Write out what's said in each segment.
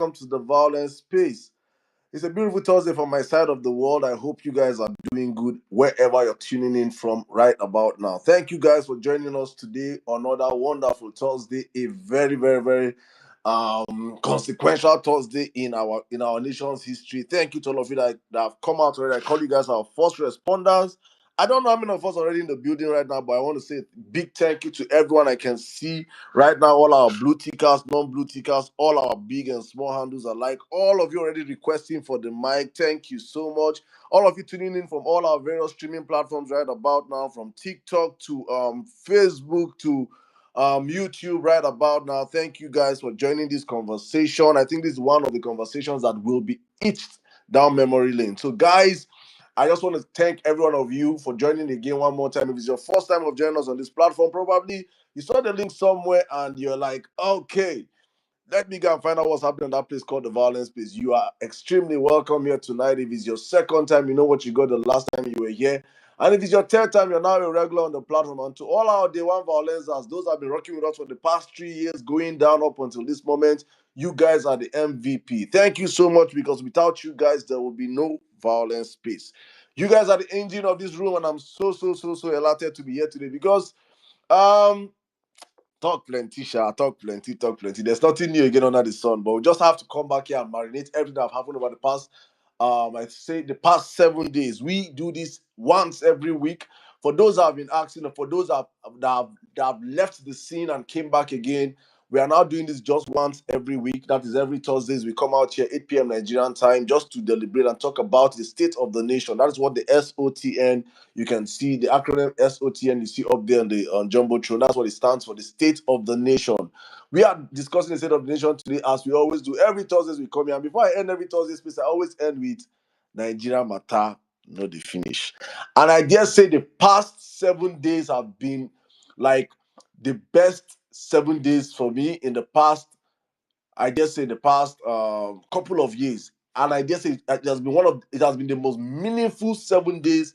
welcome to the Vawulence space. It's a beautiful Thursday from my side of the world. I hope you guys are doing good wherever you're tuning in from right about now. Thank you guys for joining us today on another wonderful Thursday, a very, very, very consequential Thursday in our nation's history. Thank you to all of you that have come out already. I call you guys our first responders. I don't know how many of us are already in the building right now, but I want to say big thank you to everyone I can see right now, all our blue tickers, non-blue tickers, all our big and small handles alike. All of you already requesting for the mic. Thank you so much. All of you tuning in from all our various streaming platforms right about now, from TikTok to Facebook to YouTube right about now. Thank you guys for joining this conversation. I think this is one of the conversations that will be itched down memory lane. So, guys, I just want to thank every one of you for joining again one more time. If it's your first time of joining us on this platform, probably you saw the link somewhere and you're like, okay, let me go and find out what's happening in that place called the Vawulence space. You are extremely welcome here tonight. If it's your second time, you know what you got the last time you were here. And if it's your third time, you're now a regular on the platform. And to all our day one Vawulencers, those have been rocking with us for the past 3 years, going down up until this moment, you guys are the MVP. Thank you so much, because without you guys, there will be no Vawulence space. You guys are the engine of this room, and I'm so elated to be here today because talk plenty, Sha. Talk plenty. There's nothing new again under the sun, but we just have to come back here and marinate everything that have happened over the past, I'd say the past 7 days. We do this once every week. For those that have been asking, or for those that have left the scene and came back again, we are now doing this just once every week. That is every Thursdays. We come out here 8 p.m. Nigerian time just to deliberate and talk about the state of the nation. That is what the SOTN, you can see the acronym SOTN, you see up there on the Jumbotron. That's what it stands for, the state of the nation. We are discussing the state of the nation today, as we always do. Every Thursdays we come here. And before I end every Thursday space, I always end with Nigeria matter, no the finish. And I dare say the past 7 days have been like the best 7 days for me in the past, I dare say, the past couple of years. And I dare say it has been the most meaningful 7 days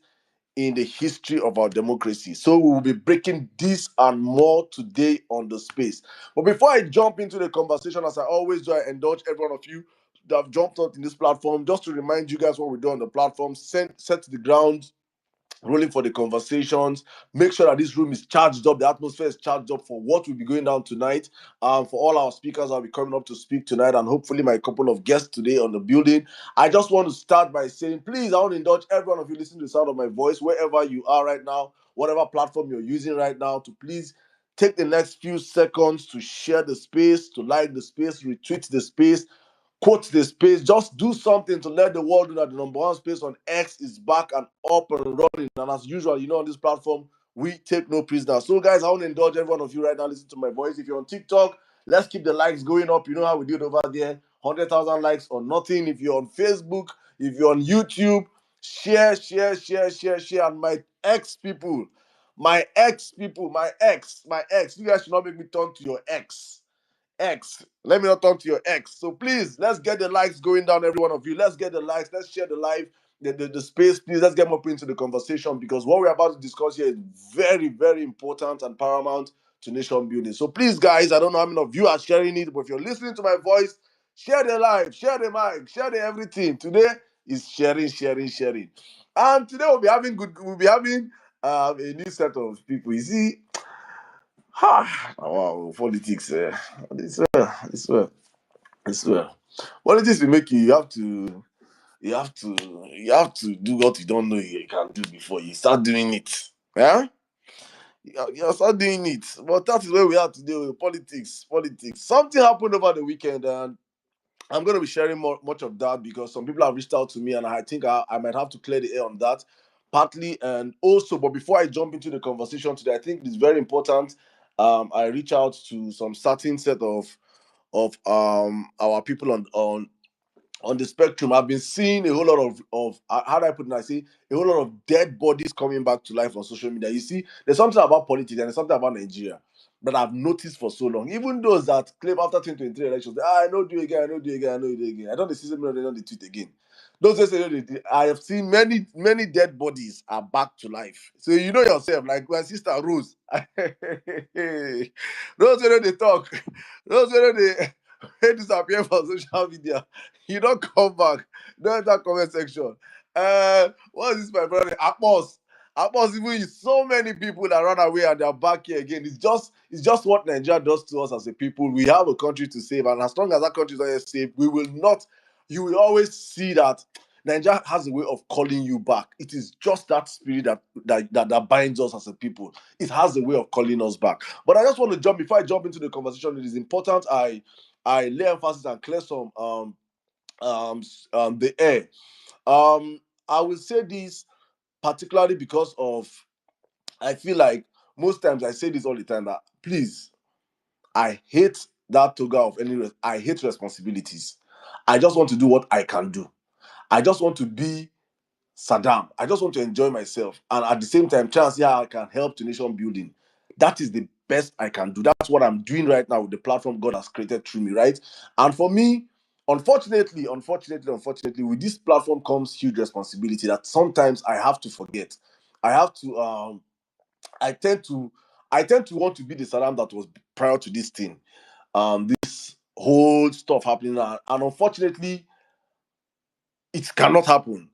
in the history of our democracy. So we will be breaking this and more today on the space. But before I jump into the conversation, as I always do, I indulge every one of you that have jumped on in this platform, just to remind you guys what we do on the platform. Set the ground rolling for the conversations. Make sure that this room is charged up, the atmosphere is charged up for what will be going down tonight. For all our speakers that will be coming up to speak tonight, and hopefully my couple of guests today on the building. I just want to start by saying, please, I want to indulge every one of you listening to the sound of my voice, wherever you are right now, whatever platform you're using right now, to please take the next few seconds to share the space, to like the space, retweet the space, quote the space. Just do something to let the world know that the number one space on X is back and up and running. And as usual, on this platform, we take no prisoners. So, guys, I want to indulge every one of you right now. Listen to my voice. If you're on TikTok, let's keep the likes going up. You know how we do it over there. 100,000 likes or nothing. If you're on Facebook, if you're on YouTube, share. And my ex people, my ex, you guys should not make me turn to your ex. Let me not talk to your ex. So please, let's get the likes going down, every one of you. Let's get the likes. Let's share the live, the space. Please, let's get more into the conversation, because what we're about to discuss here is very, very important and paramount to nation building. So please, guys, I don't know how many of you are sharing it, but if you're listening to my voice, share the live, share the mic, share the everything. Today is sharing. And today we'll be having a new set of people. You see, wow, politics. This well. Politics will make you have to do what you don't know you can do before you start doing it. Yeah? You start doing it. But that is where we are today with politics. Something happened over the weekend, and I'm going to be sharing much of that, because some people have reached out to me, and I think I might have to clear the air on that partly. And also, but before I jump into the conversation today, I think it's very important I reach out to some certain set of our people on the spectrum. I've been seeing a whole lot of how do I put it? I see a whole lot of dead bodies coming back to life on social media. You see, there's something about politics and there's something about Nigeria that I've noticed for so long. Even those that claim after 2023 elections, I know do again. I don't the system, they don't tweet again. Those that say I have seen many dead bodies are back to life. So you know yourself, like my sister Rose. Those where they talk, those where they When disappear from social media, you don't come back. Don't enter comment section. What is this, my brother? Atmos, even with so many people that run away and they're back here again. It's just what Nigeria does to us as a people. We have a country to save, and as long as that country is not yet saved, we will not. You will always see that Nigeria has a way of calling you back. It is just that spirit that binds us as a people. It has a way of calling us back. But I just want to jump before I jump into the conversation. It is important I lay emphasis and clear some the air. I will say this particularly because of I feel like most times I say this all the time that please, I hate that toga of I hate responsibilities. I just want to do what I can do. I just want to be Saddam. I just want to enjoy myself and at the same time try and see how I can help to nation building. That is the best I can do. That's what I'm doing right now with the platform God has created through me, right? And for me, unfortunately, with this platform comes huge responsibility that sometimes I have to forget. I have to I tend to want to be the Saddam that was prior to this thing. This whole stuff happening now. And unfortunately, it cannot happen.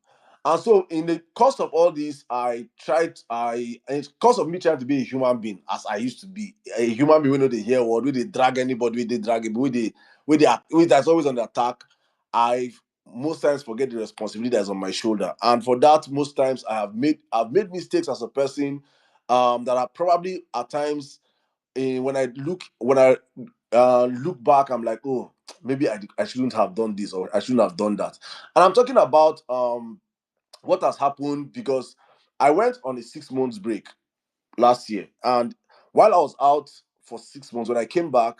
And so, in the course of all this, in the course of me trying to be a human being, as I used to be, a human being, we know they hear word, we they drag anybody, we they drag it, we that's always on the attack. I most times forget the responsibility that's on my shoulder, and for that, most times I've made mistakes as a person, that are probably at times when I look back, I'm like, oh, maybe I shouldn't have done this or I shouldn't have done that. And I'm talking about what has happened because I went on a 6 months break last year, and while I was out for 6 months, when I came back,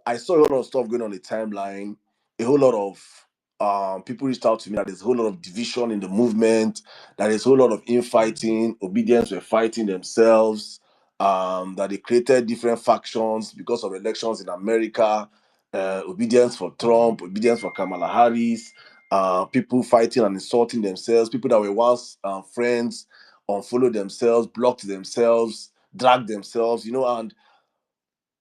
I saw a whole lot of stuff going on the timeline. A whole lot of people reached out to me that there's a whole lot of division in the movement, that there's a whole lot of infighting. Obedience were fighting themselves. That they created different factions because of elections in America. Obedience for Trump, obedience for Kamala Harris. People fighting and insulting themselves. People that were once friends unfollow themselves, blocked themselves, dragged themselves. And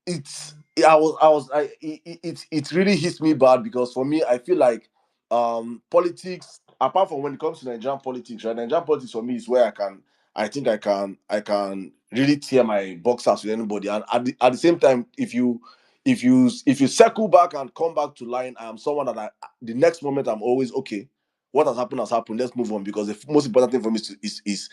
it's I was I it really hits me bad because for me I feel like politics, apart from when it comes to Nigerian politics, right? Nigerian politics for me is where I can really tear my boxers with anybody. And at the same time, if you circle back and come back to line, I am someone that the next moment I'm always okay. What has happened. Let's move on because the most important thing for me is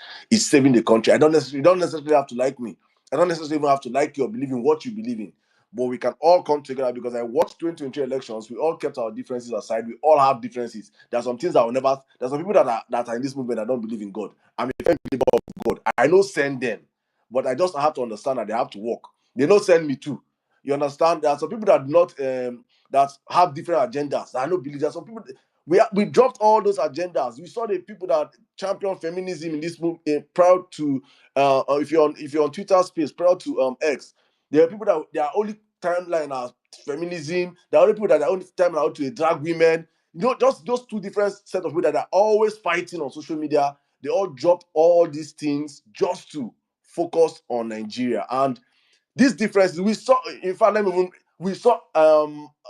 saving the country. You don't necessarily have to like me. I don't necessarily even have to like you or believe in what you believe in, but we can all come together because I watched 2023 elections. We all kept our differences aside. We all have differences. There are some things that will never. There's some people that are in this movement that don't believe in God. I'm a firm believer of God. I know send them, but I just have to understand that they have to work. They don't send me too. You understand? There are some people that do not that have different agendas. I don't believe. There are some people. We dropped all those agendas. We saw the people that champion feminism in this movement proud to if you're on Twitter space, proud to X, there are people that their only timeline are feminism. There are only people that their only timeline are to drag women. Just those two different set of people that are always fighting on social media. They all dropped all these things just to focus on Nigeria. And these differences we saw. In fact, we saw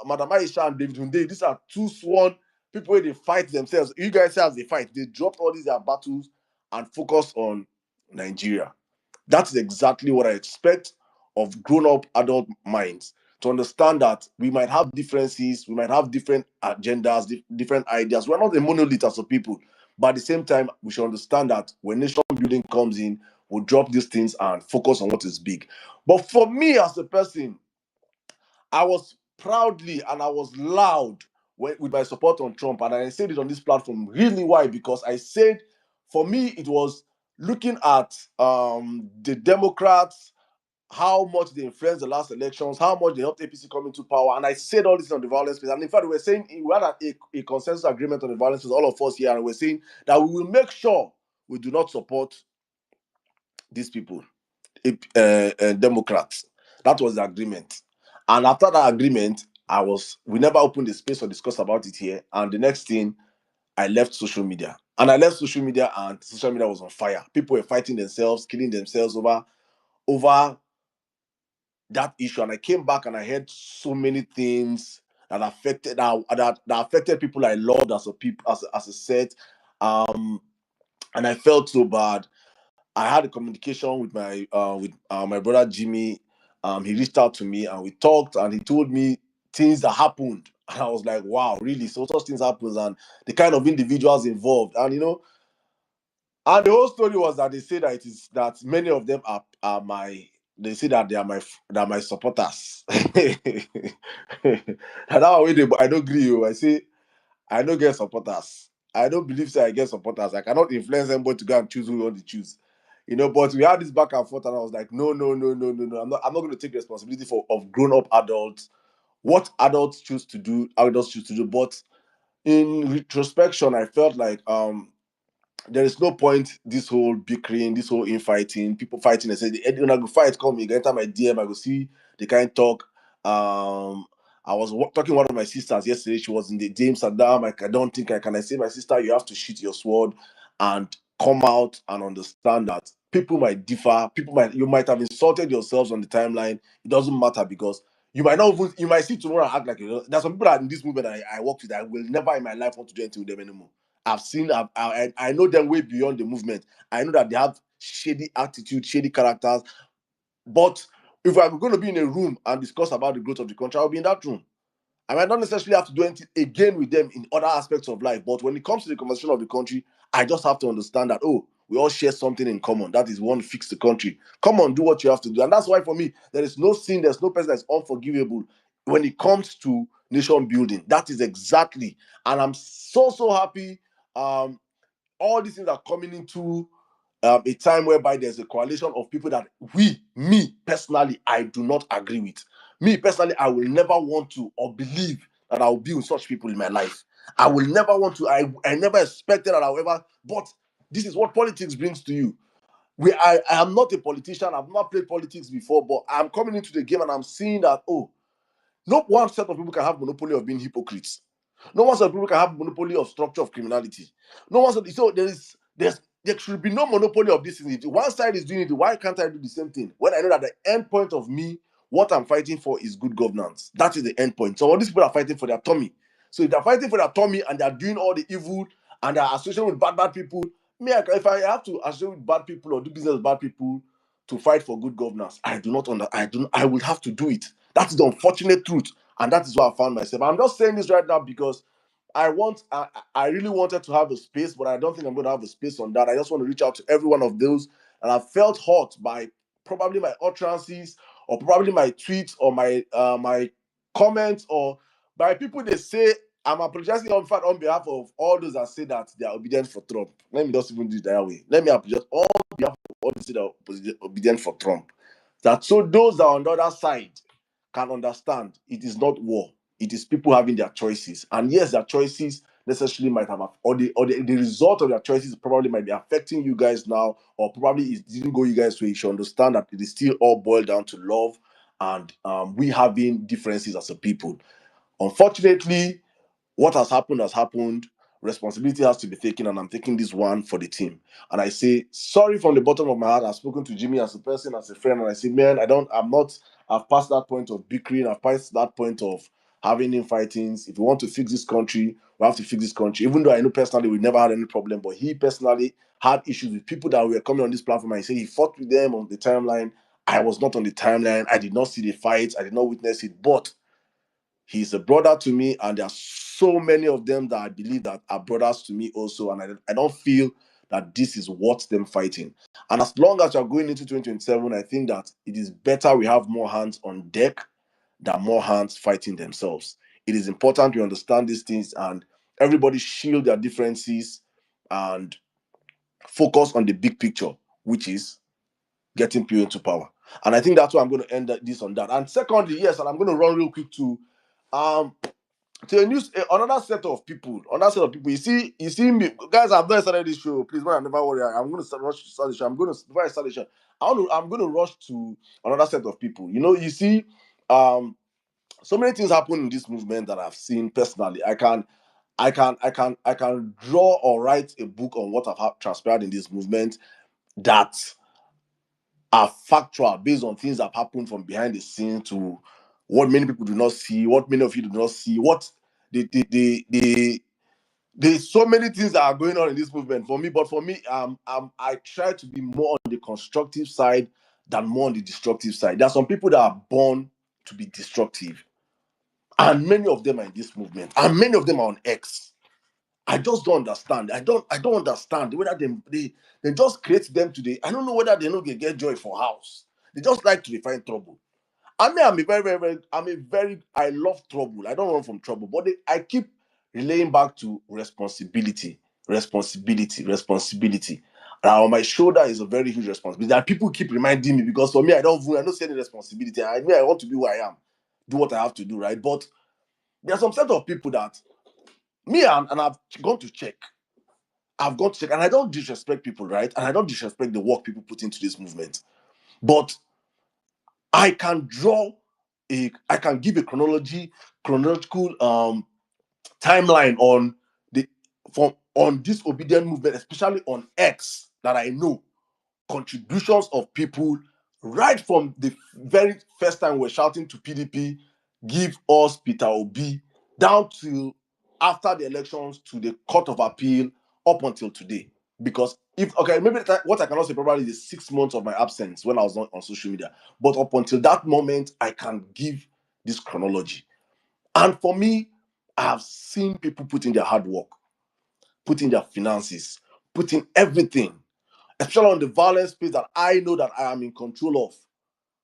Madam Aisha and David Hunde. These are two sworn people where they fight themselves. You guys say as they fight, they dropped all these their battles and focus on Nigeria. That's exactly what I expect of grown-up adult minds, to understand that we might have differences, we might have different agendas, different ideas. We're not a monolith as a people, but at the same time, we should understand that when nation building comes in, we'll drop these things and focus on what is big. But for me as a person, I was proudly and I was loud with my support on Trump. And I said it on this platform. Really, why? Because I said, for me, it was looking at the Democrats, how much they influenced the last elections, how much they helped APC come into power. And I said all this on the violence space. And in fact, we were saying we had a consensus agreement on the violence space, all of us here, and we're saying that we will make sure we do not support these people, Democrats. That was the agreement. And after that agreement, we never opened the space or discuss about it here. And the next thing, I left social media. And I left social media, and social media was on fire. People were fighting themselves, killing themselves over that issue. And I came back and I heard so many things. that affected people I loved as a people as a set. And I felt so bad. I had a communication with my brother Jimmy. He reached out to me and we talked, and he told me things that happened. And I was like, wow, really? So such things happens, and the kind of individuals involved. And and the whole story was that they say that it is that many of them are my they say that they are my supporters. And that way I don't agree. I say I don't get supporters. I don't believe so I get supporters. I cannot influence anybody to go and choose who we want to choose. But we had this back and forth, and I was like, no, no, no, no, no, no. I'm not going to take responsibility of grown-up adults. What adults choose to do, adults choose to do. But in retrospection, I felt like there is no point this whole bickering, this whole infighting, people fighting. I said, when I go fight, come, you can enter my DM, I go see the kind talk. I was talking to one of my sisters yesterday. She was in the James Saddam. Like, I don't think I can. I say, my sister, you have to shoot your sword and come out and understand that people might differ. You might have insulted yourselves on the timeline. It doesn't matter, because you might not even, you might see tomorrow and act like, there's some people that in this movement I work with, I will never in my life want to do anything with them anymore. I know them way beyond the movement. I know that they have shady attitude, shady characters. But if I'm going to be in a room and discuss about the growth of the country, I'll be in that room. I might not necessarily have to do anything again with them in other aspects of life. But when it comes to the conversation of the country, I just have to understand that, we all share something in common. That is, we want to fix the country. Come on, do what you have to do. And that's why, for me, there is no sin, there's no person that's unforgivable when it comes to nation building. That is exactly. And I'm so, so happy. All these things are coming into a time whereby there's a coalition of people that me personally, I do not agree with. Me personally, I will never want to or believe that I will be with such people in my life. I will never want to. I never expected that I will ever. But this is what politics brings to you. I am not a politician. I've not played politics before, but I'm coming into the game and I'm seeing that, no one set of people can have monopoly of being hypocrites. No one set of people can have monopoly of structure of criminality. No one set, so there should be no monopoly of this thing. If one side is doing it, why can't I do the same thing? When I know that the end point of me, what I'm fighting for is good governance. That is the end point. So all these people are fighting for their tummy. So if they're fighting for their tummy and they're doing all the evil and they're associating with bad people, if I have to associate with bad people or do business with bad people to fight for good governance, I will have to do it. That is the unfortunate truth. And that is where I found myself. I'm just saying this right now because I really wanted to have a space, but I don't think I'm going to have a space on that. I just want to reach out to every one of those and I felt hurt by probably my utterances or probably my tweets or my comments or by people they say I'm apologizing on behalf of all those that say that they are obedient for Trump. Let me just even do it that way. Let me apologize on behalf of all those that are obedient for Trump. That so those that are on the other side can understand it is not war. It is people having their choices. And yes, their choices necessarily might have, the result of their choices probably might be affecting you guys now, or probably it didn't go you guys' way. You should understand that it is still all boiled down to love and we having differences as a people. Unfortunately, what has happened has happened. Responsibility has to be taken, and I'm taking this one for the team. And I say sorry from the bottom of my heart. I've spoken to Jimmy as a person, as a friend, and I say, man, I've passed that point of bickering. I've passed that point of having infightings. If we want to fix this country, we have to fix this country. Even though I know personally we never had any problem, but he personally had issues with people that were coming on this platform. And he said he fought with them on the timeline. I was not on the timeline. I did not see the fight. I did not witness it, but he's a brother to me, and there are so many of them that I believe that are brothers to me also, and I don't feel that this is worth them fighting. And as long as you're going into 2027, I think that it is better we have more hands on deck than more hands fighting themselves. It is important we understand these things and everybody shield their differences and focus on the big picture, which is getting people into power. And I think that's why I'm going to end this on that. And secondly, yes, and I'm going to run real quick to a news, another set of people. You see me, guys. I've not started this show. Please, man, never worry. I'm going to rush to start the show. Before I start the show, I'm going to rush to another set of people. You see, so many things happen in this movement that I've seen personally. I can draw or write a book on what have transpired in this movement that are factual based on things that have happened from behind the scene to what many people do not see, what many of you do not see, what there's so many things that are going on in this movement for me. But for me, I try to be more on the constructive side than more on the destructive side. There are some people that are born to be destructive, and many of them are in this movement, and many of them are on X. I just don't understand. I don't understand whether they just create them today. I don't know whether they know they get joy for house. They just like to find trouble. I mean, I love trouble. I don't run from trouble, but I keep relaying back to responsibility. On my shoulder is a very huge responsibility that people keep reminding me, because for me, I don't see any responsibility. I mean, I want to be who I am, do what I have to do, right? But there are some set of people that and I've gone to check. And I don't disrespect people, right? And I don't disrespect the work people put into this movement. But I can give a chronological timeline on this obedient movement, especially on X, that I know contributions of people right from the very first time we're shouting to PDP, give us Peter Obi, down to after the elections to the Court of Appeal up until today. Because what I cannot say probably is 6 months of my absence when I was not on social media. But up until that moment, I can give this chronology. And for me, I have seen people put in their hard work, put in their finances, put in everything, especially on the violence space that I know that I am in control of.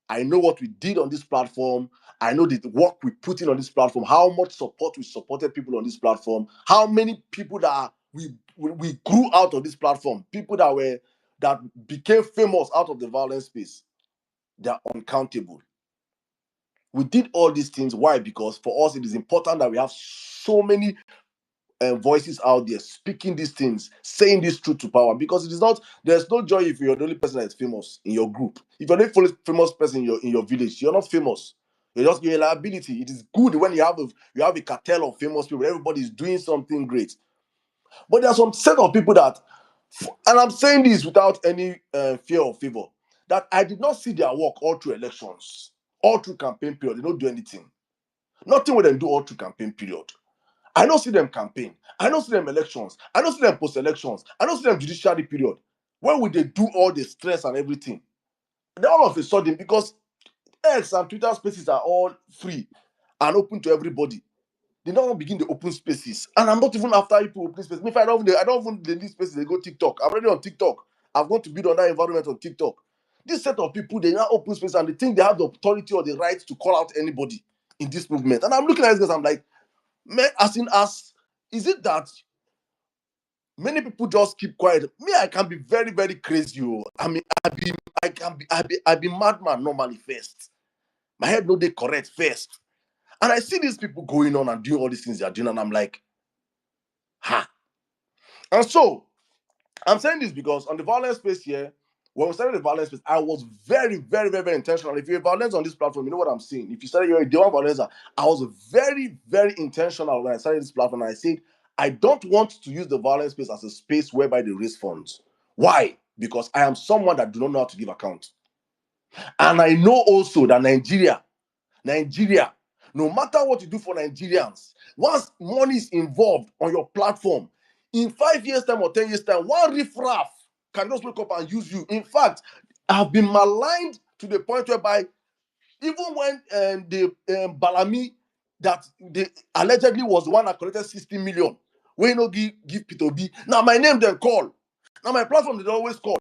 I know what we did on this platform. I know the work we put in on this platform, how much support we supported people on this platform, how many people that we grew out of this platform, people that became famous out of the violence space. They're uncountable. We did all these things. Why? Because for us, it is important that we have so many voices out there speaking these things, saying this truth to power. Because there's no joy if you're the only person that's famous in your group. If you're the only famous person in your village, you're not famous. You're a liability. It is good when you have a cartel of famous people. Everybody's doing something great. But there are some set of people that, and I'm saying this without any fear or favor, that I did not see their work all through elections, all through campaign period. They don't do anything. Nothing will them do all through campaign period. I don't see them campaign. I don't see them elections. I don't see them post-elections. I don't see them judiciary period. When would they do all the stress and everything? Then all of a sudden, because X and Twitter spaces are all free and open to everybody, they don't begin the open spaces. And I'm not even after people open spaces. If I don't even need spaces, they go TikTok. I'm already on TikTok. I've gone to build on that environment on TikTok. This set of people, they now open space and they think they have the authority or the right to call out anybody in this movement. And I'm looking at this guys, I'm like, man, is it that many people just keep quiet? Me, I can be very, very crazy. I mean, I be madman normally first. My head no they correct first. And I see these people going on and doing all these things they're doing, and I'm like, ha. And so I'm saying this because on the violence space here, when we started the violence space, I was very, very, very, very intentional. If you're violence on this platform, you know what I'm saying. If you started your day one violence, I was very, very intentional when I started this platform. And I said, I don't want to use the violence space as a space whereby they raise funds. Why? Because I am someone that do not know how to give account. And I know also that Nigeria, no matter what you do for Nigerians, once money is involved on your platform, in 5 years' time or 10 years' time, one riffraff can just wake up and use you. In fact, I've been maligned to the point whereby even when the Balami that they allegedly was the one that collected 60 million, when you know give Peter B. Now my name then call. Now my platform they always call.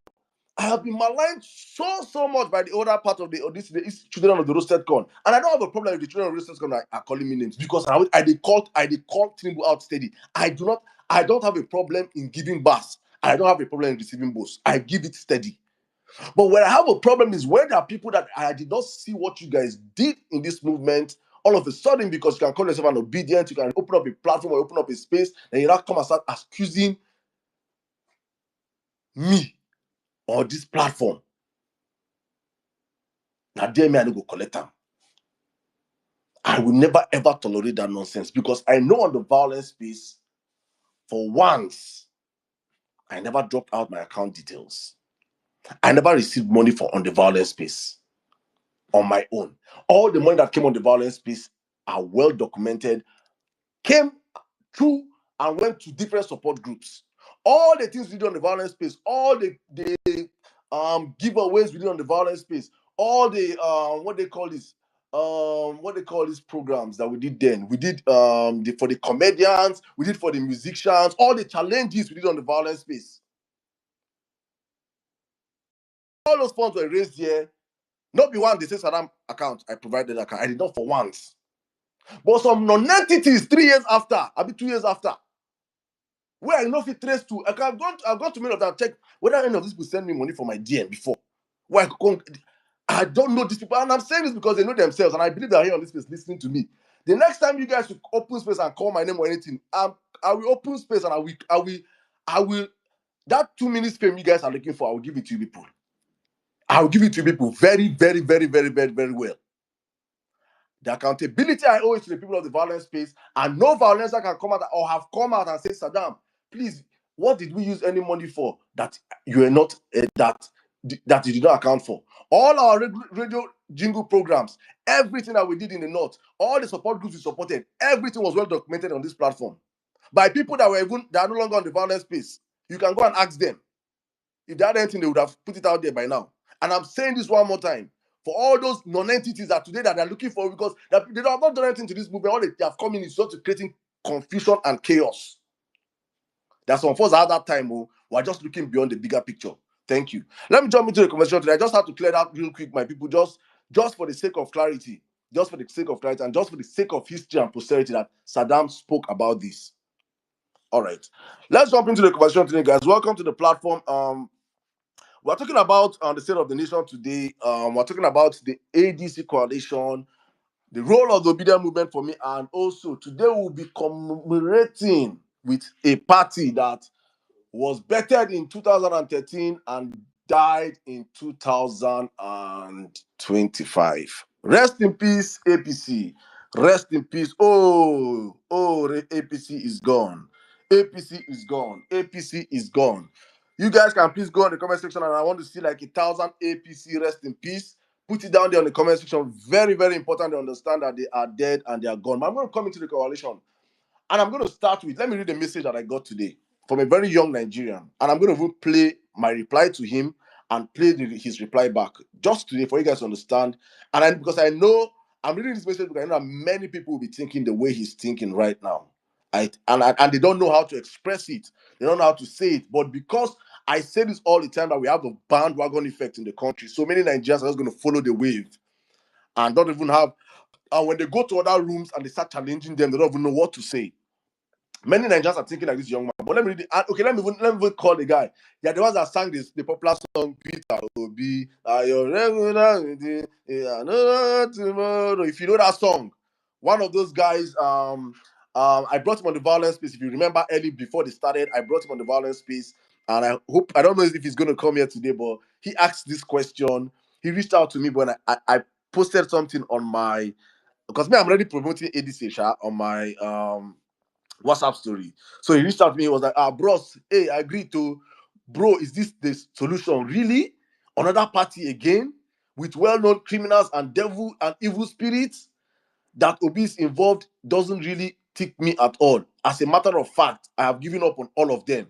I have been maligned so much by the older part of the children of the roasted corn, and I don't have a problem if the children of the roasted corn are calling me names, because I they call Tinubu out steady. I don't have a problem in giving bars. I don't have a problem in receiving boss. I give it steady. But where I have a problem is when there are people that I did not see what you guys did in this movement. All of a sudden, because you can call yourself an obedient, you can open up a platform or open up a space, then you now come and start accusing me on this platform. Now, dare me, I don't go collect them. I will never ever tolerate that nonsense, because I know on the violence space, for once, I never dropped out my account details. I never received money on the violence space. on my own. All the money that came on the violence space are well documented, came through and went to different support groups. All the things we did on the violence space, all the giveaways we did on the violence space, all the what they call these programs that we did then. We did for the comedians, we did for the musicians, all the challenges we did on the violence space. All those funds were raised here. Not be one, they say Saddam account, I provided account. I did not for once. But some non-entities 3 years after, I mean 2 years after, where I know if it trace to, I've gone to many of them and check whether any of these people send me money for my DM before. Where I don't know these people, and I'm saying this because they know themselves, and I believe they're here on this space listening to me. The next time you guys should open space and call my name or anything, I will open space and I will that 2 minutes fame you guys are looking for, I will give it to you people. I will give it to you people very, very, very, very, very, very well. The accountability I owe it to the people of the violence space, and no violence that can come out or have come out and say, Saddam, please, what did we use any money for that you are not that you did not account for? All our radio jingle programs, everything that we did in the north, all the support groups we supported, everything was well documented on this platform by people that are no longer on the violence space. You can go and ask them. If they had anything, they would have put it out there by now. And I'm saying this one more time. For all those non-entities that today that they're looking for, because they have not done anything to this movement, all they have come in is just creating confusion and chaos. There's some of us at that time who are just looking beyond the bigger picture. Thank you. Let me jump into the conversation today. I just have to clear that real quick, my people, just for the sake of clarity, and just for the sake of history and posterity that Saddam spoke about this. All right. Let's jump into the conversation today, guys. Welcome to the platform. We're talking about the state of the nation today. We're talking about the ADC Coalition, the role of the Obedient movement for me, and also today we'll be commemorating with a party that was bettered in 2013 and died in 2025. Rest in peace, APC. Rest in peace. APC is gone. APC is gone. APC is gone. You guys can please go in the comment section, and I want to see like 1,000 APC rest in peace. Put it down there in the comment section. Very, very important to understand that they are dead and they are gone. But I'm going to come into the coalition, and I'm going to start with, let me read the message that I got today from a very young Nigerian. And I'm going to even play my reply to him and play his reply back just today for you guys to understand. And because I know, I'm reading this message because I know that many people will be thinking the way he's thinking right now. And they don't know how to express it. They don't know how to say it. But because I say this all the time, that we have a bandwagon effect in the country, so many Nigerians are just going to follow the wave and don't even have, and when they go to other rooms and they start challenging them, they don't even know what to say. Many Nigerians are thinking like this young man. But let me read it. Okay, let me even call the guy. Yeah, the ones that sang the popular song Peter Obi. Your regular tomorrow. If you know that song, one of those guys. I brought him on the violence space. If you remember early before they started, I brought him on the violence space, and I don't know if he's going to come here today, but he asked this question. He reached out to me when I posted something on my, because me, I'm already promoting ADC on my WhatsApp story. So he reached out to me. He was like, bros, hey, I agree to, bro, is this the solution? Really? Another party again with well-known criminals and devil and evil spirits? That Obi is involved doesn't really tick me at all. As a matter of fact, I have given up on all of them.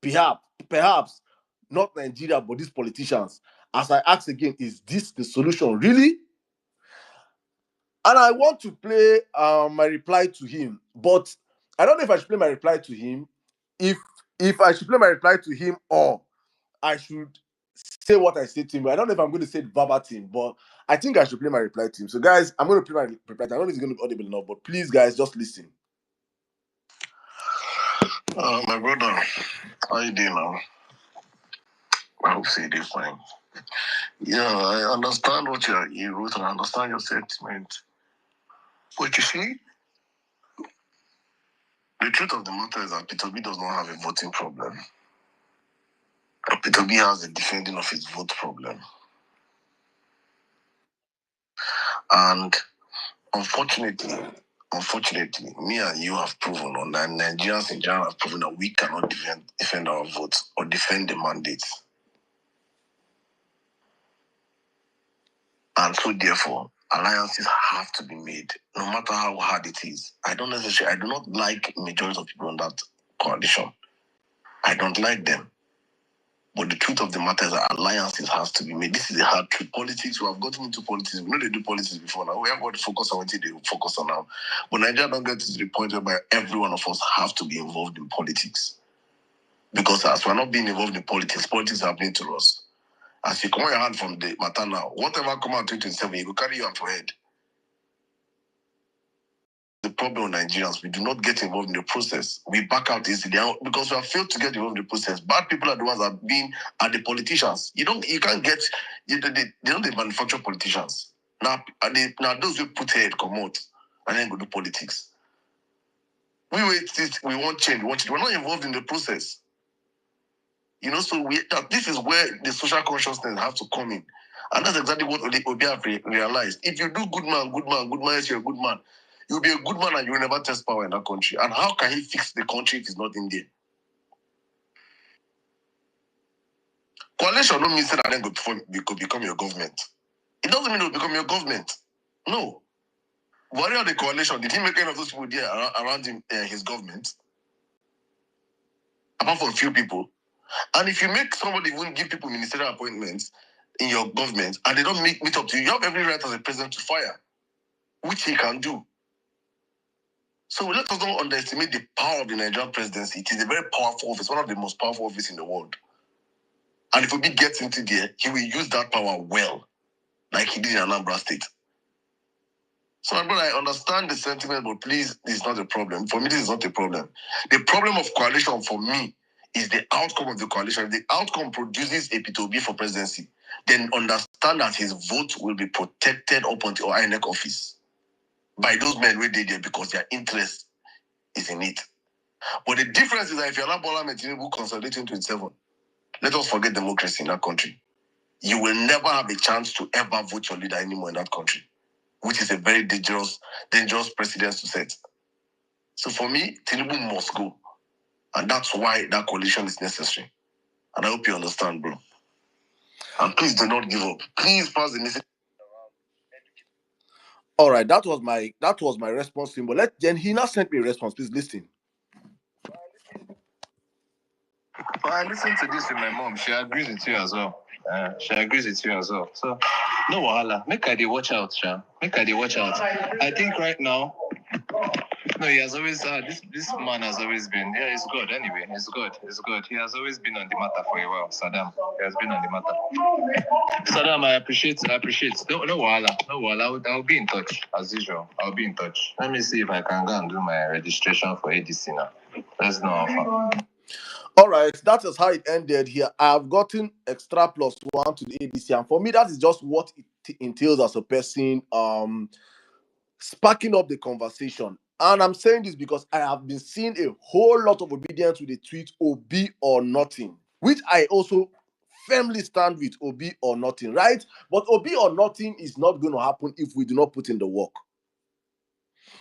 Perhaps not Nigeria, but these politicians. As I ask again, is this the solution? Really? And I want to play my reply to him, but I don't know if I should play my reply to him, if I should play my reply to him, or I should say what I said to him. I don't know if I'm going to say it verbatim, but I think I should play my reply to him. So, guys, I'm going to play my reply. I don't know if it's going to be audible enough, but please, guys, just listen. My brother, how you doing now? I hope you did fine. Yeah, I understand what you wrote, and I understand your sentiment. But you see, the truth of the matter is that Peter B does not have a voting problem. Peter B has a defending of his vote problem. And unfortunately, me and you have proven, or Nigerians in general have proven, that we cannot defend our votes or defend the mandates. And so therefore, alliances have to be made, no matter how hard it is. I do not like majority of people on that coalition. I don't like them. But the truth of the matter is that alliances have to be made. This is a hard truth. Politics, we have gotten into politics. We know they do politics before now. We have got to focus on what they focus on now. But Nigeria don't get to the point where every one of us have to be involved in politics. Because as we're not being involved in politics, politics are happening to us. As you come on your hand from the matter now, whatever come out 2027, you will carry your hand for head. The problem with Nigerians, we do not get involved in the process. We back out easily because we have failed to get involved in the process. Bad people are the ones that are the politicians. They don't manufacture politicians. Now those who put head come out and then go do politics. We want change. We're not involved in the process. So this is where the social consciousness has to come in. And that's exactly what Obi have realized. If you do good man, yes, you're a good man. You'll be a good man and you will never test power in that country. And how can he fix the country if he's not in there? Coalition don't mean that then go become your government. It doesn't mean it will become your government. No. Worry of the coalition, did he make any of those people there around him, his government? Apart from a few people. And if you make somebody even give people ministerial appointments in your government and they don't meet up to you, you have every right as a president to fire, which he can do. So let us not underestimate the power of the Nigerian presidency. It is a very powerful office, one of the most powerful offices in the world. And if Obi gets into there, he will use that power well, like he did in Anambra State. So, my brother, I understand the sentiment, but please, this is not a problem. For me, this is not a problem. The problem of coalition for me is the outcome of the coalition. If the outcome produces a Peter Obi for presidency, then understand that his vote will be protected up until INEC office by those men who did there because their interest is in it. But the difference is that if you're not Bola Tinubu consolidating 27, let us forget democracy in that country. You will never have a chance to ever vote your leader anymore in that country, which is a very dangerous precedent to set. So for me, Tinubu must go. And that's why that coalition is necessary. And I hope you understand, bro. And please do not give up. Please pass the message. All right, that was my response symbol. Then he now sent me a response. Please listen. Well, I listened to this with my mom. She agrees with you as well. So, no wahala. Make I dey watch out, Sha. I think right now, no, he has always, this man has always been, he's good anyway. He's good. He has always been on the matter for a while, Saddam. He has been on the matter. Saddam, I appreciate. No wahala. I'll be in touch, as usual. I'll be in touch. Let me see if I can go and do my registration for ADC now. Let's know how far. All right, that is how it ended here. I have gotten extra +1 to the ADC, and for me, that is just what it entails as a person sparking up the conversation. And I'm saying this because I have been seeing a whole lot of obedience with the tweet Obi or nothing, which I also firmly stand with, Obi or nothing, right? But Obi or nothing is not going to happen if we do not put in the work.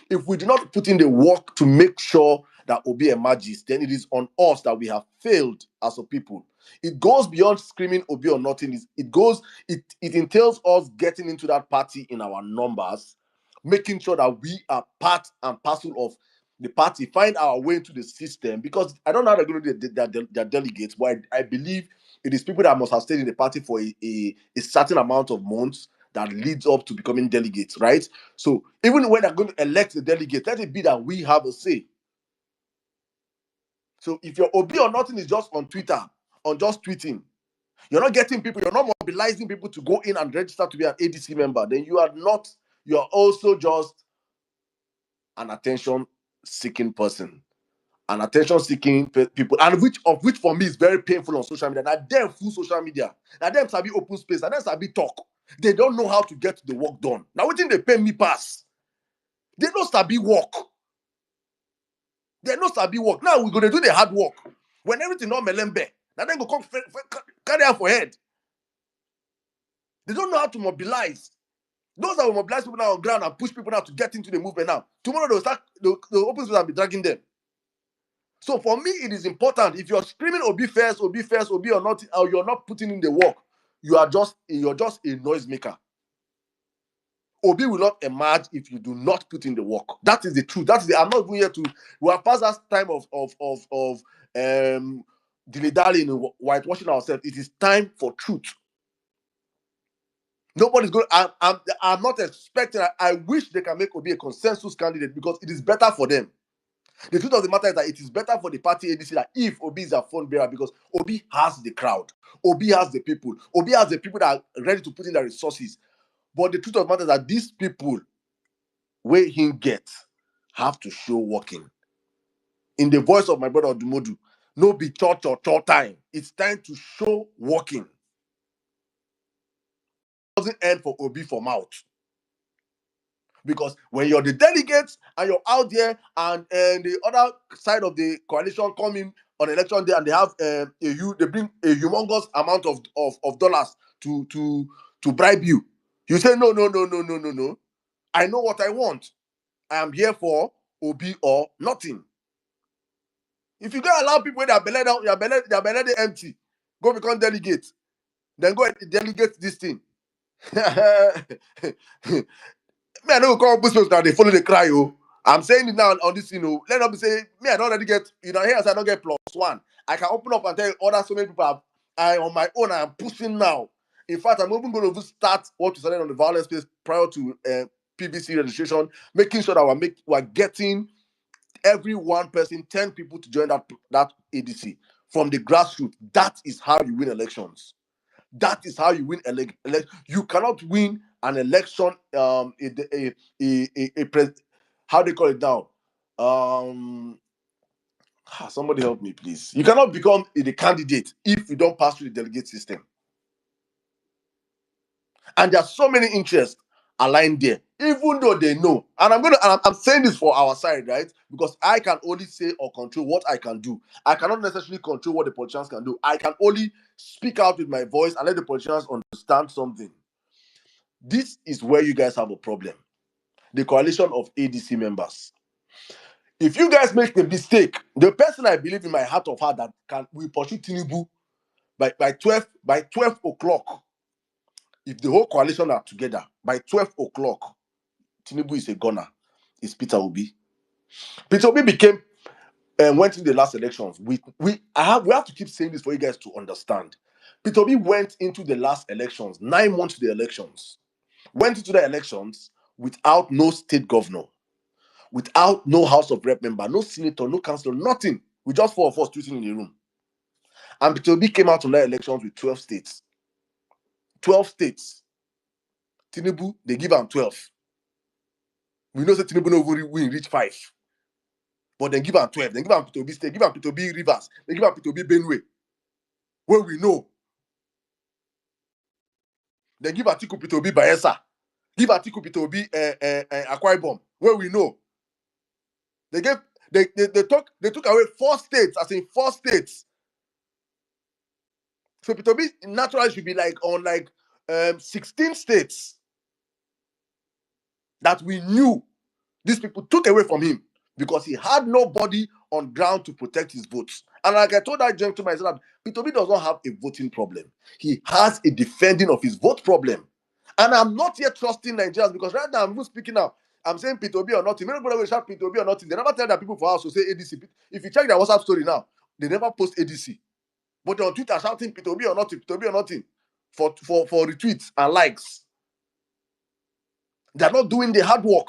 If we do not put in the work to make sure that Obi emerges, then it is on us that we have failed as a people. It goes beyond screaming Obi or nothing. It entails us getting into that party in our numbers, making sure that we are part and parcel of the party, find our way into the system, because I don't know how they're going to do their delegates, but I believe it is people that must have stayed in the party for a certain amount of months that leads up to becoming delegates, right? So even when they're going to elect the delegate, let it be that we have a say. So if your Obi or nothing is just on Twitter, on just tweeting, you're not getting people, you're not mobilizing people to go in and register to be an ADC member, then you are also just an attention-seeking person. An attention-seeking people, and which for me is very painful on social media. Now them full social media. Now them sabi open space. Now them sabi talk. They don't know how to get the work done. Now what they pay me pass? They don't sabi work. They don't sabi work. Now we're gonna do the hard work. When everything not melembe, now then go come carry out for head. They don't know how to mobilize. Those that will mobilize people now on ground and push people now to get into the movement now. Tomorrow they'll open space and be dragging them. So for me, it is important. If you're screaming Obi first, Obi or not, or you're not putting in the work, you're just a noisemaker. Obi will not emerge if you do not put in the work. That is the truth. I'm not going here to. We have passed that time of dilly-dallying and whitewashing ourselves. It is time for truth. Nobody's going. I'm not expecting. I wish they can make Obi a consensus candidate because it is better for them. The truth of the matter is that it is better for the party ADC that if Obi is a phone bearer, because Obi has the crowd, Obi has the people, Obi has the people that are ready to put in the resources. But the truth of the matter is that these people, where he gets, have to show working. In the voice of my brother Odumodu, no be church or church time. It's time to show working. It doesn't end for Obi for mouth. Because when you're the delegates and you're out there and the other side of the coalition come in on election day and they have they bring a humongous amount of dollars to bribe you. You say no. I know what I want. I am here for Obi or nothing. If you don't allow people that belly down, their belly they empty, go become delegate, then go and delegate this thing. Me, I don't call business that they follow the cry. Oh, I'm saying it now on this, let us be saying, me, I don't already get, here as I don't get +1. I can open up and tell other so many people I on my own, I am pushing now. In fact, I'm even going to start what we started on the Vawulence space prior to PVC registration, making sure that we're getting every one person, 10 people to join that ADC from the grassroots. That is how you win elections. That is how you win You cannot win an election. How they call it now? Somebody help me, please. You cannot become the candidate if you don't pass through the delegate system. And there are so many interests aligned there, even though they know. And I'm saying this for our side, right? Because I can only say or control what I can do. I cannot necessarily control what the politicians can do. I can only speak out with my voice and let the politicians understand something. This is where you guys have a problem. The coalition of ADC members. If you guys make the mistake, the person I believe in my heart of heart that will pursue Tinubu by 12 o'clock. If the whole coalition are together by 12 o'clock, Tinubu is a gunner. It's Peter Obi. Peter Obi went in the last elections. We have to keep saying this for you guys to understand. Peter Obi went into the last elections, 9 months to the elections. Went into the elections without no state governor, without no House of Rep member, no senator, no councillor, nothing. We just 4 of us sitting in the room. And Peter Obi came out on the elections with 12 states. 12 states. Tinubu, they give him 12. We know that Tinubu no win reach 5. But then give him 12. Then give him Peter Obi State, give him Peter Obi Rivers, then give him Peter Obi Benue. Where we know. Then give Atiku Peter Obi Bayelsa. Give Atiku Peter Obi Akwa Ibom. Where we know. They took away 4 states, as in 4 states. So Peter Obi naturally should be on 16 states that we knew these people took away from him because he had nobody on ground to protect his votes. And like I told that gentleman, I said that Peter Obi does not have a voting problem. He has a defending of his vote problem. And I'm not yet trusting Nigerians because right now I'm even speaking now. I'm saying Peter Obi or nothing. Many people will shout Peter Obi or nothing. They never tell that people for us to say ADC. If you check their WhatsApp story now, they never post ADC. But they're on Twitter shouting Peter Obi or nothing, Peter Obi or nothing for retweets and likes. They're not doing the hard work.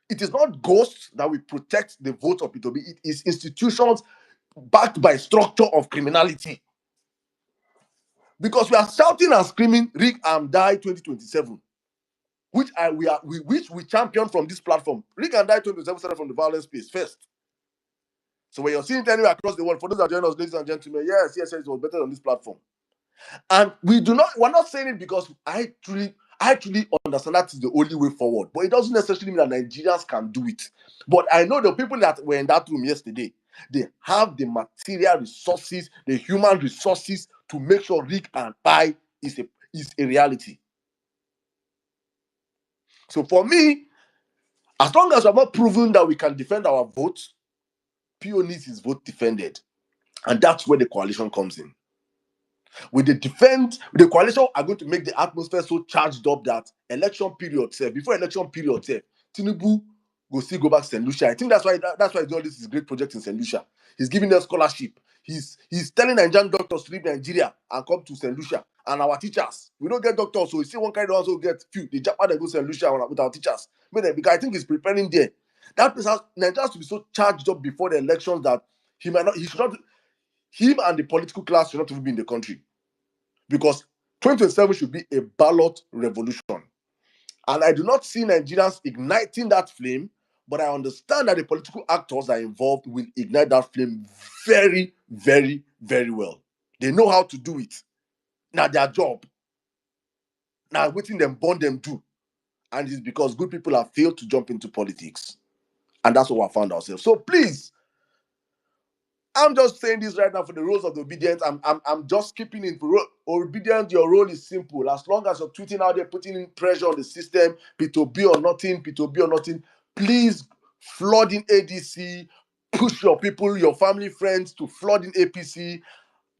It is not ghosts that will protect the vote of Peter Obi. It is institutions backed by structure of criminality. Because we are shouting and screaming, rig and die 2027, which we champion from this platform. Rig and die 2027 started from the Vawulence space first. So when you're seeing it anywhere across the world, for those that join us, ladies and gentlemen, yes, it was better on this platform. And we're not saying it because I truly understand that is the only way forward. But it doesn't necessarily mean that Nigerians can do it. But I know the people that were in that room yesterday, they have the material resources, the human resources to make sure rig and buy is a reality. So for me, as long as we're not proven that we can defend our vote, PO needs his vote defended. And that's where the coalition comes in. With the coalition are going to make the atmosphere so charged up that election period, before election period, Tinubu will still go back to St. Lucia. I think that's why he's doing this great project in St. Lucia. He's giving them scholarship. He's telling Nigerian doctors to leave Nigeria and come to St. Lucia. And our teachers, we don't get doctors, so you see one kind of also get few. The Japan and go to St. Lucia with our teachers. Because I think he's preparing there. That place has Nigeria to be so charged up before the elections that him and the political class should not even be in the country. Because 2027 should be a ballot revolution. And I do not see Nigerians igniting that flame, but I understand that the political actors that are involved will ignite that flame very, very, very well. They know how to do it. Now their job. Now waiting them born them do. And it's because good people have failed to jump into politics. And that's what we found ourselves. So please, I'm just saying this right now for the roles of the obedience. I'm just keeping it for obedience. Your role is simple. As long as you're tweeting out there, putting in pressure on the system, P2B or nothing, please flood in ADC, push your people, your family, friends to flood in APC,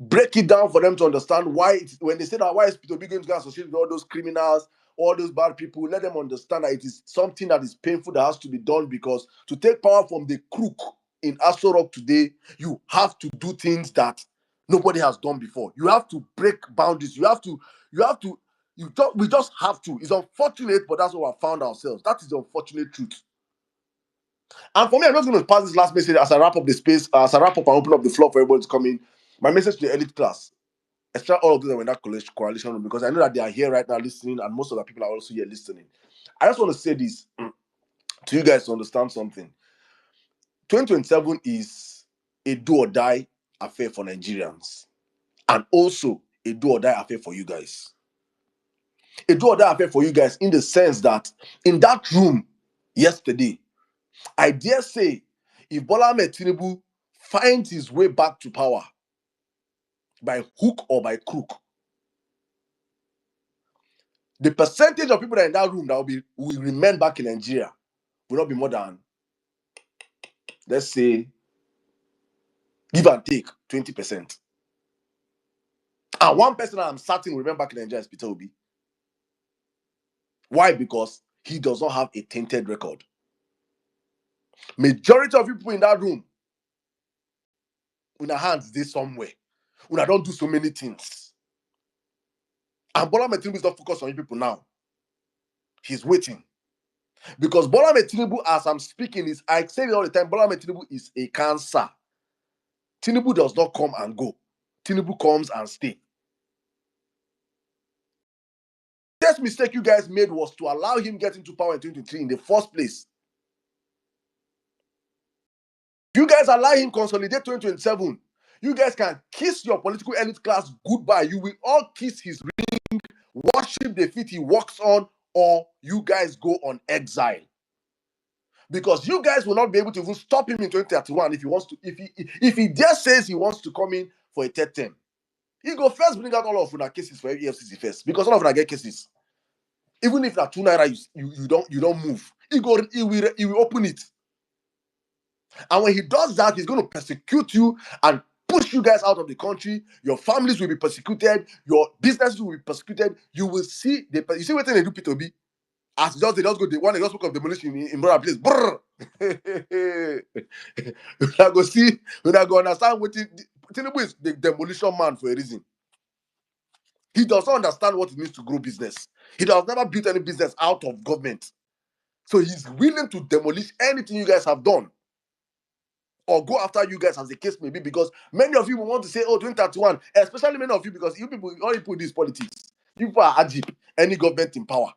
break it down for them to understand why when they say that why is P2B going to get associated with all those criminals, all those bad people, let them understand that it is something that is painful that has to be done, because to take power from the crook in Aso Rock today, you have to do things that nobody has done before. You have to break boundaries. We just have to. It's unfortunate, but that's what we found ourselves. That is the unfortunate truth. And for me, I'm just going to pass this last message as I wrap up the space, as I wrap up and open up the floor for everybody to come in. My message to the elite class, especially all of them that were in that coalition room, because I know that they are here right now listening, and most of the people are also here listening. I just want to say this to you guys to understand something. 2027 is a do or die affair for Nigerians, and also a do or die affair for you guys. A do or die affair for you guys in the sense that in that room yesterday, I dare say, if Bola Ahmed Tinubu finds his way back to power by hook or by crook, the percentage of people that are in that room that will remain back in Nigeria will not be more than, let's say, give and take 20%. And one person that I'm certain will remain back in Nigeria is Peter Obi. Why? Because he does not have a tainted record. Majority of people in that room, with their hands they somewhere. Una don't do so many things. And Bola Ahmed Tinubu is not focused on you people now. He's waiting. Because Bola Ahmed Tinubu, as I'm speaking, I say it all the time, Bola Ahmed Tinubu is a cancer. Tinubu does not come and go. Tinubu comes and stays. The first mistake you guys made was to allow him get into power in 2023 in the first place. You guys allow him consolidate 2027. You guys can kiss your political elite class goodbye. You will all kiss his ring, worship the feet he walks on, or you guys go on exile. Because you guys will not be able to even stop him in 2031 if he wants to. If he just says he wants to come in for a third term, he go first bring out all of our cases for EFCC first, because all of them get cases. Even if that 2 naira you don't move, he will open it. And when he does that, he's going to persecute you and push you guys out of the country. Your families will be persecuted. Your businesses will be persecuted. You will see you see what they do, P2B. As they just go, they just spoke of demolition in Brother Place. Brrr. When I go understand what Tinubu is the demolition man for a reason. He does not understand what it means to grow business. He does never build any business out of government. So he's willing to demolish anything you guys have done, or go after you guys as the case may be, because many of you will want to say, oh, 2031, especially many of you, because you people, all you put this politics. You people are AGIP, any government in power.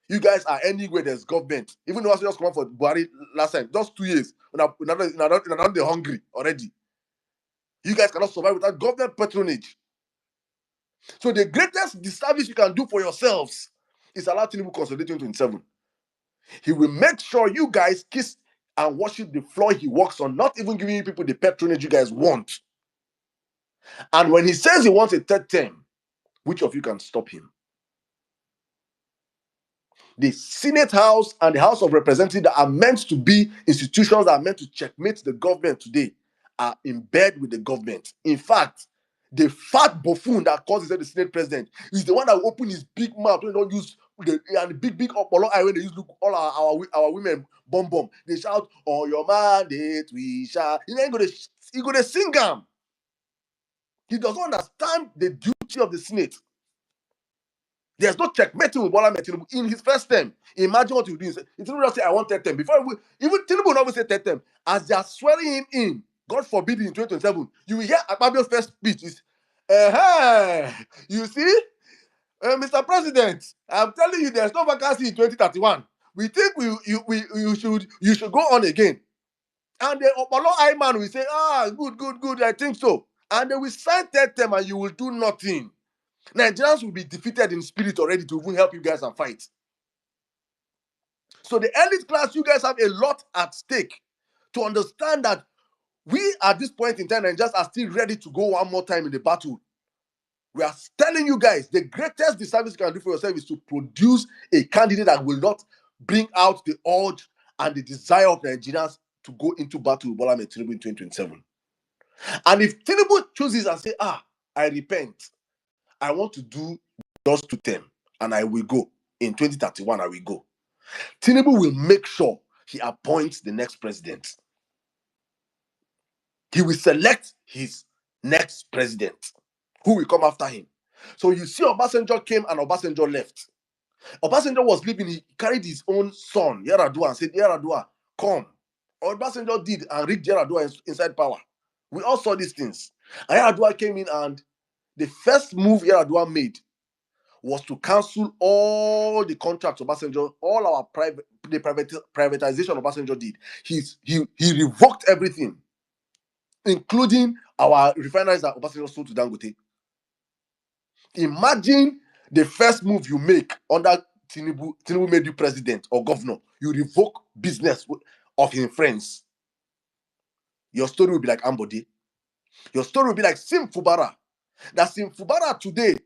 You guys are anywhere there's government. Even though I just come out for Buhari last time, just 2 years, we're not hungry already. You guys cannot survive without government patronage. So the greatest disservice you can do for yourselves is allow Tinubu consolidate 2027. He will make sure you guys kiss and worship the floor he walks on, not even giving you people the patronage you guys want. And when he says he wants a third term, which of you can stop him? The Senate House and the House of Representatives that are meant to be institutions that are meant to checkmate the government today are in bed with the government. In fact, the fat buffoon that calls himself the Senate president, is the one that will open his big mouth when they don't use the big Opolo eye when they use look all our women bomb. They shout, "On your mandate we shall." He ain't gonna sing them. He doesn't understand the duty of the Senate. There's no checkmating with Bola Tinubu in his first term. Imagine what you do. Tinubu just say, "I want third term." Before even Tinubu will not say third term. As they are swearing him in, God forbid in 2027, you will hear Akpabio's first speech is, you see, Mr. President, I'm telling you, there's no vacancy in 2031. We think you should go on again. And the Opolo Eye man will say, good, I think so. And they will sign third term and you will do nothing. Nigerians will be defeated in spirit already to even help you guys and fight. So the elite class, you guys have a lot at stake to understand that we at this point in time, Nigerians are still ready to go one more time in the battle. We are telling you guys, the greatest disservice you can do for yourself is to produce a candidate that will not bring out the urge and the desire of Nigerians to go into battle with Bola Tinubu in 2027. And if Tinubu chooses and say, I repent, I want to do just 2 terms, and I will go. In 2031, I will go. Tinubu will make sure he appoints the next president. He will select his next president, who will come after him. So you see Obasanjo came and Obasanjo left. Obasanjo was leaving, he carried his own son, Yar'Adua, and said, Yar'Adua, come. Obasanjo did and rigged Yar'Adua inside power. We all saw these things. And Yar'Adua came in, and the first move Yar'Adua made was to cancel all the contracts of Obasanjo, all our privatization of Obasanjo did. He revoked everything, including our refineries that Obasanjo sold to Dangote. Imagine the first move you make under Tinubu made you president or governor. You revoke business of his friends. Your story will be like Ambode. Your story will be like Sim Fubara. That Sim Fubara today,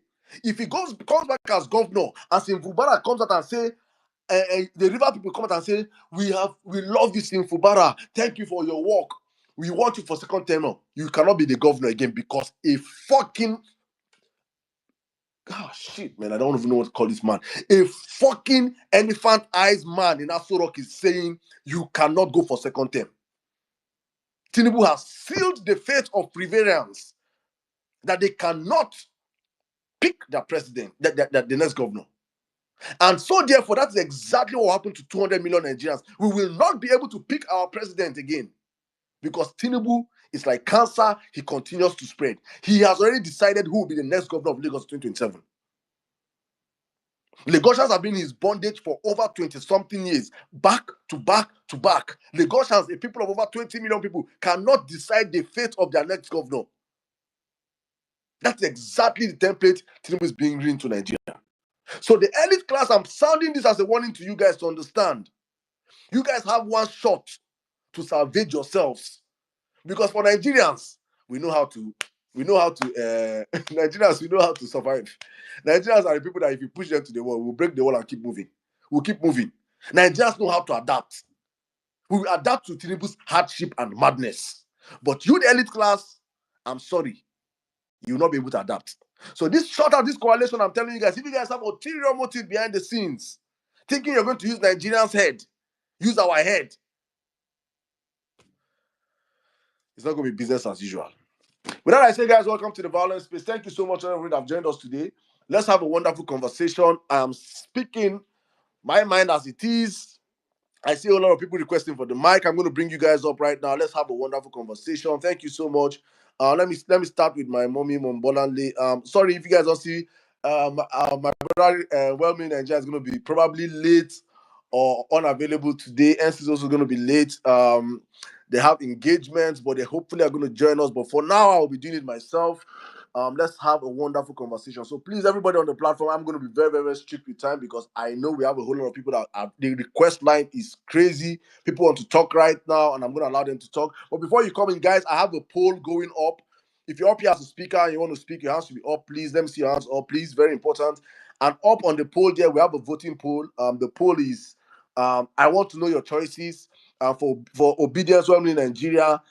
if he comes back as governor, and Sim Fubara comes out and say, the river people come out and say, we love you, Sim Fubara. Thank you for your work. We want you for second term. You cannot be the governor again because a fucking shit, man. I don't even know what to call this man. A fucking elephant eyes man in Aso Rock is saying you cannot go for second term. Tinubu has sealed the fate of prevalence that they cannot pick their president, the next governor. And so therefore, that's exactly what happened to 200 million Nigerians. We will not be able to pick our president again because Tinubu is like cancer. He continues to spread. He has already decided who will be the next governor of Lagos 2027. Lagosians have been in his bondage for over 20-something years, back to back to back. Lagosians, a people of over 20 million people, cannot decide the fate of their next governor. That's exactly the template Tinubu is bringing into Nigeria. So the elite class, I'm sounding this as a warning to you guys to understand. You guys have one shot to salvage yourselves. Because for Nigerians, we know how to Nigerians, we know how to survive. Nigerians are the people that if you push them to the wall, we'll break the wall and keep moving. We'll keep moving. Nigerians know how to adapt. We will adapt to Tinubu's hardship and madness. But you, the elite class, I'm sorry, you will not be able to adapt. So this coalition, I'm telling you guys, if you guys have ulterior motive behind the scenes, thinking you're going to use Nigerians' head, use our head, it's not going to be business as usual. With that, I say, guys, welcome to the Vawulence Space. Thank you so much, everyone, that have joined us today. Let's have a wonderful conversation. I'm speaking my mind as it is. I see a lot of people requesting for the mic. I'm going to bring you guys up right now. Let's have a wonderful conversation. Thank you so much. Let me start with my mommy, Mombolanle. Sorry if you guys don't see. My brother, Well-Meaning Nigeria, is going to be probably late or unavailable today. NC is also going to be late. They have engagements, but they hopefully are going to join us. But for now, I'll be doing it myself. Let's have a wonderful conversation. So please, everybody on the platform, I'm going to be very, very, very strict with time because I know we have a whole lot of people that the request line is crazy. People want to talk right now, and I'm going to allow them to talk. But before you come in, guys, I have a poll going up. If you're up here as a speaker and you want to speak, your hands should be up, please. Let me see your hands up, please. Very important. And up on the poll there, we have a voting poll. The poll is, I want to know your choices for Obedience, Well-Meaning Nigeria.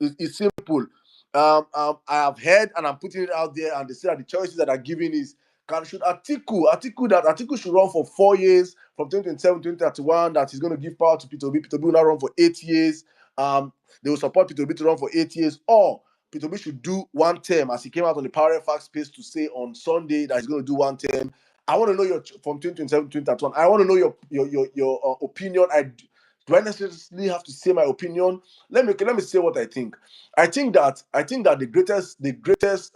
It's simple. I have heard and I'm putting it out there, and they say that the choices that are given is should Atiku should run for 4 years from 2027 to 2031, that he's going to give power to Peter Obi. Peter Obi will now run for 8 years. They will support Peter Obi to run for 8 years, or Peter Obi should do one term, as he came out on the Power Fact space to say on Sunday that he's going to do one term. I want to know your from 2027 to 2031. I want to know your opinion. Do I necessarily have to say my opinion? Let me say what I think. I think that the greatest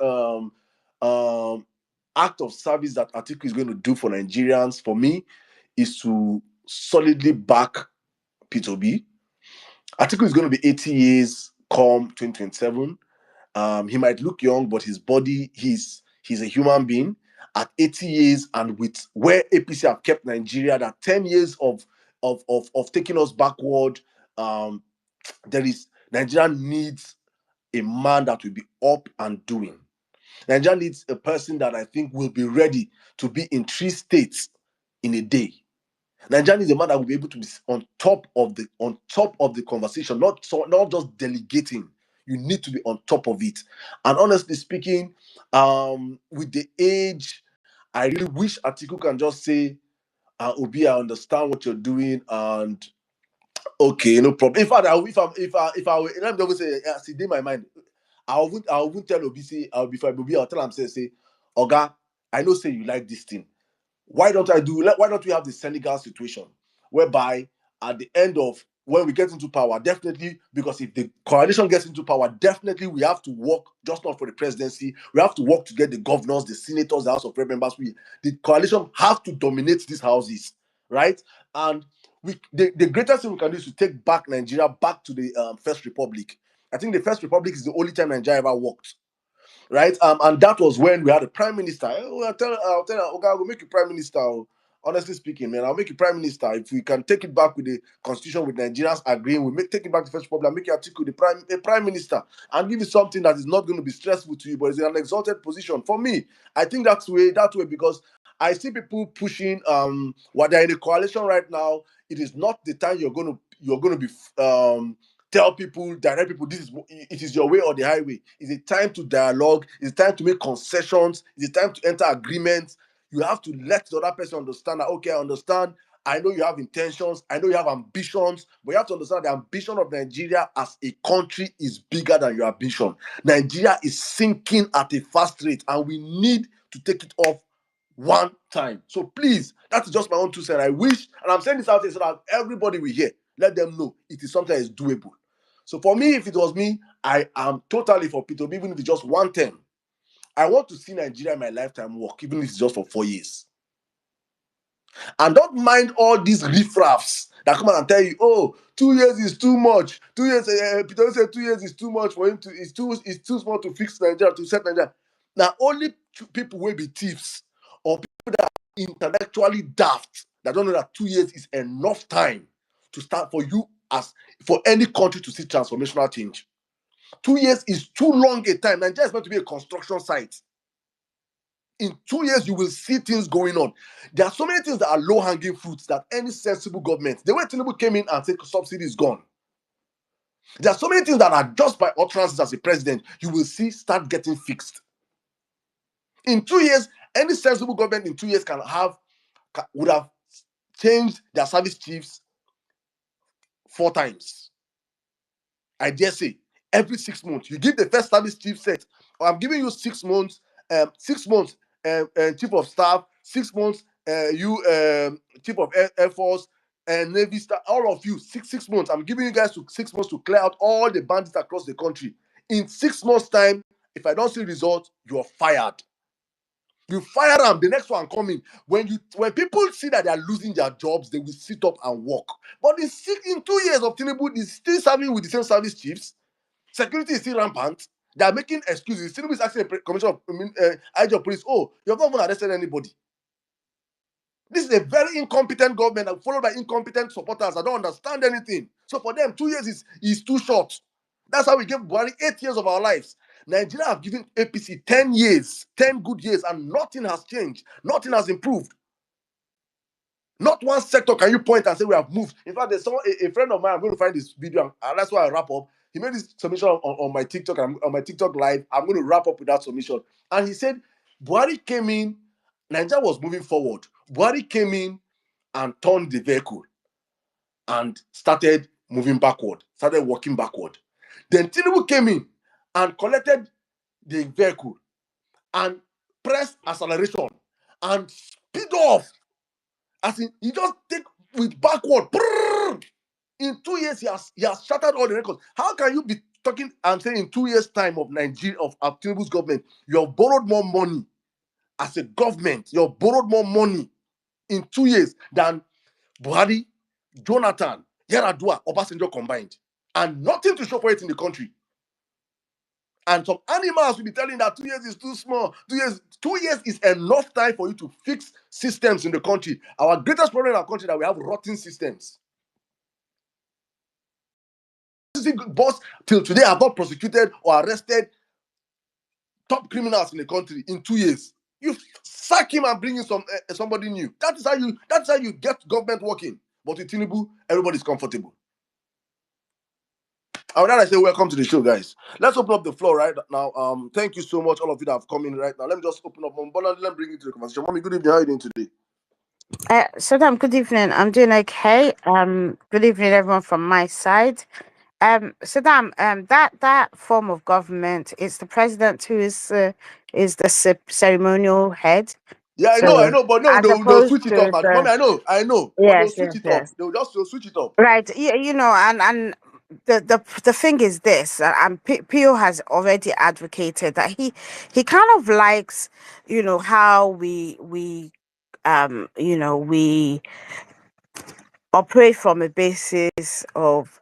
act of service that Atiku is going to do for Nigerians, for me, is to solidly back Peter Obi. Atiku is going to be 80 years come 2027. He might look young, but his body, he's a human being. At 80 years, and with where APC have kept Nigeria, that 10 years of taking us backward, Nigeria needs a man that will be up and doing. Nigeria needs a person that I think will be ready to be in 3 states in a day. Nigeria needs a man that will be able to be on top of the conversation, not just delegating. You need to be on top of it. And honestly speaking, with the age, I really wish Atiku can just say, Obi, I understand what you're doing, and okay, no problem. In fact, if I let me just say, see, in my mind, I won't tell Obi, say, I'll tell him, say, Oga, I know, say you like this thing. Why don't we have the Senegal situation, whereby at the end of when we get into power, definitely, because if the coalition gets into power, definitely we have to work, just not for the presidency, we have to work to get the governors, the senators, the House of Rep members. The coalition have to dominate these houses, right? And the greatest thing we can do is to take back Nigeria back to the First Republic. I think the First Republic is the only time Nigeria ever worked. Right? And that was when we had a prime minister. I'll tell her, okay, I'll make you prime minister. Honestly speaking, man, I'll make you prime minister. If we can take it back with the constitution, with Nigerians agreeing, take it back to First Republic, and make you Atiku the prime minister, and give you something that is not going to be stressful to you, but is in an exalted position. For me, I think that way, because I see people pushing what they're in a coalition right now. It is not the time you're going to be tell people, direct people, it is your way or the highway. It's a time to dialogue. It's time to make concessions. It's a time to enter agreements. You have to let the other person understand that, okay, I understand. I know you have intentions. I know you have ambitions, but you have to understand the ambition of Nigeria as a country is bigger than your ambition. Nigeria is sinking at a fast rate, and we need to take it off one time. So please, that's just my own 2 cents. I wish, and I'm saying this out here so that everybody will hear. Let them know it is something that is doable. So for me, if it was me, I am totally for Peter Obi, even if it's just one term. I want to see Nigeria in my lifetime work, even if it's just for 4 years. And don't mind all these riffraffs that come out and tell you, oh, 2 years is too much. 2 years, Peter Obi said 2 years is too much for him to, it's too small to fix Nigeria, to set Nigeria. Now, only people will be thieves or people that are intellectually daft, that don't know that 2 years is enough time to start for you, as for any country to see transformational change. 2 years is too long a time. Nigeria is meant to be a construction site. In 2 years, you will see things going on. There are so many things that are low-hanging fruits that any sensible government, the way Tinubu came in and said subsidy is gone. There are so many things that are just by utterances as a president, you will see start getting fixed. In 2 years, any sensible government in 2 years would have changed their service chiefs 4 times. I dare say, every 6 months. You give the first service chief set, I'm giving you 6 months, 6 months, chief of staff, 6 months, chief of Air Force, and Navy staff, all of you, 6 months. I'm giving you guys 6 months to clear out all the bandits across the country. In 6 months' time, if I don't see results, you're fired. You fire them, the next one coming. When people see that they are losing their jobs, they will sit up and walk. But in 2 years of Tinubu, is still serving with the same service chiefs. Security is still rampant. They are making excuses. Tinubu is asking the commissioner of IG of police, oh, you have not even arrested anybody. This is a very incompetent government followed by incompetent supporters. I don't understand anything. So for them, 2 years is too short. That's how we gave Buhari 8 years of our lives. Nigeria have given APC 10 years, 10 good years, and nothing has changed. Nothing has improved. Not one sector can you point and say we have moved. In fact, there's a friend of mine, I'm going to find this video, and that's why I wrap up. He made this submission on my TikTok, on my TikTok live. I'm going to wrap up with that submission. And he said, Buhari came in, Nigeria was moving forward. Buhari came in and turned the vehicle and started moving backward, started walking backward. Then Tinubu came in and collected the vehicle and pressed acceleration and speed off. As in, he just take with backward. In 2 years, he has shattered all the records. How can you be talking and saying in 2 years' time of Nigeria, of Tinubu's government, you have borrowed more money as a government, you have borrowed more money in 2 years than Buhari, Jonathan, Yaradua, Obasanjo combined, and nothing to show for it in the country. And some animals will be telling that 2 years is too small. 2 years is enough time for you to fix systems in the country. Our greatest problem in our country is that we have rotten systems. Boss till today have not prosecuted or arrested top criminals in the country in 2 years. You sack him and bring in somebody new. That is how you get government working. But with Tinubu, everybody's comfortable. And with that, I say welcome to the show, guys. Let's open up the floor right now. Thank you so much, all of you that have come in right now. Let me just open up. Let me bring you to the conversation. Mommy, good evening. How are you doing today? Saddam, good evening. I'm doing okay. Good evening, everyone from my side. Saddam, that form of government is the president who is the ceremonial head. Yeah, I So, know, but no, as they'll opposed switch it to up. the Mommy, I know, but they'll yes, switch yes, it up. yes, They'll switch it up. right. And the thing is this, and Pio has already advocated that he kind of likes, how we we operate from a basis of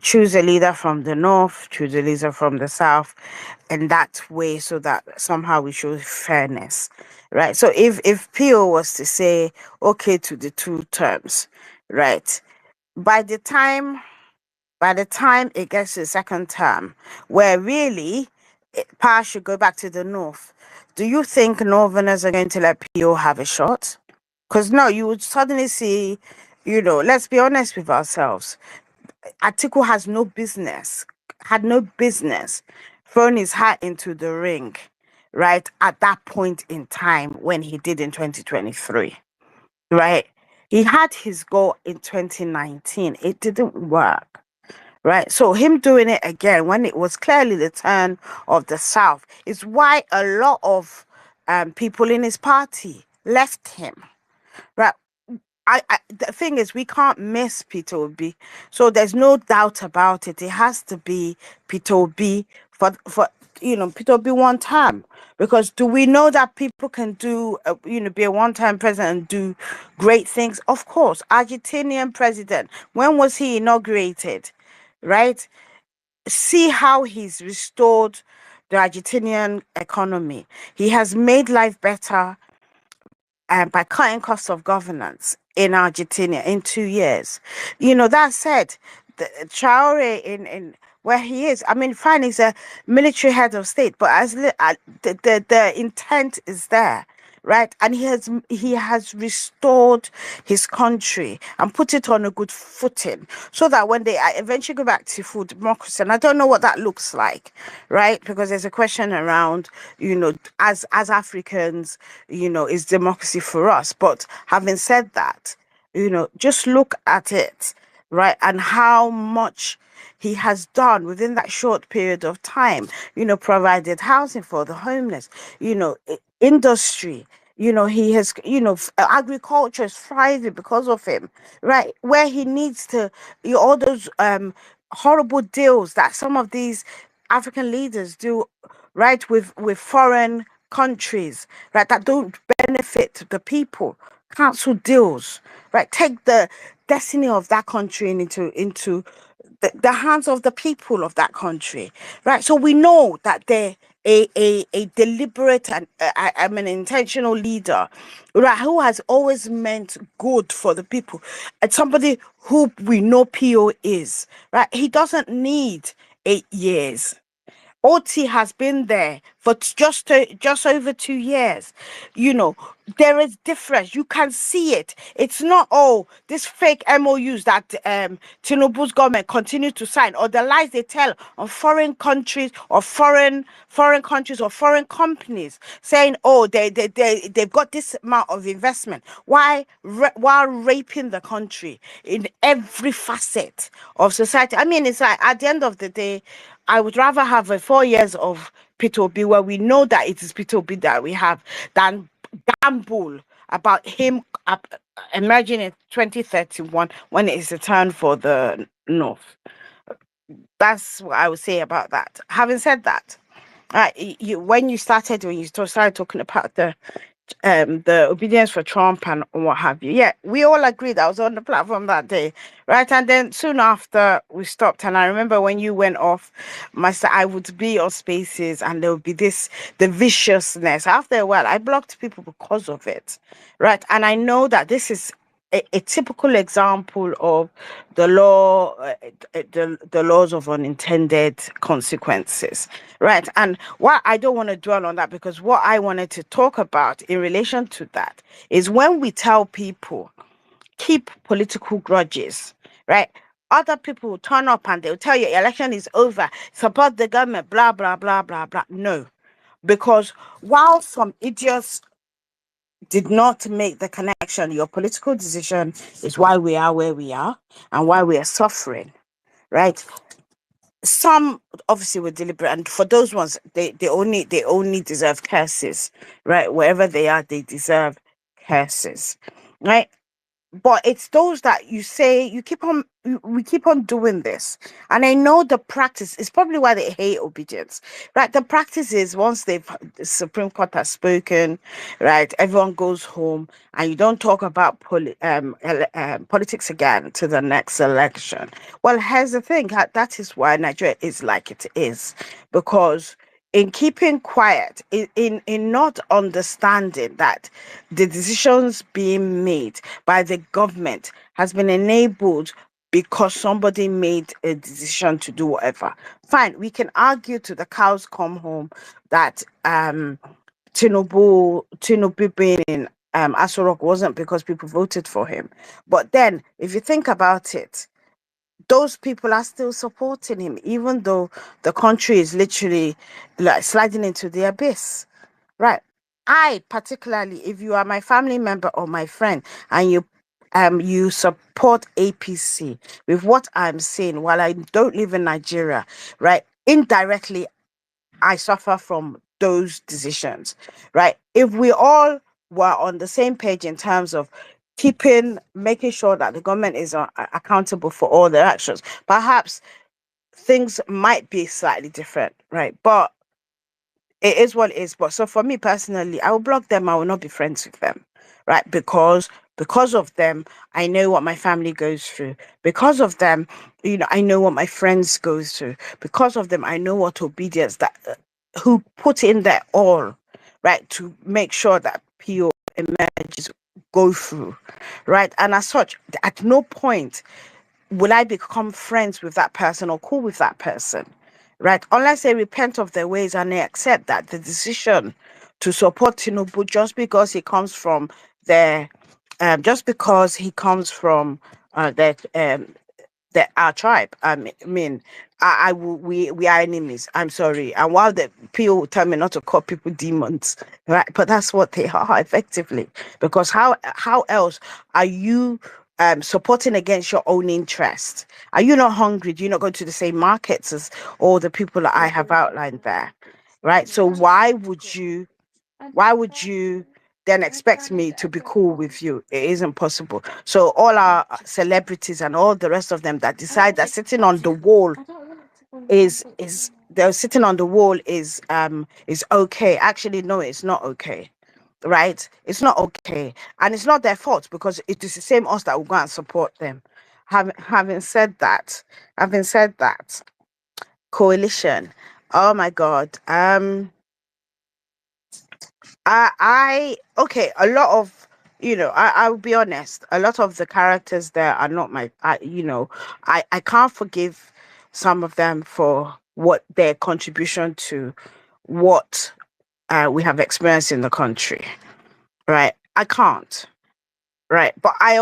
choose a leader from the north, choose a leader from the south, and that way, so that somehow we show fairness, right? So if Pio was to say okay to the two terms, right, by the time it gets to the second term, where really power should go back to the north, do you think northerners are going to let Pio have a shot? Because no, you would suddenly see, let's be honest with ourselves. Atiku had no business throwing his hat into the ring, right, at that point in time when he did in 2023, right? He had his goal in 2019. It didn't work. Right. So him doing it again when it was clearly the turn of the South is why a lot of people in his party left him. Right. The thing is, we can't miss Peter Obi, so there's no doubt about it. It has to be Peter Obi for Peter Obi one time. Because do we know that people can do be a one-time president and do great things? Of course, Argentinian president. When was he inaugurated? Right? See how he's restored the Argentinian economy. He has made life better by cutting costs of governance in Argentina in 2 years. That said, Traore in where he is, I mean, fine, he's a military head of state, but the intent is there, right? And he has restored his country and put it on a good footing, so that when they eventually go back to full democracy, and I don't know what that looks like, right? Because there's a question around, as Africans, is democracy for us? But having said that, just look at it, right, and how much he has done within that short period of time, provided housing for the homeless, industry, he has, agriculture is thriving because of him, right? Where he needs to, all those horrible deals that some of these African leaders do, right, with foreign countries, right, that don't benefit the people, cancel deals, right, take the destiny of that country into the hands of the people of that country, right? So we know that they're a deliberate and I'm an intentional leader, right, who has always meant good for the people, and somebody who we know PO is, right? He doesn't need 8 years. OT has been there for just over 2 years. You know, there is difference. You can see it. It's not this fake MOUs that Tinubu's government continue to sign, or the lies they tell on foreign countries or foreign countries or foreign companies, saying they've got this amount of investment. While raping the country in every facet of society. I mean, it's like at the end of the day, I would rather have a 4 years of Peter Obi where we know that it is Peter Obi that we have than gamble about him emerging in 2031 when it is the turn for the North. That's what I would say about that. Having said that, when you started talking about the obedience for Trump and what have you. Yeah, we all agreed. I was on the platform that day, right? And then soon after we stopped. And I remember when you went off, Master, I would be on spaces and there would be the viciousness. After a while, I blocked people because of it, right? And I know that this is a typical example of the laws of unintended consequences, right? And why I don't want to dwell on that, because what I wanted to talk about in relation to that is when we tell people keep political grudges, right? Other people will turn up and they'll tell you election is over, support the government, blah blah blah blah blah. No, because while some idiots did not make the connection, your political decision is why we are where we are and why we are suffering, right? Some obviously were deliberate, and for those ones, they only deserve curses, right? Wherever they are, they deserve curses, right? But it's those that you say we keep on doing this, and I know the practice is probably why they hate obedience, right? The practice is once the Supreme Court has spoken, right, everyone goes home and you don't talk about politics again to the next election. Well, here's the thing, that is why Nigeria is like it is, because in keeping quiet, in not understanding that the decisions being made by the government has been enabled because somebody made a decision to do whatever. Fine, we can argue to the cows come home that Tinubu being in Aso Rock wasn't because people voted for him. But then, if you think about it, those people are still supporting him, even though the country is literally like sliding into the abyss. Right. I particularly, if you are my family member or my friend and you support APC with what I'm saying, while I don't live in Nigeria, right? Indirectly, I suffer from those decisions, right? If we all were on the same page in terms of making sure that the government is accountable for all their actions, perhaps things might be slightly different, right? But it is what it is. But so for me personally, I will block them. I will not be friends with them, right? Because of them, I know what my family goes through. Because of them, I know what my friends go through. Because of them, I know what obedience that who put in their all, right, to make sure that PO emerges go through, right? And as such, at no point will I become friends with that person or cool with that person, right? Unless they repent of their ways and they accept that the decision to support Tinubu just because he comes from their, just because he comes from our tribe. I mean, I will, we are enemies. I'm sorry. And while the people tell me not to call people demons, right? But that's what they are effectively. Because how else are you supporting against your own interest? Are you not hungry? Do you not go to the same markets as all the people that I have outlined there? Right. So why would you then expect me to be cool with you? It isn't possible. So all our celebrities and all the rest of them that decide that sitting on the wall is they're sitting on the wall is okay. Actually, no, it's not okay. Right? It's not okay. And it's not their fault because it is the same us that will go and support them. Having said that, coalition. Oh my God. Okay, a lot of, I will be honest, a lot of the characters there are not I can't forgive some of them for what their contribution to what we have experienced in the country, right? I can't, right? But I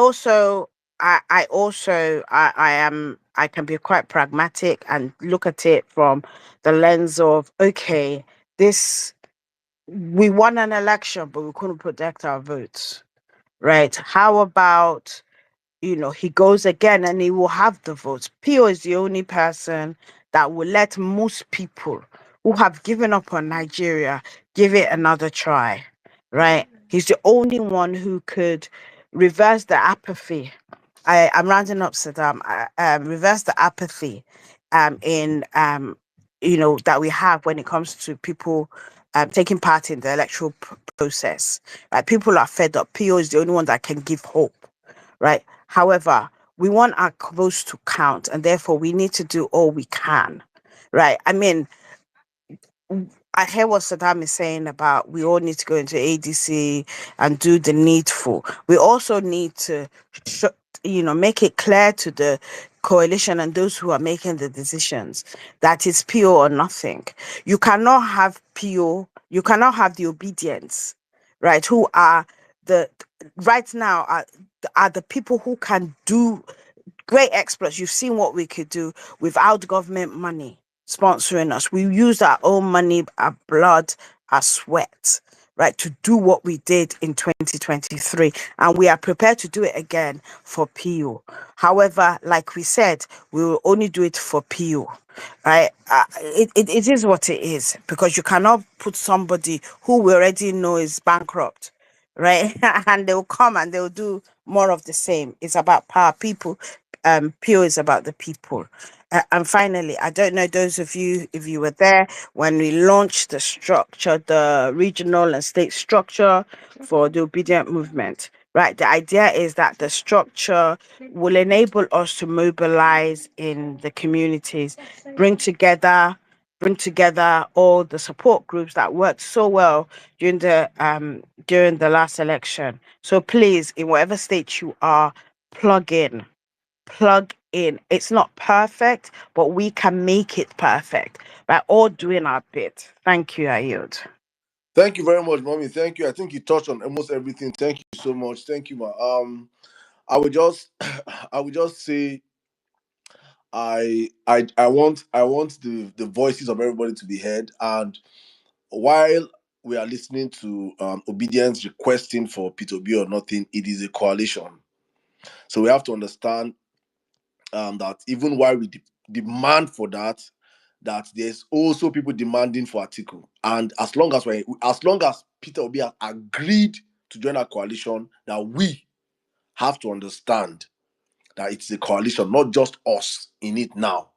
can be quite pragmatic and look at it from the lens of, okay, this, we won an election, but we couldn't protect our votes, right? How about, he goes again and he will have the votes. Pio is the only person that will let most people who have given up on Nigeria give it another try, right? He's the only one who could reverse the apathy. I'm rounding up, Saddam. Reverse the apathy in that we have when it comes to people taking part in the electoral process. Right? People are fed up. PO is the only one that can give hope, right? However, we want our votes to count, and therefore we need to do all we can, right? I mean, I hear what Saddam is saying about we all need to go into ADC and do the needful. We also need to, make it clear to the coalition and those who are making the decisions that it's PO or nothing. You cannot have PO, you cannot have the obedience, right? Who are the right now are the people who can do great exploits. You've seen what we could do without government money sponsoring us. We used our own money, our blood, our sweat, right, to do what we did in 2023. And we are prepared to do it again for PO. However, like we said, we will only do it for PO. Right? It is what it is, because you cannot put somebody who we already know is bankrupt, right? And they'll come and they'll do more of the same. It's about power. People, PO is about the people. And finally, I don't know those of you, if you were there when we launched the structure, the regional and state structure for the obedient movement, right? The idea is that the structure will enable us to mobilize in the communities, bring together all the support groups that worked so well during the last election. So please, in whatever state you are, plug in plug in. It's not perfect, but we can make it perfect by all doing our bit. Thank you, I yield. Thank you very much, mommy. Thank you. I think you touched on almost everything. Thank you so much. Thank you, ma. I would just, I would just say, I want the voices of everybody to be heard, and while we are listening to obedience requesting for P2B or nothing, it is a coalition. So we have to understand that even while we demand for that, that there's also people demanding for article. And as long as Peter Obi has agreed to join our coalition, that we have to understand that it's a coalition, not just us in it now.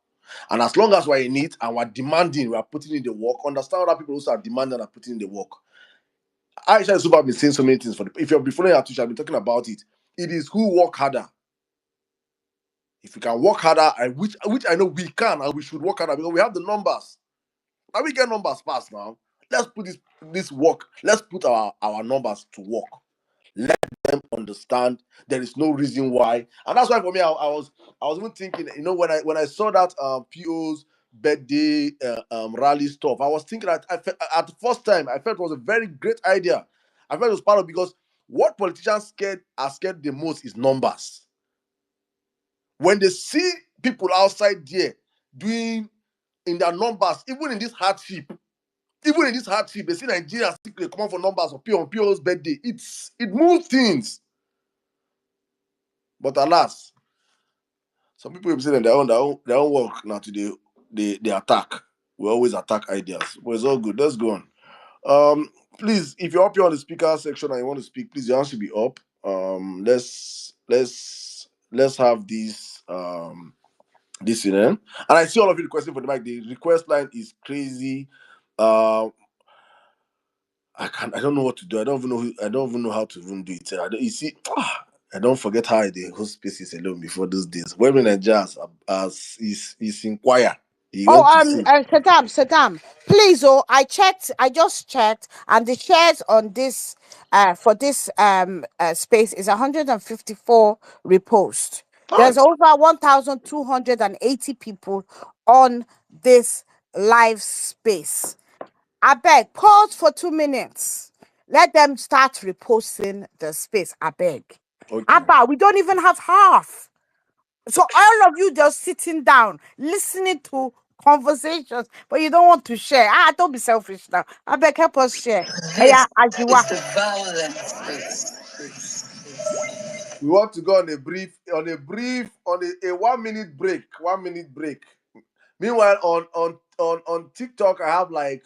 And as long as we're in it and we're demanding, we're putting in the work, understand other people also are demanding and are putting in the work. Aisha and Super have been saying so many things if you've been following our Twitch, I've been talking about it. It is who work harder. If we can work harder, which I know we can, and we should work harder because we have the numbers. And we get numbers fast now. Let's put this work. Let's put our numbers to work. Let them understand there is no reason why. And that's why for me, I was even thinking, when I saw that PO's birthday rally stuff, I was thinking that at the first time I felt it was a very great idea. I felt it was part of, because what politicians are scared the most is numbers. When they see people outside there doing in their numbers, even in this hardship, they see Nigeria still come out for numbers of on PO's birthday. It moves things. But alas, some people will be saying their own work now today. They attack. We always attack ideas. But it's all good. Let's go on. Please, if you're up here on the speaker section and you want to speak, please, your hand should be up. Let's have this in. And I see all of you requesting for the mic. The request line is crazy. I don't know what to do. I don't even know how to even do it. You see, I don't forget how I did host spaces alone before those days. When in Nigeria as is inquire. He Oh, went to see. Saddam, please, I just checked, and the shares on this, for this space is 154 reposts. There's over 1,280 people on this live space. I beg, pause for 2 minutes. Let them start reposting the space. I beg. Okay. Abba, we don't even have half. So all of you just sitting down, listening to conversations, but you don't want to share. Don't be selfish now. I beg, help us share. This As you is are. the Vawulence space. We want to go on a 1 minute break. 1 minute break. Meanwhile, on TikTok, I have like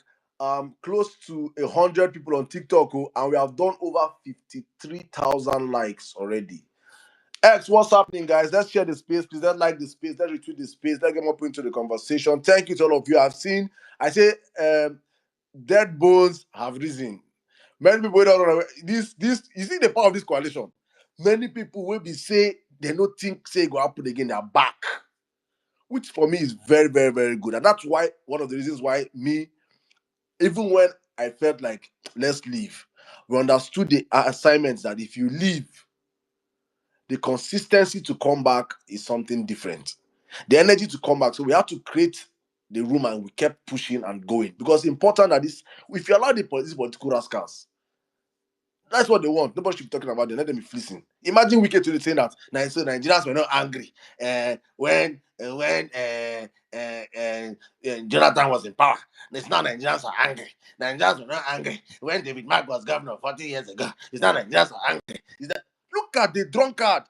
close to 100 people on TikTok, and we have done over 53,000 likes already. X, what's happening, guys? Let's share the space, please. Let's like the space. Let's retweet the space. Let's get more people into the conversation. Thank you to all of you. I say, dead bones have risen. Many people don't know this. You see the power of this coalition. Many people will be say they don't think say go happen again. They're back, which for me is very, very, very good, and that's why one of the reasons why me, even when I felt like let's leave, we understood the assignments that if you leave, the consistency to come back is something different. The energy to come back. So we have to create the room, and we kept pushing and going because it's important that this, if you allow these political rascals, that's what they want. Nobody should be talking about them. Let them be fleecing. Imagine Wike today saying that so Nigerians were not angry when Jonathan was in power. It's not Nigerians are angry. Nigerians were not angry when David Mark was governor 40 years ago. It's not Nigerians are angry. Look at the drunkard.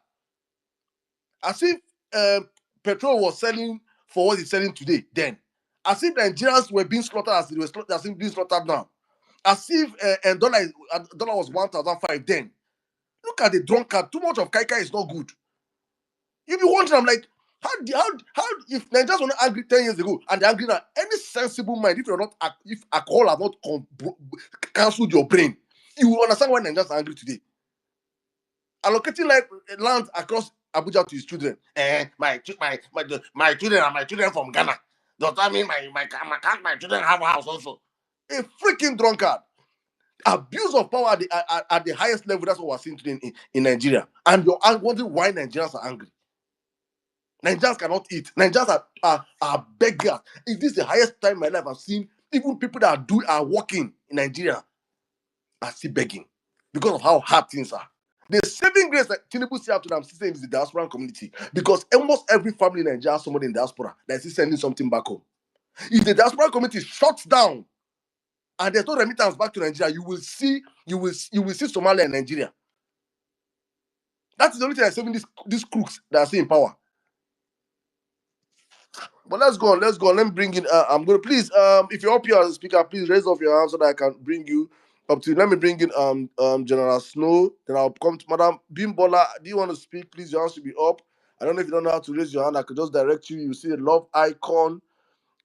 As if petrol was selling for what it's selling today. Then, as if Nigerians were being slaughtered as being slaughtered now. As if dollar was 1,005 then. Look at the drunkard. Too much of Kaika is not good. You be wondering, I'm like, how if Nigerians were not angry 10 years ago and they're angry now, any sensible mind, if alcohol has not cancelled your brain, you will understand why Nigerians are angry today. Allocating like land across Abuja to his children. My children are my children from Ghana. Does that mean my children have a house also? A freaking drunkard. Abuse of power at the highest level. That's what we're seeing today in Nigeria. And you're wondering why Nigerians are angry. Nigerians cannot eat. Nigerians are beggars. Is this the highest time in my life I've seen even people that are working in Nigeria are still begging because of how hard things are. The saving grace that Tinubu see after them saying is the diaspora community, because almost every family in Nigeria has somebody in diaspora that is sending something back home. If the diaspora community shuts down and there's no remittance back to Nigeria, you will see Somalia and Nigeria. That is the only thing that's saving these crooks that are still in power. But let's go on. Let me bring in. I'm gonna please. If you're up here as a speaker, please raise up your hand so that I can bring you up to. Let me bring in General Snow. Then I'll come to Madam Bimbola. Do you want to speak? Please, your hand should be up. I don't know if you don't know how to raise your hand. I could just direct you. You see the love icon,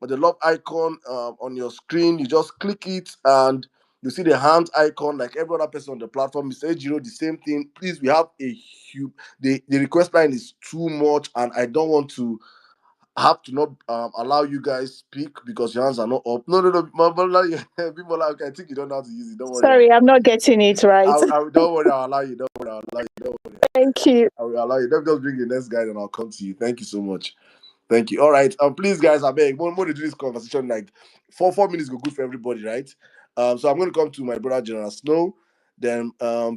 on your screen. You just click it and you see the hand icon like every other person on the platform. Mr. Ejiro, the same thing. Please, we have a huge. The request line is too much, and I don't want to have to not allow you guys speak because your hands are not up. No, Bimbola, okay, I think you don't know how to use it. Don't worry. Sorry, I'm not getting it right. Don't worry, I'll allow you. Don't worry. Thank you. I will allow you. Let me just bring the next guy and I'll come to you. Thank you so much. Thank you. All right. Please, guys, I beg. More to do this conversation like 4 minutes go good for everybody, right? So I'm going to come to my brother General Snow, then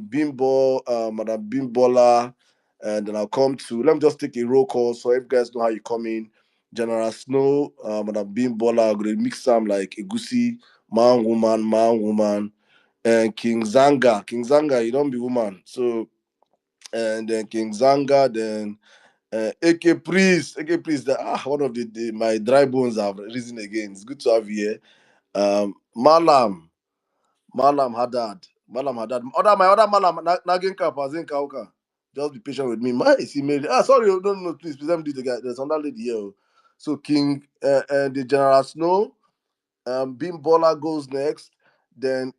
Bimbo, Madam Bimbola, and then I'll come to. Let me just take a roll call so if you guys know how you come in. General Snow, Madam Bimbola, I'm going to mix them like Egusi, man, woman, and King Zanga. King Zanga, you don't be woman. So, and then King Zanga, then AK Priest, one of my dry bones have risen again. It's good to have you here. Malam Haddad. My other Malam, Nagin Kapa, Kauka. Just be patient with me. My is email. Sorry, no, please, let me do the guy. There's another lady here. So King and the General Snow, Bimbola goes next. Then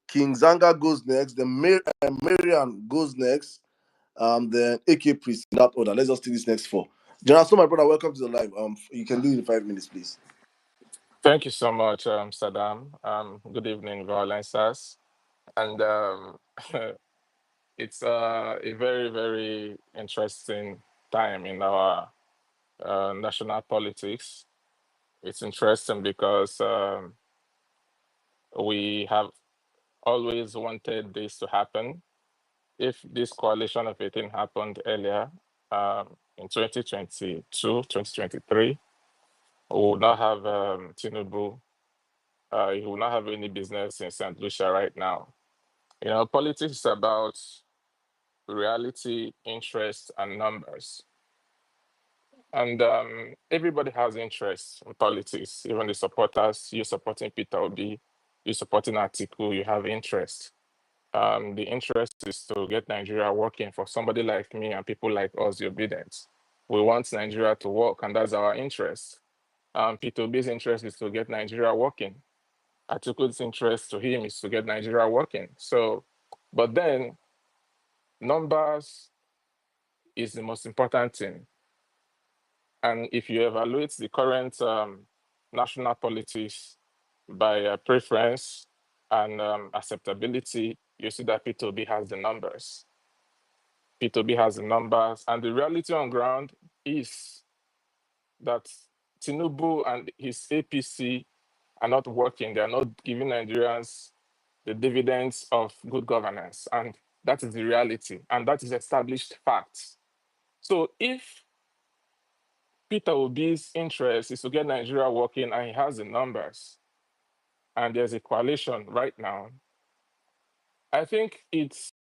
King Zanga goes next. Then Marian goes next. Then AK Priest in that order. Let's just take this next 4. General Snow, my brother, welcome to the live. You can do it in 5 minutes, please. Thank you so much, Saddam. Good evening, Vawulencers. And it's a very, very interesting time in our national politics. It's interesting because we have always wanted this to happen. If this coalition of 18 happened earlier in 2022, 2023, we would not have Tinubu. He will not have any business in St. Lucia right now. You know, politics is about reality, interest, and numbers. And everybody has interest in politics, even the supporters. You're supporting Peter Obi, you're supporting Atiku, you have interest. The interest is to get Nigeria working for somebody like me and people like us, the Obedience. We want Nigeria to work, and that's our interest. Peter Obi's interest is to get Nigeria working. Atiku's interest to him is to get Nigeria working. So, but then numbers is the most important thing. And if you evaluate the current national politics by preference and acceptability, you see that P2B has the numbers. P2B has the numbers. And the reality on ground is that Tinubu and his APC are not working. They are not giving Nigerians the dividends of good governance. And that is the reality. And that is established facts. So if Peter Obi's interest is to get Nigeria working, and he has the numbers, and there's a coalition right now, I think it's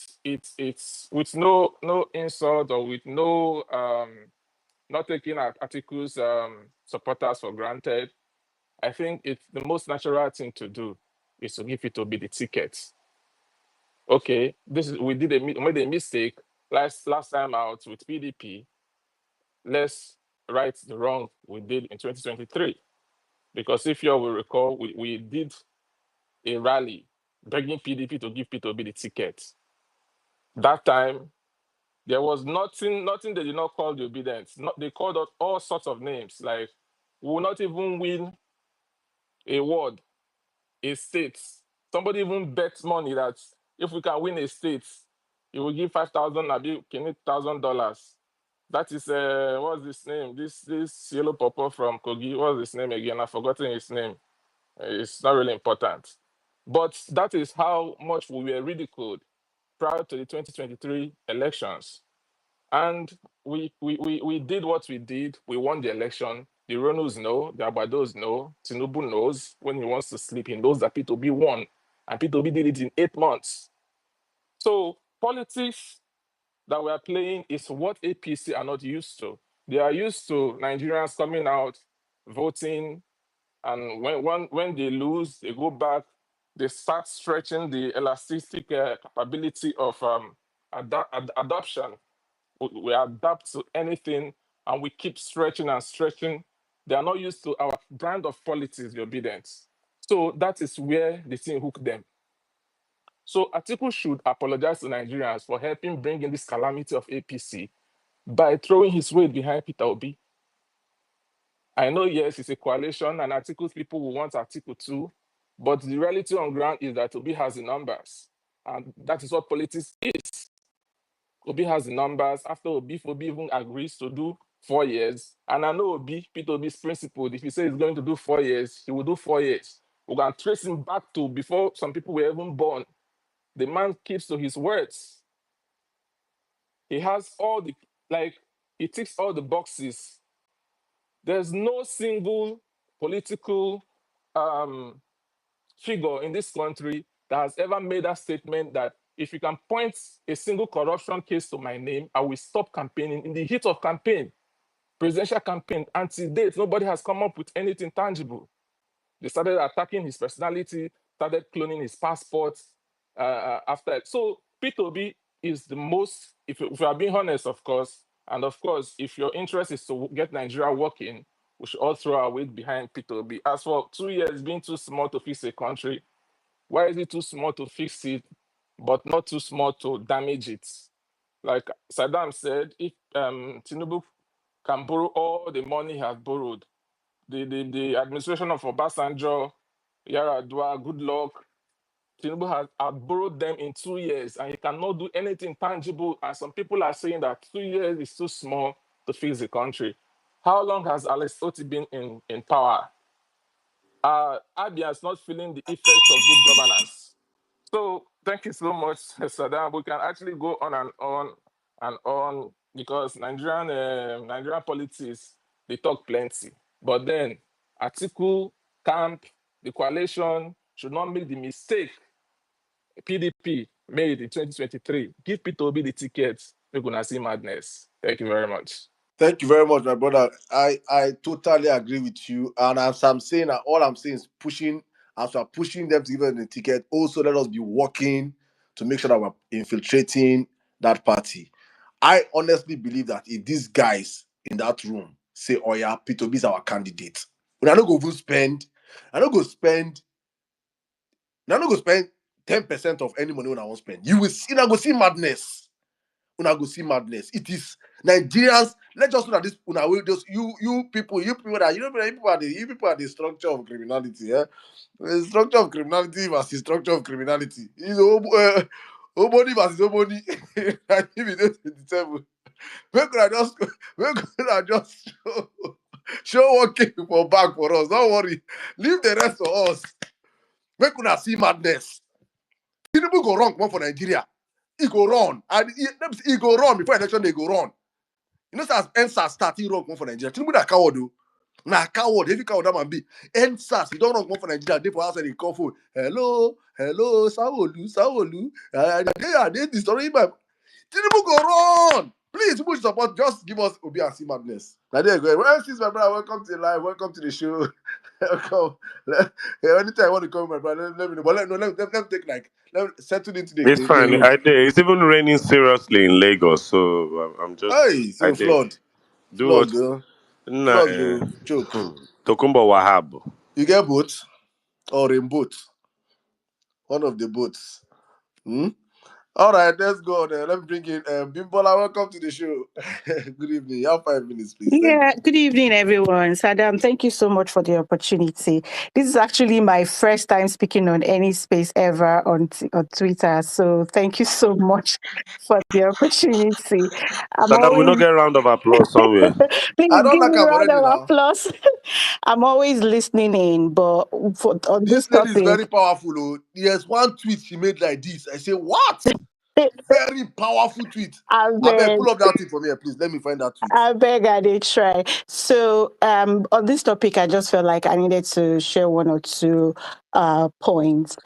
with no insult or with no not taking Atiku's supporters for granted. I think it's the most natural thing to do is to give it to be the ticket. Okay, we made a mistake last time out with PDP. Let's right the wrong we did in 2023. Because if you will recall, we did a rally begging PDP to give P2B the ticket. That time, there was nothing they did not call the Obedience. They called out all sorts of names, like, we will not even win a ward, a state. Somebody even bet money that if we can win a state, he will give $5,000. That is, what's his name? This yellow purple from Kogi, what's his name again? I've forgotten his name. It's not really important. But that is how much we were ridiculed prior to the 2023 elections. And we did what we did. We won the election. The Ronus know, the Abados know, Tinubu knows when he wants to sleep, he knows that P2B won. And P2B did it in 8 months. So politics that we are playing is what APC are not used to. They are used to Nigerians coming out, voting, and when they lose, they go back, they start stretching the elastic capability of adoption. We adapt to anything and we keep stretching and stretching. They are not used to our brand of politics, the Obedience. So that is where the thing hooked them. So Atiku should apologize to Nigerians for helping bring in this calamity of APC by throwing his weight behind Peter Obi. I know, yes, it's a coalition and Atiku's people will want Atiku too, but the reality on ground is that Obi has the numbers. And that is what politics is. Obi has the numbers. After Obi even agrees to do 4 years. And I know Peter Obi's principle, if he says he's going to do 4 years, he will do 4 years. We're going to trace him back to before some people were even born. The man keeps to his words. He has he ticks all the boxes. There's no single political figure in this country that has ever made that statement that if you can point a single corruption case to my name, I will stop campaigning. In the heat of campaign, presidential campaign, until date, nobody has come up with anything tangible. They started attacking his personality, started cloning his passports after. So P2B is the most, if we are being honest, of course, and of course, if your interest is to get Nigeria working, we should all throw our weight behind P2B. As for 2 years being too small to fix a country, why is it too small to fix it, but not too small to damage it? Like Saddam said, if Tinubu can borrow all the money he has borrowed, the administration of Obasanjo, Yaradua, good luck. Tinubu has borrowed them in 2 years and he cannot do anything tangible. And some people are saying that 2 years is too small to fix the country. How long has Alex Otti been in power? Abia is not feeling the effects of good governance. So thank you so much, Saddam. We can actually go on and on because Nigerian politics, they talk plenty. But then Atiku, camp, the coalition should not make the mistake PDP made in 2023. Give Peter Obi the tickets. We're gonna see madness. Thank you very much. Thank you very much, my brother. I totally agree with you. And as I'm saying, all I'm saying is pushing, as we're pushing them to give them the ticket, also let us be working to make sure that we're infiltrating that party. I honestly believe that if these guys in that room say, oh yeah, Peter Obi is our candidate, when I don't go even spend, I don't go spend, I don't go spend 10% of any money when I won't spend. You will see, I go see madness. Una go see madness. It is Nigerians. Let's just look at this. Una will just you people that you people are the structure of criminality. Yeah, the structure of criminality versus structure of criminality. Is nobody versus nobody. I give it 27. We're gonna just show what came for back for us. Don't worry. Leave the rest for us. We're gonna see madness. People go wrong one for Nigeria. He go run. And he go run before election, they go run. You know, as NSAS starting wrong one for Nigeria. Tinubu that coward do. Na coward, heavy coward that man be. NSAS, he don't run one for Nigeria. They for outside, they call for hello, Saolu. They destroying my Tinubu go run. Please, people should support. Just give us Obi and see madness. Now there you go. Well, since my brother, welcome to the live. Welcome to the show. Welcome. Anytime I want to come, my brother, let me know. But let me take let me settle into the, It's the fine. room. I did. It's even raining seriously in Lagos, so I'm just. Hey, I so did. Do flood what? go, Nah, flood go, choke. Tokumbo Wahab. You get boat or in boat, one of the boats. Hmm? All right, let's go there. Let me bring in Bimbola. Welcome to the show. Good evening. You have 5 minutes, please. Thank Yeah, you. good evening, everyone. Saddam, thank you so much for the opportunity. This is actually my first time speaking on any space ever on Twitter. So thank you so much for the opportunity. I'm Saddam, we always, not get a round of applause somewhere. I please don't give like me a her round already of now. applause. I'm always listening in, but on this This lady is topic, very powerful. Oh. There's one tweet she made like this. I say, what? Very powerful tweet. I I beg, beg. pull up that tweet for me, please. Let me find that tweet. I beg I did try. So on this topic, I just felt like I needed to share one or two points.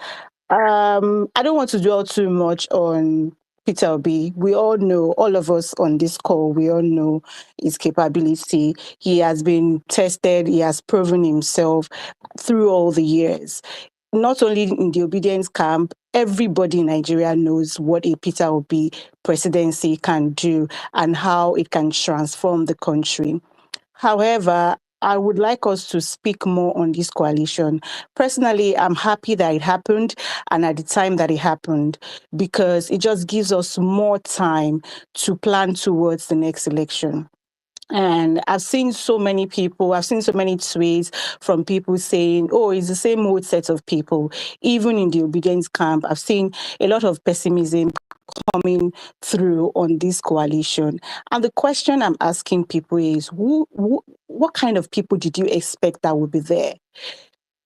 I don't want to dwell too much on Peter Obi. We all know, all of us on this call, we all know his capability. He has been tested, he has proven himself through all the years. Not only in the obedience camp, everybody in Nigeria knows what a Peter Obi presidency can do and how it can transform the country. However, I would like us to speak more on this coalition. Personally, I'm happy that it happened and at the time that it happened because it just gives us more time to plan towards the next election. And I've seen so many people, I've seen so many tweets from people saying, oh, it's the same old set of people. Even in the obedience camp, I've seen a lot of pessimism coming through on this coalition. And the question I'm asking people is, what kind of people did you expect that would be there?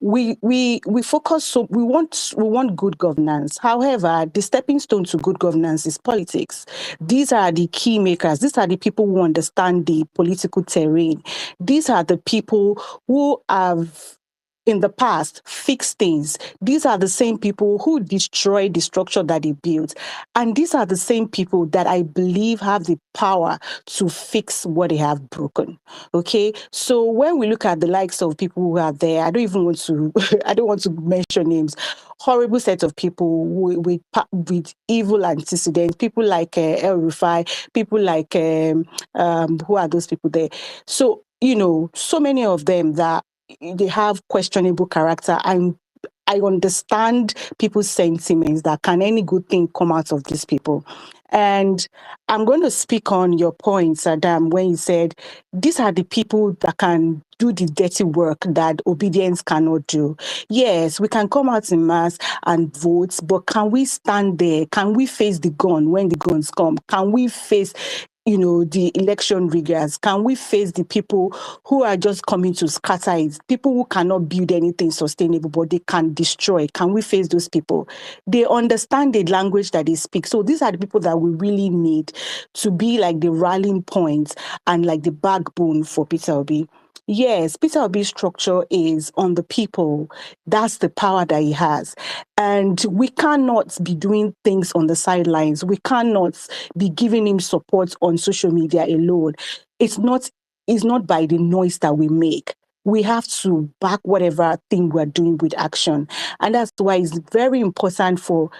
We focus, so we want good governance. However, the stepping stone to good governance is politics. These are the key makers. These are the people who understand the political terrain. These are the people who have in the past fixed things. These are the same people who destroyed the structure that they built. And these are the same people that I believe have the power to fix what they have broken. Okay. So when we look at the likes of people who are there, I don't even want to, I don't want to mention names. Horrible set of people with evil antecedents. People like R.I.P, people like who are those people there? So so many of them that they have questionable character, and I understand people's sentiments that can any good thing come out of these people. And I'm going to speak on your point, Adam, when you said these are the people that can do the dirty work that obedience cannot do. Yes, we can come out in mass and vote, but can we stand there? Can we face the gun when the guns come? Can we face the election riggers? Can we face the people who are just coming to scatter it? People who cannot build anything sustainable, but they can destroy. Can we face those people? They understand the language that they speak. So these are the people that we really need to be like the rallying point and like the backbone for Peter Obi. Yes, Peter Obi's structure is on the people. That's the power that he has. And we cannot be doing things on the sidelines. We cannot be giving him support on social media alone. It's not by the noise that we make. We have to back whatever thing we're doing with action. And that's why it's very important for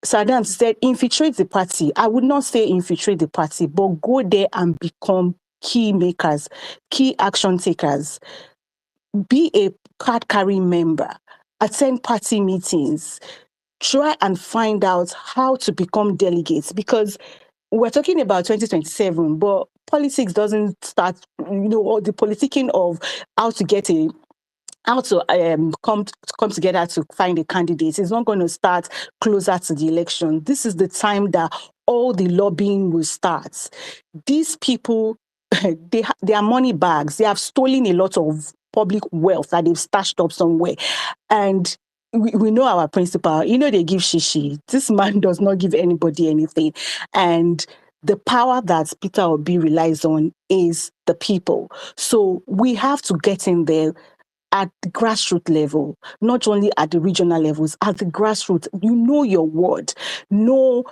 Saddam said, infiltrate the party. I would not say infiltrate the party, but go there and become key makers, key action takers. Be a card-carrying member. Attend party meetings. Try and find out how to become delegates, because we're talking about 2027, but politics doesn't start, or the politicking of how to get how to come together to find a candidate is not going to start closer to the election. This is the time that all the lobbying will start. These people, they are money bags. They have stolen a lot of public wealth that they've stashed up somewhere. And we know our principle. They give shishi. This man does not give anybody anything. And the power that Peter Obi relies on is the people. So we have to get in there at the grassroots level, not only at the regional levels, at the grassroots. Know your word, know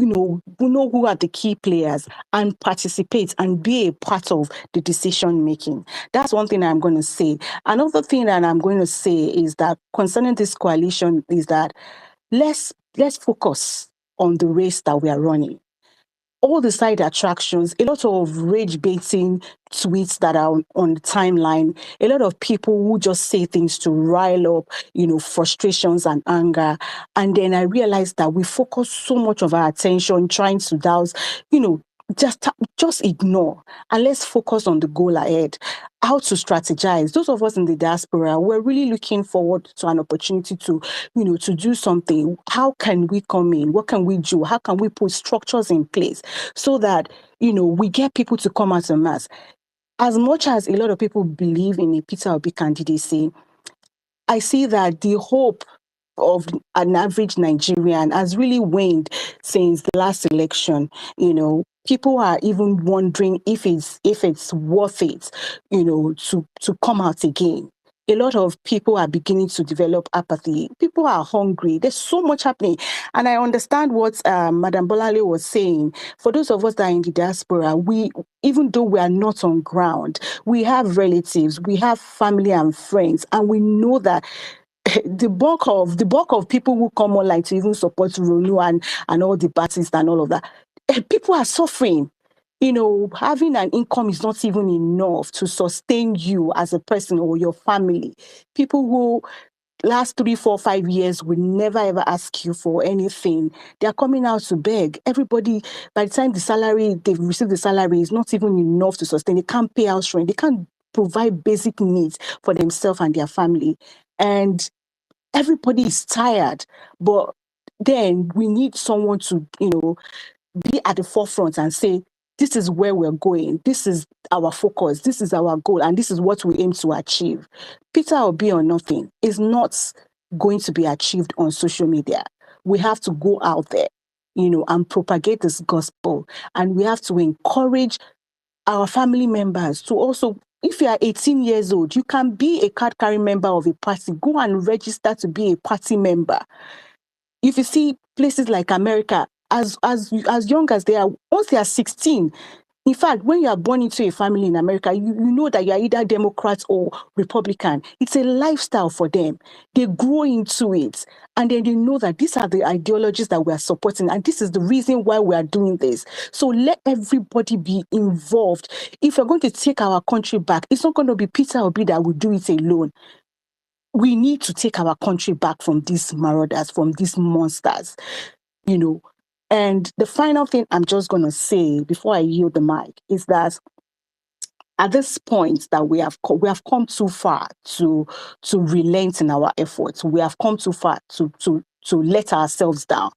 who are the key players, and participate and be a part of the decision making. That's one thing I'm going to say. Another thing that I'm going to say is that concerning this coalition is that let's focus on the race that we are running. All the side attractions, a lot of rage baiting tweets that are on the timeline, a lot of people who just say things to rile up, frustrations and anger. And then I realized that we focus so much of our attention trying to douse, just ignore, and let's focus on the goal ahead. How to strategize. Those of us in the diaspora, we're really looking forward to an opportunity to do something. How can we come in? What can we do? How can we put structures in place so that, we get people to come out en masse? As much as a lot of people believe in a Peter Obi candidacy, I see that the hope of an average Nigerian has really waned since the last election. People are even wondering if it's worth it, to come out again. A lot of people are beginning to develop apathy. People are hungry. There's so much happening. And I understand what Madam Bolale was saying. For those of us that are in the diaspora, even though we are not on ground, we have relatives, we have family and friends, and we know that the bulk of people who come online to even support Ronu and all the parties and all of that, people are suffering. Having an income is not even enough to sustain you as a person or your family. People who last 3, 4, 5 years will never ever ask you for anything. They are coming out to beg. Everybody, by the time they've received the salary, is not even enough to sustain. They can't pay house rent. They can't provide basic needs for themselves and their family. And everybody is tired, but then we need someone to, be at the forefront and say, this is where we're going. This is our focus. This is our goal. And this is what we aim to achieve. Peter Obi or nothing is not going to be achieved on social media. We have to go out there, and propagate this gospel. And we have to encourage our family members to also, if you are 18 years old, you can be a card-carrying member of a party. Go and register to be a party member. If you see places like America, as young as they are, once they are 16, in fact, when you are born into a family in America, you know that you are either Democrat or Republican. It's a lifestyle for them. They grow into it. And then they know that these are the ideologies that we are supporting. And this is the reason why we are doing this. So let everybody be involved. If we're going to take our country back, it's not going to be Peter Obi that will do it alone. We need to take our country back from these marauders, from these monsters, And the final thing I'm just going to say before I yield the mic is that at this point that we have come too far to relent in our efforts. We have come too far to let ourselves down.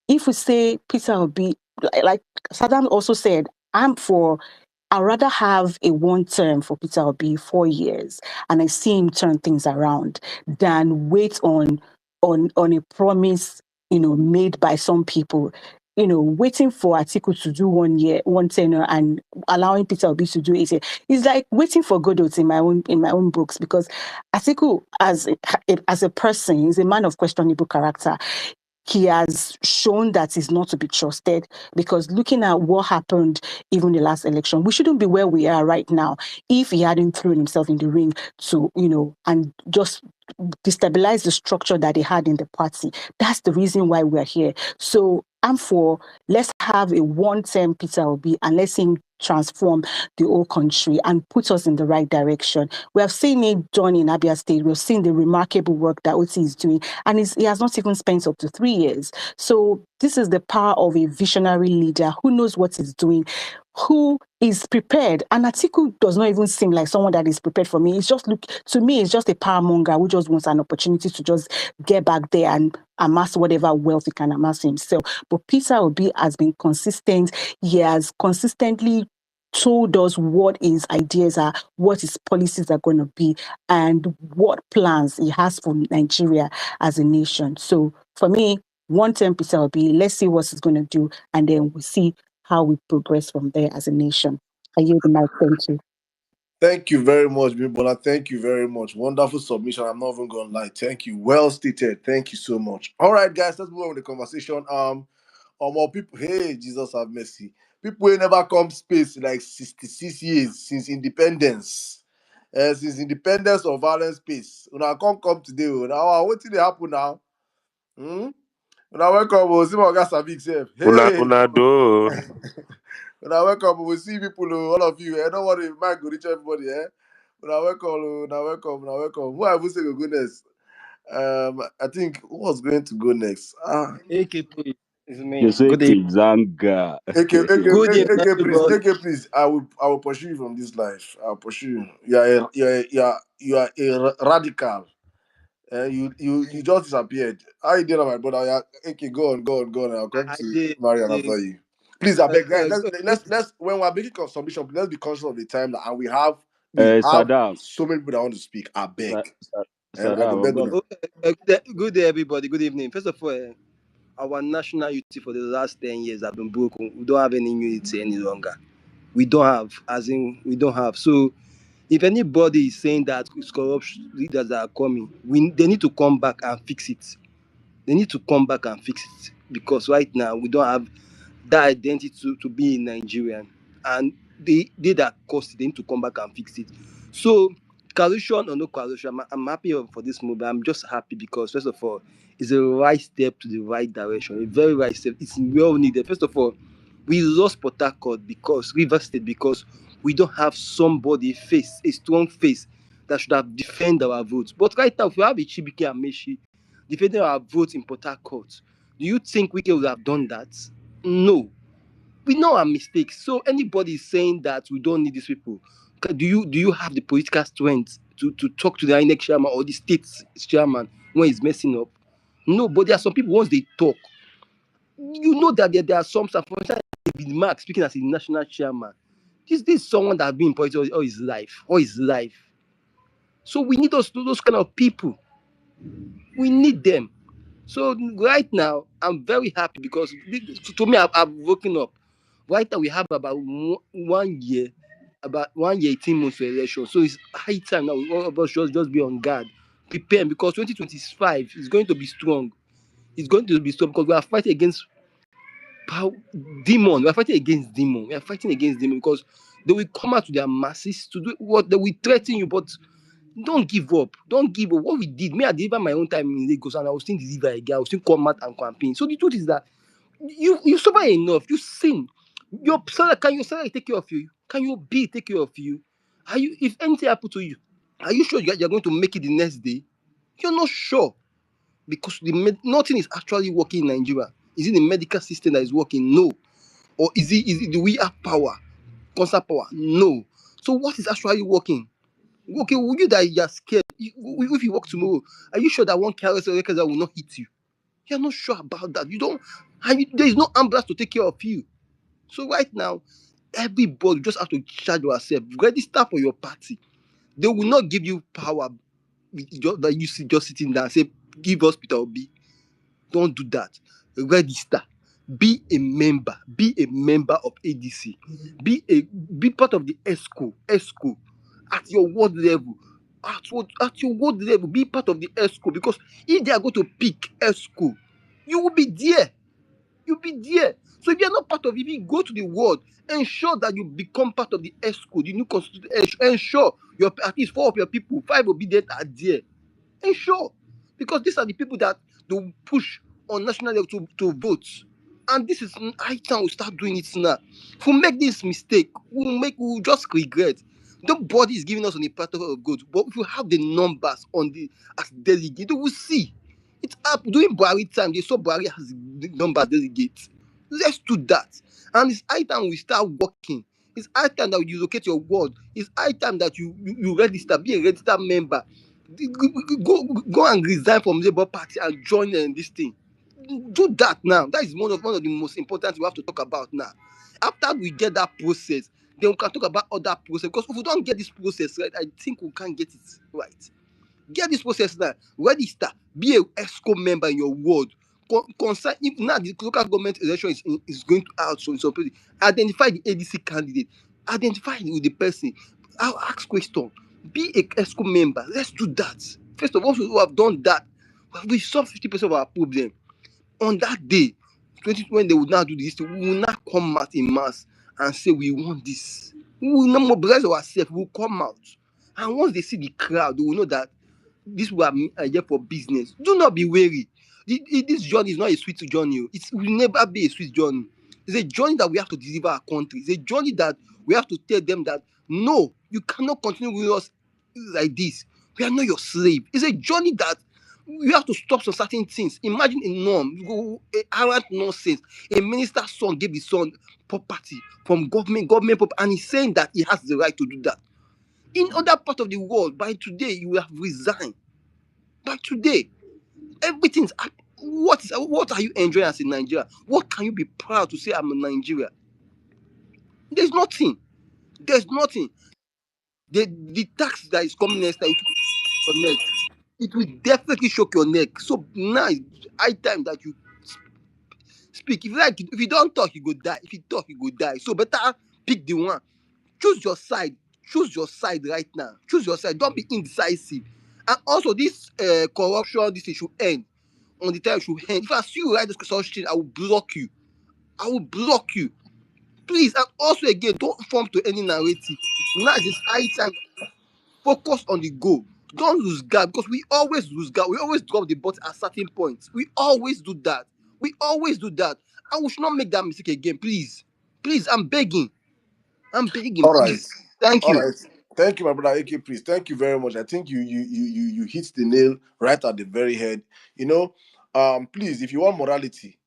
If we say Peter Obi, like Saddam also said, I'd rather have a one term for Peter Obi, 4 years, and I see him turn things around than wait on a promise, made by some people. Waiting for Atiku to do 1 year, one tenure, and allowing Peter Obi to do 8 years. It's like waiting for Godot in my own books, because Atiku, as a person, is a man of questionable character. He has shown that he's not to be trusted, because looking at what happened even the last election, we shouldn't be where we are right now if he hadn't thrown himself in the ring to, and just destabilize the structure that they had in the party. That's the reason why we're here. So I'm for, let's have a one-term Peter Obi and let's him transform the whole country and put us in the right direction. We have seen it done in Abia State. We've seen the remarkable work that OT is doing, and he has not even spent up to 3 years. So this is the power of a visionary leader who knows what he's doing, who is prepared. And Atiku does not even seem like someone that is prepared for me. To me, it's just a power monger who just wants an opportunity to just get back there and amass whatever wealth he can amass himself. But Peter Obi has been consistent. He has consistently told us what his ideas are, what his policies are going to be, and what plans he has for Nigeria as a nation. So for me, one term Peter Obi, let's see what he's going to do, and then we'll see how we progress from there as a nation. I yield the mic. Thank you. Thank you very much, Bibola. Thank you very much. Wonderful submission. I'm not even gonna lie. Thank you. Well stated. Thank you so much. All right, guys, let's move on with the conversation. More people. Hey, Jesus have mercy. People ain't never come space like 66 years since independence. Since independence of violence space. When I come today, now what did they happen now? When I welcome, we'll see my guys are big self. Hey, Una do. when I welcome, we'll see people, all of you. I don't worry, Mike go reach everybody, eh? When I welcome, Who I will say go next? I think who was going to go next? AK, please. It's me. You say Good evening. Kizanga. Good evening, Please, everybody. please. I will pursue you from this life. I'll pursue you. You are a radical. You just disappeared. How you doing, my brother? Yeah, okay, go on. I'll come I to did. Marian after you. Please, I beg, guys. Good. Let's when we're making submission, let's be conscious of the time that, and we have Sadam. so many people that want to speak. I beg, and I go Sadam. beg you. Good day, everybody. Good evening. First of all, our national unity for the last 10 years have been broken. We don't have any unity any longer. We don't have, as in, we don't have. So, if anybody is saying that it's corruption leaders that are coming, they need to come back and fix it. They need to come back and fix it, because right now we don't have that identity to be in Nigerian, and they that caused it, they need to come back and fix it. So coalition or no coalition, I'm happy for this move. I'm just happy because first of all, it's a right step to the right direction, a very right step. It's well needed. First of all, we lost Port Harcourt because River State, because we don't have somebody a strong face that should have defend our votes. But right now, if we have a Chibike and Meshi defending our votes in Port Harcourt, do you think we would have done that? No. We know our mistakes. So anybody saying that we don't need these people, do you have the political strength to talk to the INEC chairman or the state chairman when he's messing up? No, but there are some people, once they talk, you know that there are some stuff. For example, David Mark speaking as a national chairman. This is someone that has been in politics all his life. So we need those kind of people. We need them. So right now, I'm very happy because to me, I've woken up. Right now, we have about 1 year, 18 months for election. So it's high time now. All of us should just be on guard, prepare, because 2025 is going to be strong. It's going to be strong because we are fighting against demon. We are fighting against demon. We are fighting against demon because they will come out to their masses to do what they will threaten you, but don't give up. Don't give up. What we did, I deliver my own time in Lagos, and I will still deliver again. I will still come out and campaign. So the truth is that you suffer enough. You sin. Can your salary take care of you? Can your bill take care of you? Are you? If anything happen to you, are you sure you're going to make it the next day? You're not sure, because nothing is actually working in Nigeria. Is it the medical system that is working? No. Or is it do we have power, constant power? No. So what is actually working? Okay, will you that you're scared? If you walk tomorrow, are you sure that one careless worker will not hit you? You're not sure about that. You don't. There is no ambulance to take care of you. So right now, Everybody just have to charge yourself. Register for your party. They will not give you power that you see just sitting down and say, give us Peter Obi. Don't do that. Register. Be a member. Be a member of ADC. Be part of the ESCO. ESCO. At your ward level. At your ward level, be part of the ESCO. Because if they are going to pick ESCO, you will be there. You'll be there. So if you're not part of it, if you go to the ward, ensure that you become part of the ESCO, the new constitution. Ensure at least 4 of your people, 5 obedient are there. Ensure. Because these are the people that they will push on national level to vote. And this is high time we start doing it now. If we make this mistake, we'll just regret. Nobody is giving us on the platform of good. But if you have the numbers on the as delegate, we will see. It's up during Buhari time. They saw Buhari has the number delegates. Let's do that. And it's high time we start working. It's high time that you locate your ward. It's high time that you register, be a registered member. Go and resign from Labour Party and join this thing. Do that now. That is one of the most important we have to talk about now. After we get that process, then we can talk about other process. Because if we don't get this process right, I think we can't get it right. Get this process now. Register. Be a ESCO member in your ward. Concern if now the local government election is going to out so identify the ADC candidate. Identify with the person. I'll ask question. Be a ESCO member. Let's do that. First of all, we have done that. We solved 50% of our problem. On that day, when they will now do this, we will not come out in mass and say we want this. We will not mobilize ourselves. We will come out. And once they see the crowd, they will know that this will be here for business. Do not be wary. This journey is not a sweet journey. It will never be a sweet journey. It's a journey that we have to deliver our country. It's a journey that we have to tell them that no, you cannot continue with us like this. We are not your slave. It's a journey that we have to stop some certain things. Imagine a norm, a arrant nonsense. A minister's son gave his son property from government property, and he's saying that he has the right to do that. In other part of the world, by today, you will have resigned. By today, everything's up. What are you enjoying as a Nigerian? What can you be proud to say I'm a Nigerian? There's nothing. There's nothing. The tax that is coming next time, it will definitely shock your neck. So now it's high time that you speak. If you don't talk, you go die. If you talk, you go die. So better pick the one. Choose your side. Choose your side right now. Choose your side. Don't be indecisive. And also, this corruption, this should end. On the time it should end. If I see you write this question, I will block you. I will block you. Please. And also, again, don't form to any narrative. Now it's high time. Focus on the goal. Don't lose guard, because we always lose guard. We always drop the ball at certain points. We always do that. We always do that. And we should not make that mistake again. Please. Please, I'm begging. I'm begging, All right. please. Thank All you. right. Thank you, my brother AK Priest. Thank you very much. I think you hit the nail right at the very head. Please, if you want morality,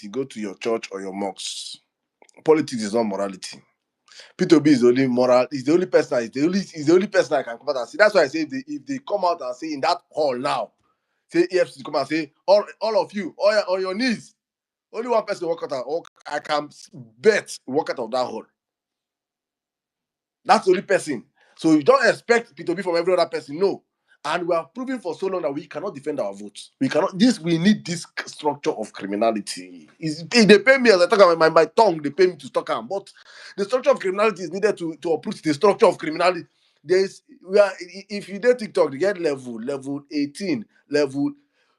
go to your church or your mosque. Politics is not morality. P2B is the only moral, is the only person, is the only person I can come out and see. That's why I say if they come out and say in that hall now, say EFC come and say, all of you, on your knees, only one person walk out, or I can bet walk out of that hall. That's the only person. So you don't expect P2B from every other person, no. And we are proving for so long that we cannot defend our votes. We need this structure of criminality. They pay me as I talk about my tongue, they pay me to talk about. But the structure of criminality is needed to uproot the structure of criminality. If you do TikTok, they get level 18,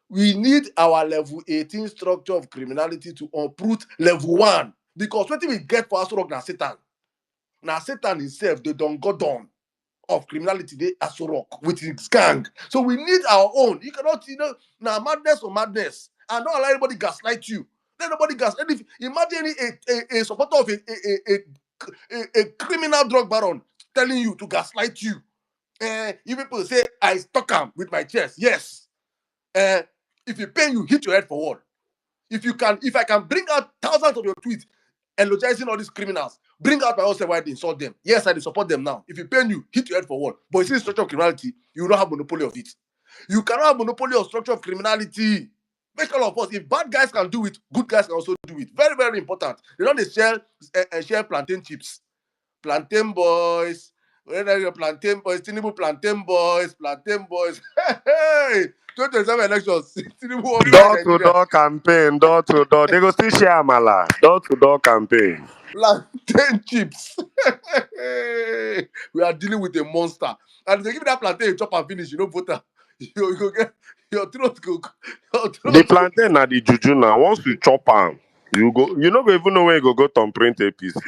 we need our level 18 structure of criminality to uproot level 1. Because what we get for us now Satan. Now Satan himself, they don't go down of criminality, they as rock with his gang. So we need our own. You cannot, now madness or madness. And don't allow anybody gaslight you. Let nobody gaslight. Imagine a supporter of a criminal drug baron telling you to gaslight you. You people say, I stuck him with my chest. Yes. If you pay, you hit your head for what? If I can bring out thousands of your tweets eulogizing all these criminals, bring out my own self why they insult them. Yes, I support them now. If you pay you, hit your head for what? But you see the structure of criminality, you don't have monopoly of it. You cannot have monopoly of structure of criminality. Make all of us. If bad guys can do it, good guys can also do it. Very, very important. They don't share plantain chips. Plantain boys. Plantain boys. Tinubu plantain boys. Plantain boys. Hey, 2027 elections. Tinubu will ride Nigeria. Door-to-door campaign, door-to-door. They go still share amala. Door-to-door campaign. Plantain chips. We are dealing with a monster. And if they give you that plantain, you chop and finish, you don't vote. You go get your throat go. The plantain na the juju now. Once you chop am, you no go even know where you go turn print APC.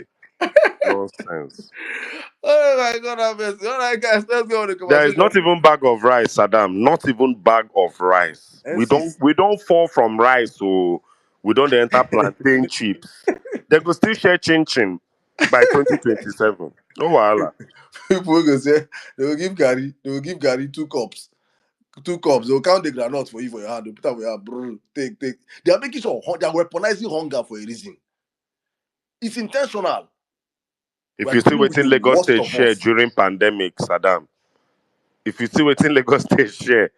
Nonsense. Oh my God, I'm messing. All right, guys, let's go on the There is not conversation. even bag of rice, Saddam. Not even bag of rice. We NCs. don't fall from rice, so we don't enter plantain chips. They go still share chin chin by 2027. No wahala. People will go say they will give Gary. They will give Gary 2 cups. 2 cups. They will count the granite for you for your hand. They will put that for your hand. Brr, take. They are making sure they are weaponizing hunger for a reason. It's intentional. If We are you see dealing with waiting the Lagos worst State of share us. during pandemic, Saddam. If you see waiting Lagos State share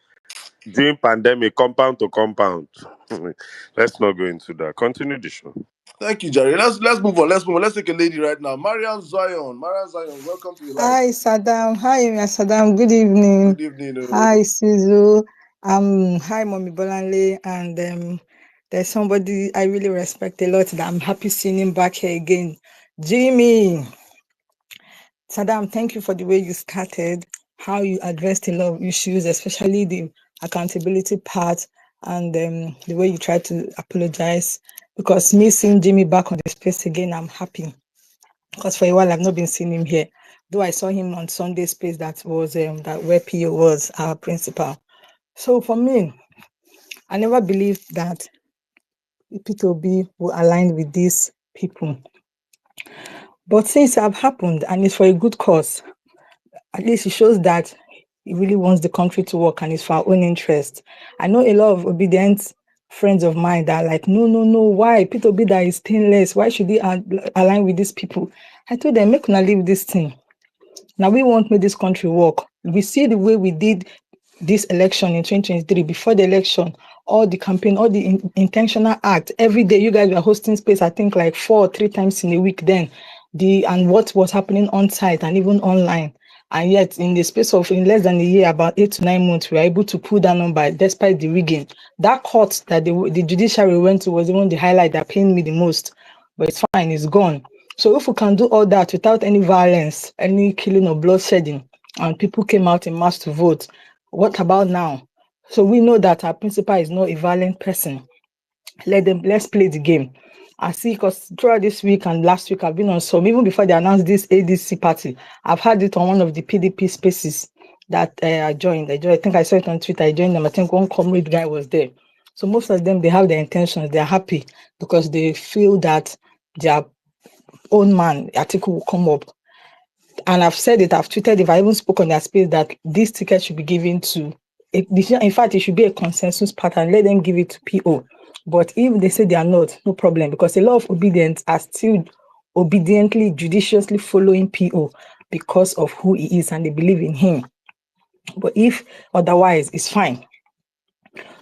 during pandemic, compound to compound. Let's not go into that. Continue the show. Thank you, Jerry. Let's move on. Let's move on. Let's take a lady right now. Mariam Zion. Mariam Zion, welcome to the live. Hi, Saddam. Hi, Saddam. Good evening. Good evening. Hi, Suzu. Hi, Mommy Bolanle. And there's somebody I really respect a lot that I'm happy seeing him back here again. Jimmy. Saddam, thank you for the way you started, how you addressed a lot of issues, especially the accountability part and the way you tried to apologize. Because me seeing Jimmy back on the space again, I'm happy. Because for a while I've not been seeing him here. Though I saw him on Sunday space that was that where PO was our principal. So for me, I never believed that P2B will align with these people. But since it have happened and it's for a good cause, at least it shows that he really wants the country to work and it's for our own interest. I know a lot of obedient friends of mine that are like, no, why? P2B that is stainless, why should he align with these people? I told them, make una leave this thing. Now we won't make this country work. We see the way we did this election in 2023, before the election, all the campaign, all the intentional act, every day you guys were hosting space, I think like 4 or 3 times in a week then, and what was happening on site and even online. And yet in the space of in less than a year, about 8 to 9 months, we were able to pull that number despite the rigging. That court that the judiciary went to was even the highlight that pained me the most. But it's fine, it's gone. So if we can do all that without any violence, any killing or bloodshedding, and people came out in mass to vote, what about now? So we know that our principal is not a violent person. Let's play the game. I see, because throughout this week and last week, I've been on some, even before they announced this ADC party, I've had it on one of the PDP spaces that I joined. I think I saw it on Twitter. I joined them. I think one comrade guy was there. So most of them, they have their intentions. They're happy because they feel that their own man, article will come up. And I've said it, I've tweeted, if I even spoke on their space, that this ticket should be given to, in fact, it should be a consensus pattern. Let them give it to PO. But if they say they are not, no problem, because a lot of obedients are still obediently, judiciously following PO because of who he is and they believe in him. But if otherwise, it's fine.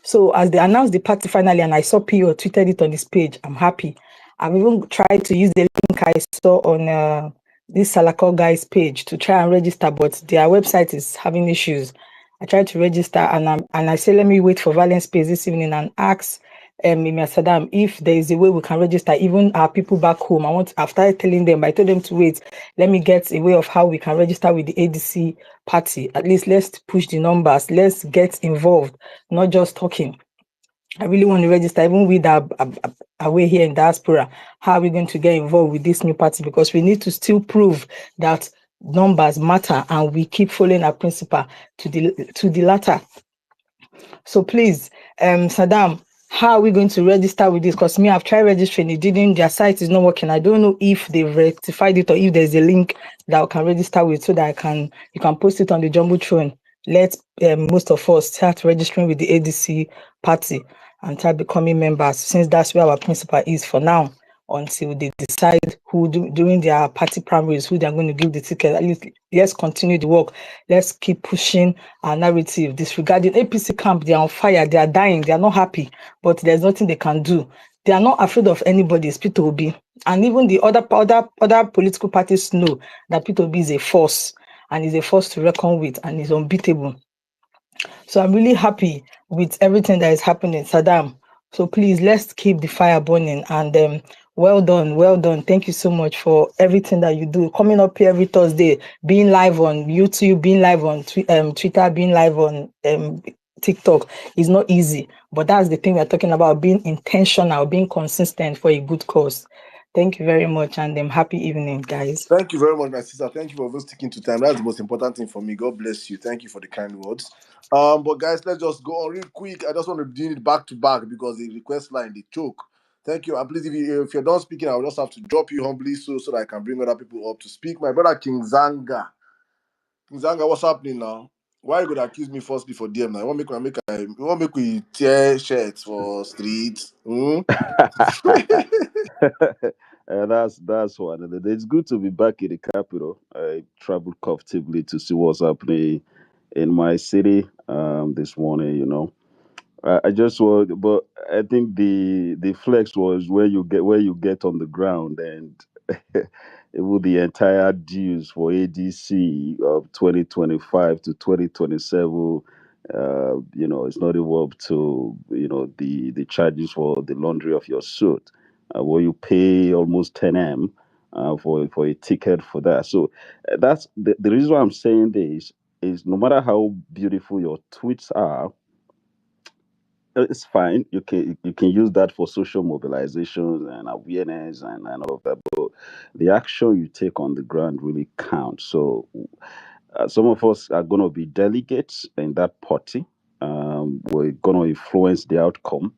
So as they announced the party finally, and I saw PO tweeted it on this page, I'm happy. I've even tried to use the link I saw on this Salako guy's page to try and register, but their website is having issues. I tried to register and I said, let me wait for vawulencespace this evening and ask Mimia Saddam if there is a way we can register even our people back home. I've started telling them, I told them to wait. Let me get a way of how we can register with the ADC party. At least let's push the numbers. Let's get involved, not just talking. I really want to register, even with our way here in diaspora. How are we going to get involved with this new party? Because we need to still prove that numbers matter and we keep following our principle to the latter. So please, Saddam, how are we going to register with this? Because me, I've tried registering, it didn't, their site is not working. I don't know if they've rectified it or if there's a link that I can register with so that you can post it on the Jumbotron. Let most of us start registering with the ADC party and start becoming members, since that's where our principal is for now, until they decide during their party primaries, who they're going to give the ticket. At least let's continue the work. Let's keep pushing our narrative. Disregarding APC camp, they are on fire, they are dying, they are not happy, but there's nothing they can do. They are not afraid of anybody. It's Peter Obi. And even the other political parties know that Peter Obi is a force, and is a force to reckon with, and is unbeatable. So I'm really happy with everything that is happening, Saddam. So please, let's keep the fire burning. And well done, well done. Thank you so much for everything that you do. Coming up here every Thursday, being live on YouTube, being live on Twitter, being live on TikTok is not easy. But that's the thing we're talking about, being intentional, being consistent for a good cause. Thank you very much, and happy evening, guys. Thank you very much, my sister. Thank you for always sticking to time. That's the most important thing for me. God bless you. Thank you for the kind words. But guys, let's just go on real quick. I just want to do it back to back because the request line they choke. Thank you. And please, if you're done speaking, I'll just have to drop you humbly so that I can bring other people up to speak. My brother King Zanga. King Zanga, what's happening now? Why you gonna accuse me firstly for DM now? You want make we tear shirts for streets? Hmm? That's one. And it's good to be back in the capital. I traveled comfortably to see what's happening in my city this morning. I just was, but I think the flex was where you get on the ground and even the entire dues for ADC of 2025 to 2027. It's not even up to the charges for the laundry of your suit, where you pay almost 10M for a ticket for that. So that's the reason why I'm saying this is no matter how beautiful your tweets are, it's fine. You can use that for social mobilization and awareness and all of that. But the action you take on the ground really counts. So some of us are going to be delegates in that party. We're going to influence the outcome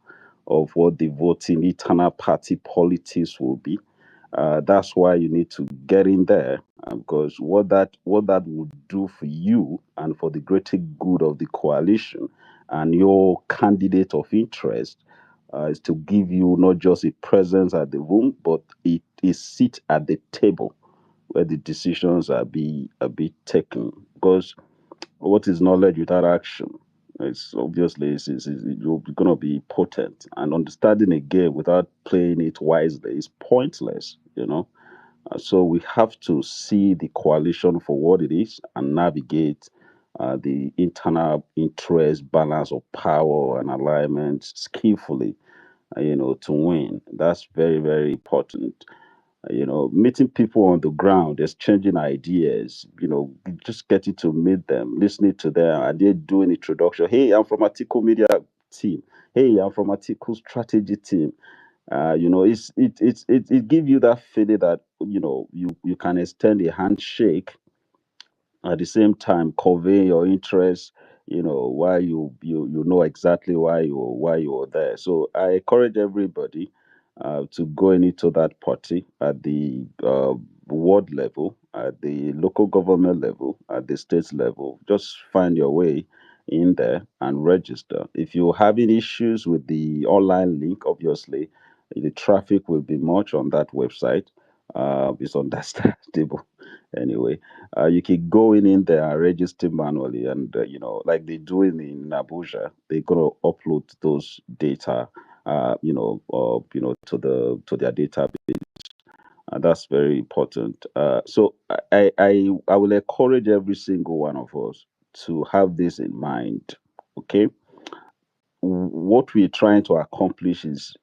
of what the voting internal party politics will be. That's why you need to get in there because what that would do for you and for the greater good of the coalition and your candidate of interest is to give you not just a presence at the room, but a seat at the table where the decisions are be taken. Because what is knowledge without action? It's obviously you're going to be potent, and understanding a game without playing it wisely is pointless. So we have to see the coalition for what it is and navigate the internal interest balance of power and alignment skillfully, to win. That's very, very important. Meeting people on the ground, exchanging ideas, just getting to meet them, listening to them, and they doing introduction. Hey, I'm from Article Media team. Hey, I'm from Article Strategy team. It give you that feeling that you can extend a handshake at the same time convey your interest, why you know exactly why you are there. So I encourage everybody to go into that party at the ward level, at the local government level, at the state level. Just find your way in there and register. If you're having issues with the online link, obviously the traffic will be much on that website. It's understandable anyway. You can go in there and register manually, and like they do in Abuja, they're gonna upload those data, to their database, and that's very important. So I will encourage every single one of us to have this in mind. Okay, what we're trying to accomplish is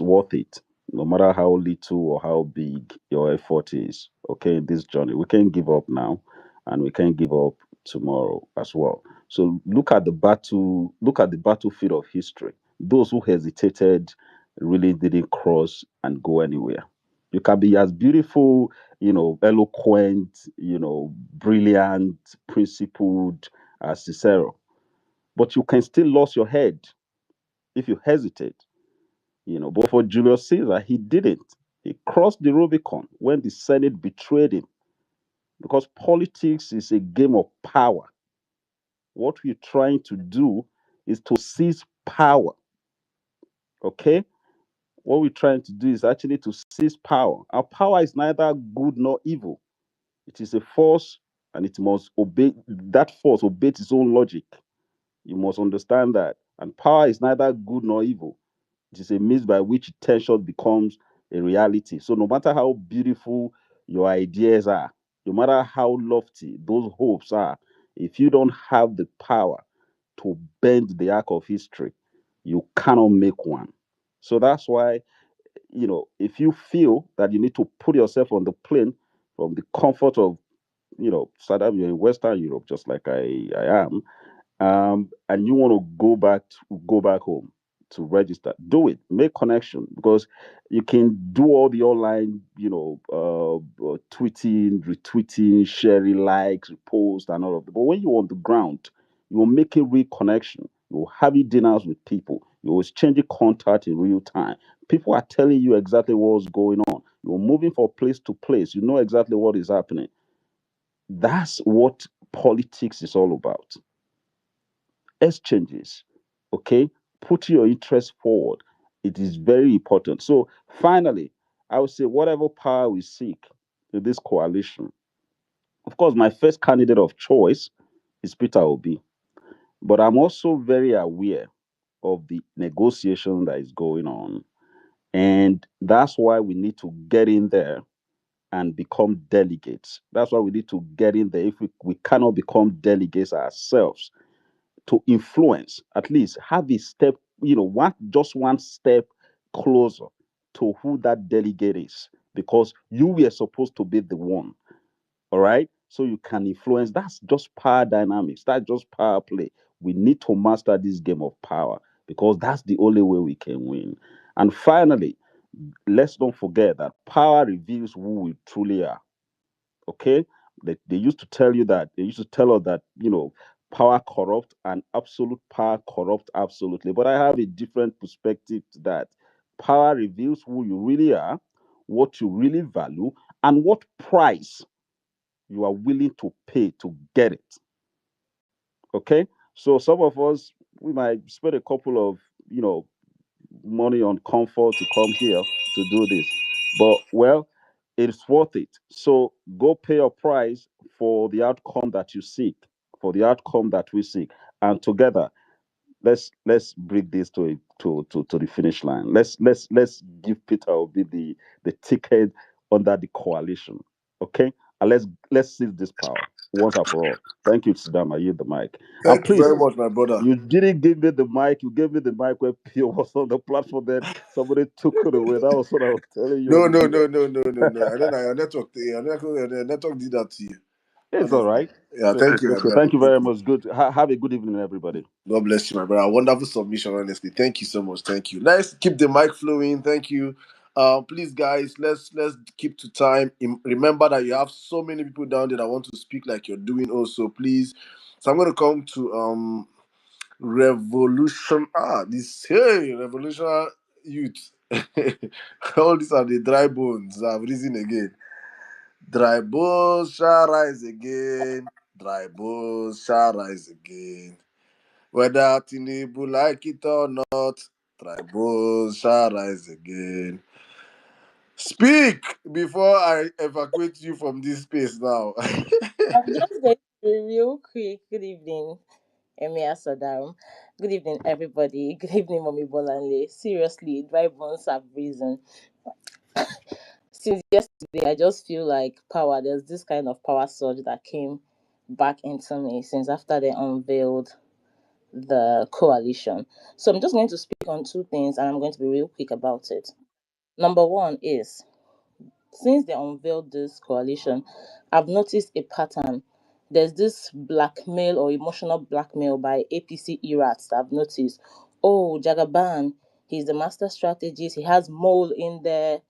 worth it, no matter how little or how big your effort is. Okay, in this journey, we can't give up now, and we can't give up tomorrow as well. So look at the battlefield of history. Those who hesitated really didn't cross and go anywhere. You can be as beautiful, eloquent, brilliant, principled as Cicero, but you can still lose your head if you hesitate. But for Julius Caesar, he didn't. He crossed the Rubicon when the Senate betrayed him because politics is a game of power. What we're trying to do is to seize power, okay? What we're trying to do is actually to seize power. Our power is neither good nor evil. It is a force, and it must obey. That force obeys its own logic. You must understand that. And power is neither good nor evil. It is a means by which tension becomes a reality. So no matter how beautiful your ideas are, no matter how lofty those hopes are, if you don't have the power to bend the arc of history, you cannot make one. So that's why, if you feel that you need to put yourself on the plane from the comfort of, Saddam, you're in Western Europe, just like I am, and you want to go back home to register, do it. Make connection, because you can do all the online, tweeting, retweeting, sharing, likes, repost, and all of that. But when you're on the ground, you will make a real connection. You will have dinners with people. You will exchange contact in real time. People are telling you exactly what's going on. You're moving from place to place. You know exactly what is happening. That's what politics is all about. Exchanges, okay? Put your interest forward. It is very important. So, finally, I would say whatever power we seek in this coalition, of course, my first candidate of choice is Peter Obi, but I'm also very aware of the negotiation that is going on. And that's why we need to get in there and become delegates. That's why we need to get in there. If we cannot become delegates ourselves, to influence, at least have a step, one step closer to who that delegate is, because you were supposed to be the one. All right. So you can influence. That's just power dynamics. That's just power play. We need to master this game of power, because that's the only way we can win. And finally, let's don't forget that power reveals who we truly are. Okay, they used to tell you that, they used to tell us that, power corrupt, and absolute power corrupt absolutely. But I have a different perspective to that. Power reveals who you really are, what you really value, and what price you are willing to pay to get it. Okay, so some of us, we might spend a couple of, money on comfort to come here to do this. But well, it's worth it. So go pay a price for the outcome that you seek, for the outcome that we seek. And together, let's bring this to the finish line. Let's give Peter Obi the ticket under the coalition. Okay? And let's seize this power once and for all. Thank you, Sidama. You the mic. And Thank you please, very much, my brother. you didn't give me the mic. You gave me the mic when Pio was on the platform. Then somebody took it away. That was what I was telling you No, on no, the no, no, no, no, no. And then your network did that to you. It's all Honestly. right. Yeah, thank you, my So brother. thank you Thank very you. much. Good. Have a good evening, everybody. God bless you, my brother. Wonderful submission, honestly. Thank you so much. Thank you. Let's keep the mic flowing. Thank you. Please, guys, let's keep to time. Remember that you have so many people down there that want to speak like you're doing also, please. So I'm gonna come to revolution. This hey, revolutionary youth. All these are the dry bones. I've risen again. Dry bones shall rise again. Dry bones shall rise again. Whether Tinubu like it or not, tribals shall rise again. Speak before I evacuate you from this space now. I'm just going to be real quick. Good evening, Emir Saddam. Good evening, everybody. Good evening, Mommy Bolanle. Seriously, dry bones have risen. Since yesterday, I just feel like power. There's this kind of power surge that came back into me since after they unveiled the coalition. So I'm just going to speak on two things and I'm going to be real quick about it. Number one is, since they unveiled this coalition, I've noticed a pattern. There's this blackmail or emotional blackmail by APC erats that I've noticed. Oh, Jagaban, he's the master strategist. He has mole in there.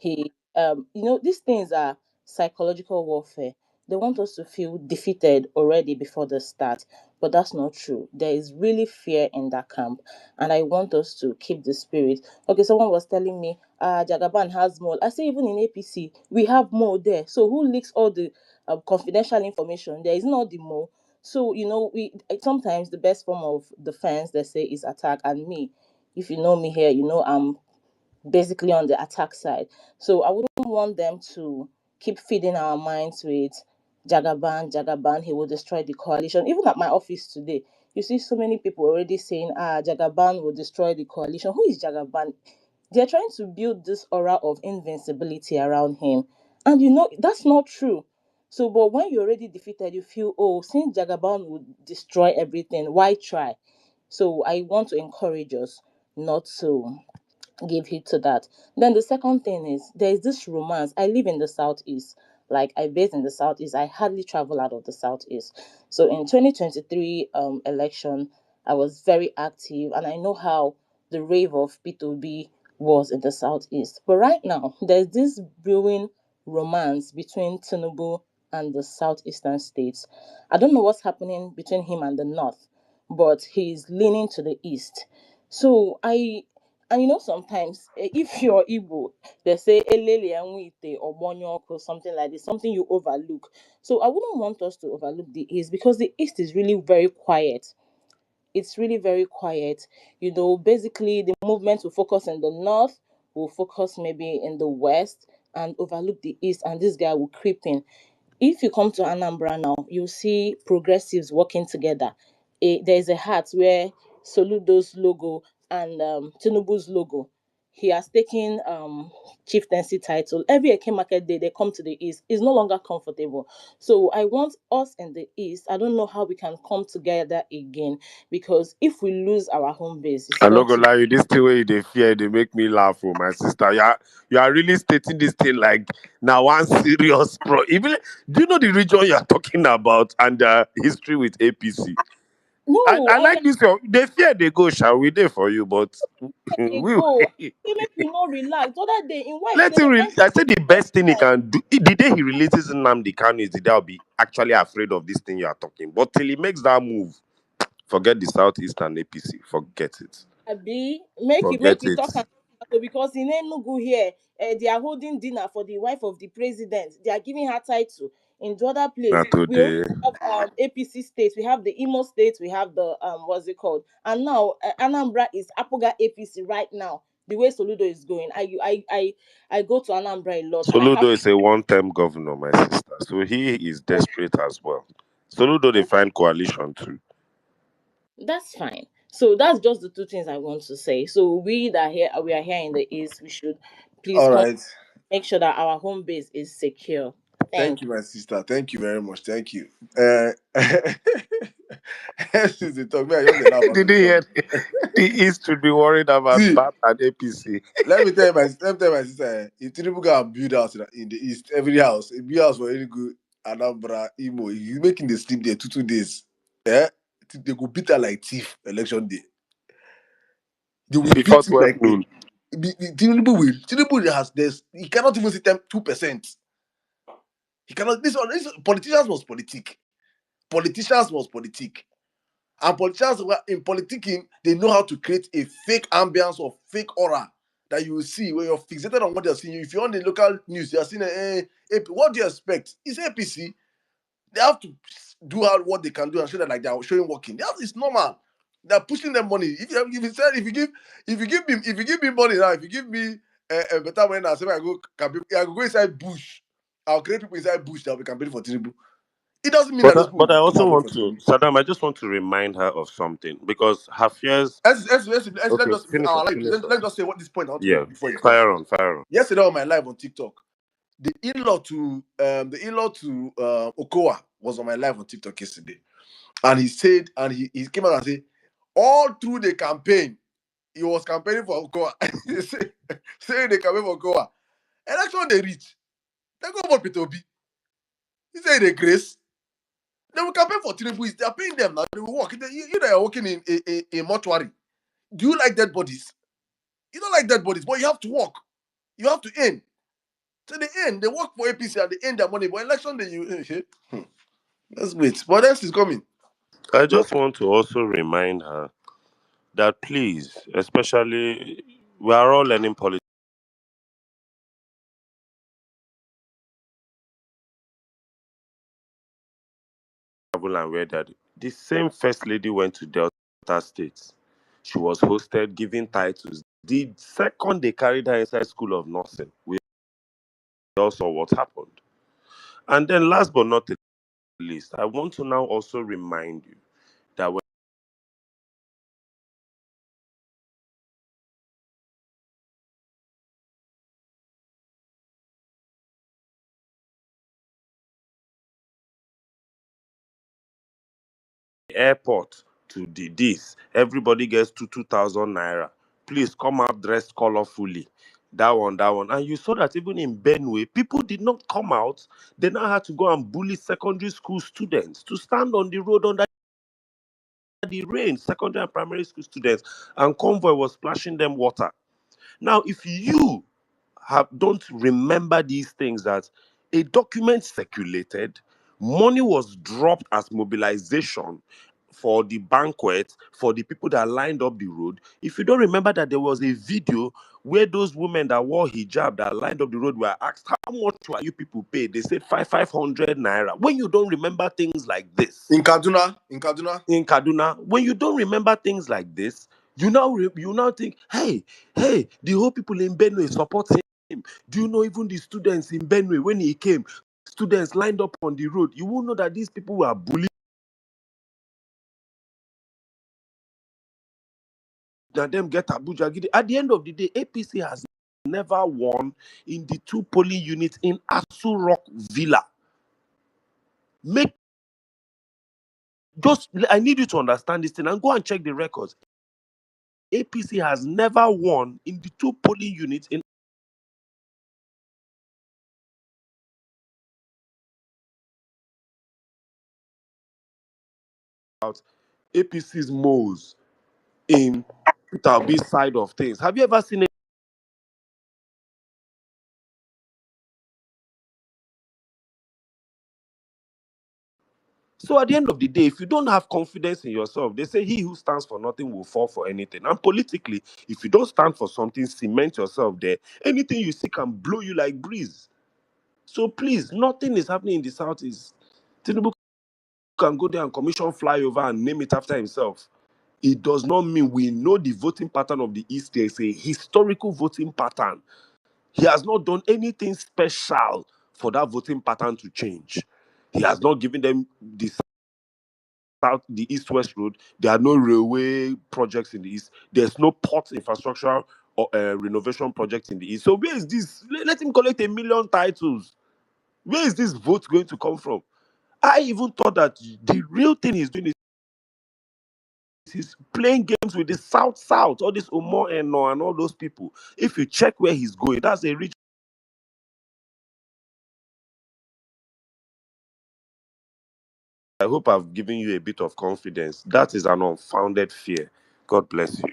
These things are psychological warfare. They want us to feel defeated already before the start, but that's not true. There is really fear in that camp, and I want us to keep the spirit. Okay, someone was telling me, Jagaban has more. I say even in APC, we have more there. So who leaks all the confidential information? There is not the more. So we sometimes the best form of defense, they say, is attack. And me, if you know me here, I'm basically on the attack side. So I wouldn't want them to keep feeding our minds with Jagaban, Jagaban, he will destroy the coalition. Even at my office today, you see so many people already saying, Jagaban will destroy the coalition. Who is Jagaban? They're trying to build this aura of invincibility around him. And that's not true. So, but when you're already defeated, you feel, oh, since Jagaban would destroy everything, why try? So I want to encourage us not to give heed to that. Then the second thing is there is this romance. I live in the southeast. Like I base in the southeast. I hardly travel out of the southeast. So in 2023 election, I was very active, and I know how the rave of P2B was in the southeast. But right now, there's this brewing romance between Tinubu and the southeastern states. I don't know what's happening between him and the north, but he's leaning to the east. So and sometimes if you're Igbo, they say elele anwite or bonyok or something like this, something you overlook. So I wouldn't want us to overlook the East, because the East is really very quiet. It's really very quiet. Basically the movement will focus in the north, will focus maybe in the west, and overlook the East, and this guy will creep in. If you come to Anambra now, you see progressives working together. There's a hat where Soludo's logo and Tinubu's logo. He has taken chieftaincy title. Every Eke market day, they come to the east. It's no longer comfortable. So I want us in the east. I don't know how we can come together again, because if we lose our home base, it's I'm not going gonna to. lie, you this thing where they fear, they make me laugh. Oh, my sister, you are really stating this thing like now one serious pro. Even do you know the region you are talking about and history with APC? No, I like this. They fear they go, shall we? There for you, but they we go. They make you not relax. The other day in white, let they him. were entering I said the the best thing he can do. The day he releases Nnamdi Kanu is the day I'll be actually afraid of this thing you are talking. But till he makes that move, forget the Southeastern APC. Forget it. Abi, make Forget we it. talk am so, because in Enugu here, they are holding dinner for the wife of the president. They are giving her title. In the other place, Not we already today. have APC states. We have the Imo states. We have the what's it called? And now Anambra is Apoga APC right now. The way Soludo is going, I go to Anambra a lot, and I have Soludo is a one-term governor, my sister. So he is desperate as well. Soludo they find coalition too. that's fine. So that's just the two things I want to say. So we are here in the east. We should please All come right. make sure that our home base is secure. Thank Thank you, my sister. Thank you very much. Thank you. Since they talk, me, I just dey laugh as Did they you talk. hear? The East should be worried about See, BAP and APC. let me tell my sister, if Tinubu go and build house in the east, every house, a build house for any good Anambra, Imo, you making the sleep there 2 days. Eh? They go beat her like thief election day. They will Before beat it 12 like noon. Tinubu has this. He cannot even sit them 2%. He cannot. This politicians must politic. Politicians must politic. And politicians in politicking, they know how to create a fake ambience or fake aura that you will see when you're fixated on what they're seeing. If you're on the local news, they're seeing what do you expect? It's APC. They have to do out what they can do and show that like they're showing working. It's normal. They're pushing them money. If you give me money now, if you give me a better money now, say I go inside bush. I'll create people inside bush that will be campaigning for Tinubu. It doesn't mean that those people But I will come also and vote want for to, Tinubu. Saddam, I just want to remind her of something because her fears. Let Okay, me just finish up, our life. finish up. Let me just say what this point I want to Yeah, make before you come. fire on, fire on. Yesterday on my live on TikTok, the in-law to Okoa was on my live on TikTok yesterday, and he said, and he came out and said, all through the campaign, he was campaigning for Okoa. He saying they campaign for Okoa. Election they reach, they go for Peter Obi. He said they grace. They will campaign for Tinubu. They are paying them now. They will work. They are working in a mortuary. Do you like dead bodies? You don't like dead bodies, but you have to work. You have to earn. To the end, they work for APC and they earn their money. But election day, let's wait. But else is coming. I just want to also remind her that please, especially, we are all learning politics and where that the same first lady went to Delta States. She was hosted, given titles. The second they carried her inside School of Nursing, we all saw what happened. And then last but not least, I want to now also remind you that when the airport to the this, everybody gets 2,000 naira. Please come out dressed colorfully. That one. And you saw that even in Benue, people did not come out. They now had to go and bully secondary school students to stand on the road under the rain, secondary and primary school students, and convoy was splashing them water. Now, if you don't remember these things, that a document circulated, money was dropped as mobilization for the banquet, for the people that lined up the road. If you don't remember that there was a video where those women that wore hijab that lined up the road were asked, how much were you people paid? They said 500 naira. When you don't remember things like this In Kaduna, in Kaduna, when you don't remember things like this, you now think, hey, the whole people in Benue support him. Do you know even the students in Benue when he came, students lined up on the road? You will know that these people were bullied. Now them get Abuja. At the end of the day, APC has never won in the two polling units in Asu Rock Villa. I need you to understand this thing and go and check the records. APC has never won in the two polling units in APC's moles in Peter Obi's side of things. Have you ever seen it? So at the end of the day, if you don't have confidence in yourself, they say he who stands for nothing will fall for anything. And politically, if you don't stand for something, cement yourself there. Anything you see can blow you like breeze. So please, nothing is happening in the southeast. Tinubu can go there and commission flyover and name it after himself. It does not mean we know the voting pattern of the East. There is a historical voting pattern. He has not done anything special for that voting pattern to change. He has not given them the the east-west road. There are no railway projects in the east. There's no port infrastructure or renovation project in the east. So where is this? Let him collect 1,000,000 titles. Where is this vote going to come from? I even thought that the real thing he's doing is he's playing games with the South, all this Omo Eno and all those people. If you check where he's going, that's a rich. I hope I've given you a bit of confidence. That is an unfounded fear. God bless you.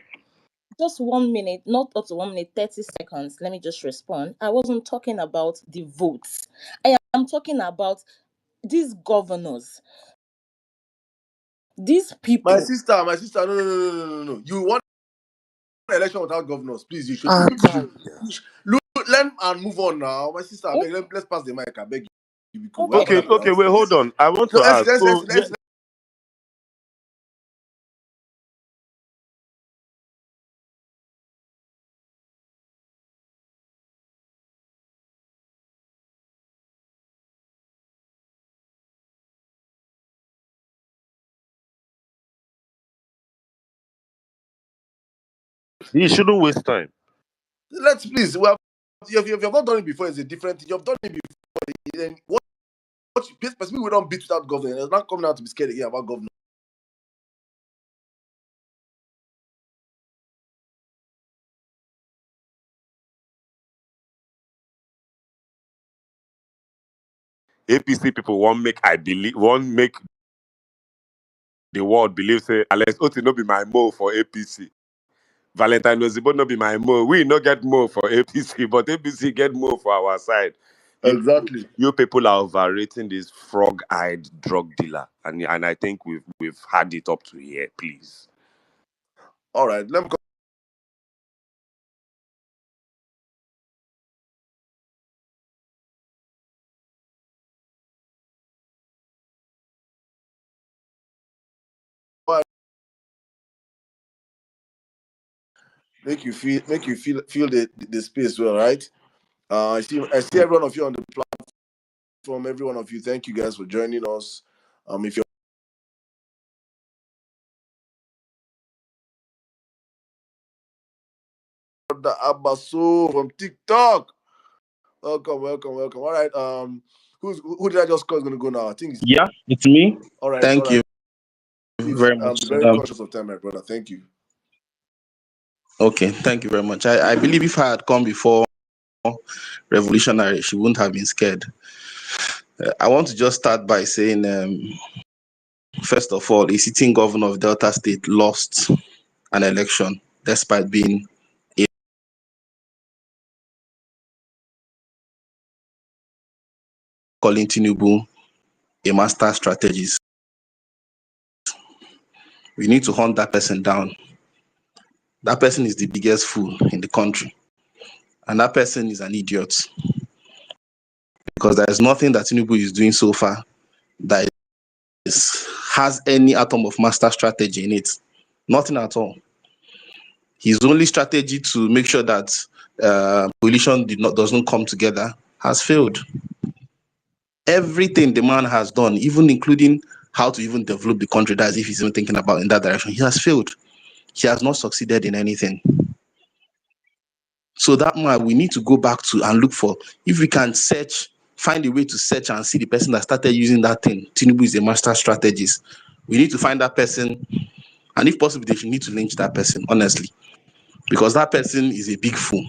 Just 1 minute, not up to 1 minute, 30 seconds. Let me just respond. I wasn't talking about the votes. I am talking about these governors, these my people. sister, no. You want an election without governors, please. Ah, Learn and move on now. My sister, I Oh, beg, let's pass the mic. I beg you. We have okay. other okay, people. wait, hold on. I want No, to ask. So, yeah, he shouldn't waste time. Let's please. Well, if you've not done it before, it's a different thing. You've done it before. Then specifically we don't beat without government. It's not coming out to be scared again about government. APC people won't make the world believe say Alex Oti no be my mo for APC. Valentine Ozibo no be my mo. We no get mo for APC, but APC get mo for our side. You Exactly. you people are overrating this frog-eyed drug dealer, and I think we've had it up to here. Please. All right. Let me go. make you feel the space well, right? I see every one of you on the platform. Every one of you, thank you guys for joining us. If you're the Abaso from TikTok, welcome. All right. Who did I just call is gonna go now? I think it's Yeah, it's me. all right. All Thank you right. Please, very much, be very Saddam. conscious of time, my brother. Thank you. Okay, thank you very much. I believe if I had come before Revolutionary, she wouldn't have been scared. I want to just start by saying, first of all, a sitting governor of Delta State lost an election despite being calling Tinubu a master strategist. We need to hunt that person down. That person is the biggest fool in the country. And that person is an idiot. Because there is nothing that Tinubu is doing so far that has any atom of master strategy in it. Nothing at all. His only strategy to make sure that coalition doesn't come together has failed. Everything the man has done, even including how to even develop the country, that's if he's even thinking about in that direction, he has failed. He has not succeeded in anything. So that man, we need to go back to and look for, if we can find a way to search and see the person that started using that thing. Tinubu is a master strategist. We need to find that person, and if possible, they should need to lynch that person, honestly, because that person is a big fool.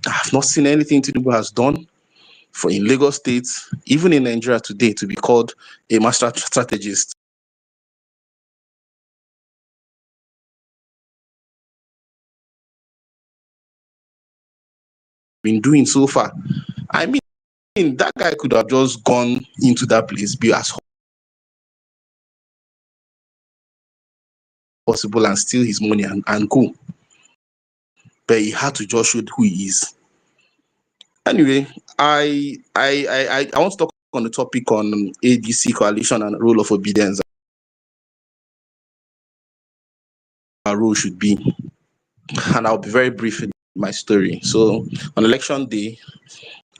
I have not seen anything Tinubu has done for in Lagos State, even in Nigeria today, to be called a master strategist. Been doing so far. I mean, that guy could have just gone into that place, be as possible, and steal his money and go. But he had to just show who he is. Anyway, I want to talk on the topic on ADC Coalition and Role of Obidients. Our role should be, and I'll be very brief in my story. So on election day,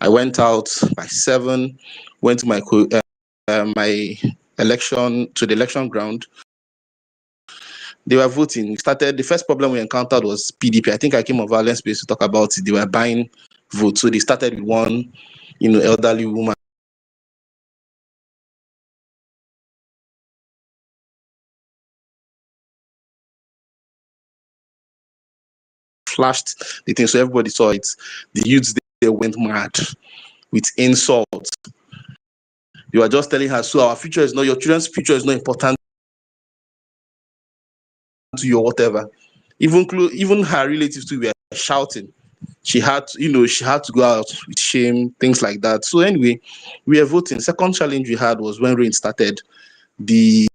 I went out by 7, went to my election to the election ground. They were voting. We started. The first problem we encountered was PDP. I think I came on vawulencespace to talk about it. They were buying votes, so they started with one, elderly woman. Flashed the thing, so everybody saw it. The youths they went mad with insults. You are just telling her, so our future is not, your children's future is not important to you or whatever. Even her relatives too were shouting. She had to go out with shame, things like that. So anyway, we are voting. Second challenge we had was when rain started. The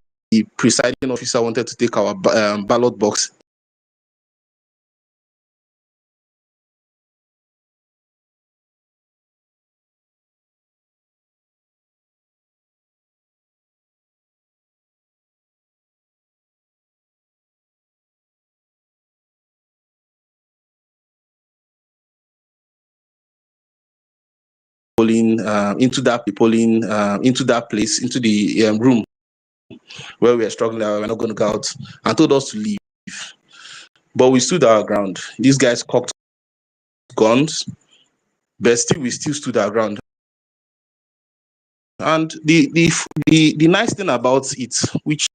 presiding officer wanted to take our ballot box into that place, into the room where we were struggling. We were not going to go out, and told us to leave. But we stood our ground. These guys cocked guns, but still we still stood our ground. And the nice thing about it, which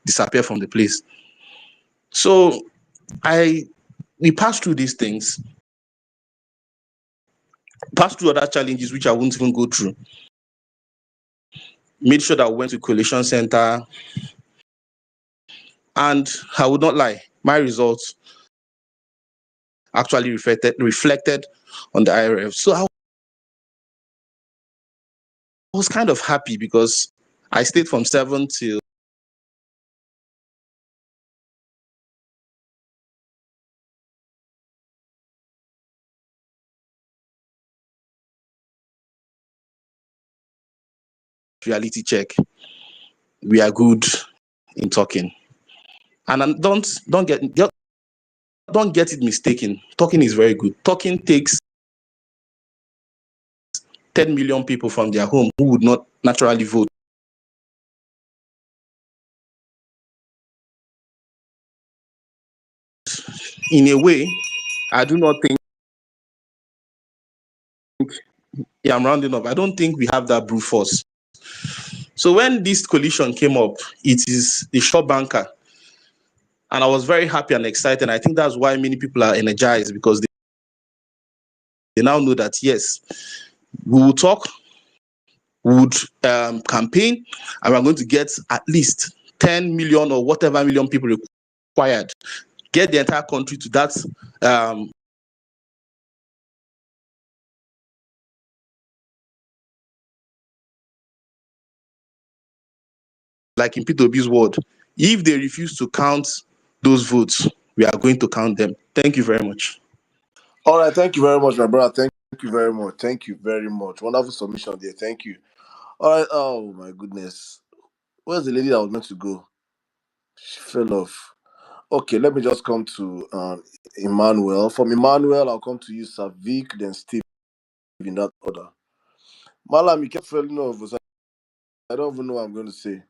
disappeared from the place. So we passed through these things, passed through other challenges which I won't even go through. Made sure that we went to Coalition Center, and I would not lie, my results actually reflected on the IRF. So I was kind of happy because I stayed from 7 till reality check, we are good in talking. And don't get it mistaken. Talking is very good. Talking takes 10 million people from their home who would not naturally vote. In a way, I do not think, yeah, I'm rounding up. I don't think we have that brute force. So when this coalition came up, it is the short banker. And I was very happy and excited. I think that's why many people are energized, because they now know that, yes, we will talk, we would campaign, and we're going to get at least 10 million or whatever million people required. Get the entire country to that like in P2B's word, if they refuse to count those votes, we are going to count them. Thank you very much. All right, thank you very much, my brother. Thank you very much. Thank you very much. Wonderful submission there. Thank you. All right. Oh my goodness. Where's the lady that was meant to go? She fell off. Okay, let me just come to Emmanuel. From Emmanuel, I'll come to you, Savik, then Steve, in that order. Malam, you kept falling off. So I don't even know what I'm going to say.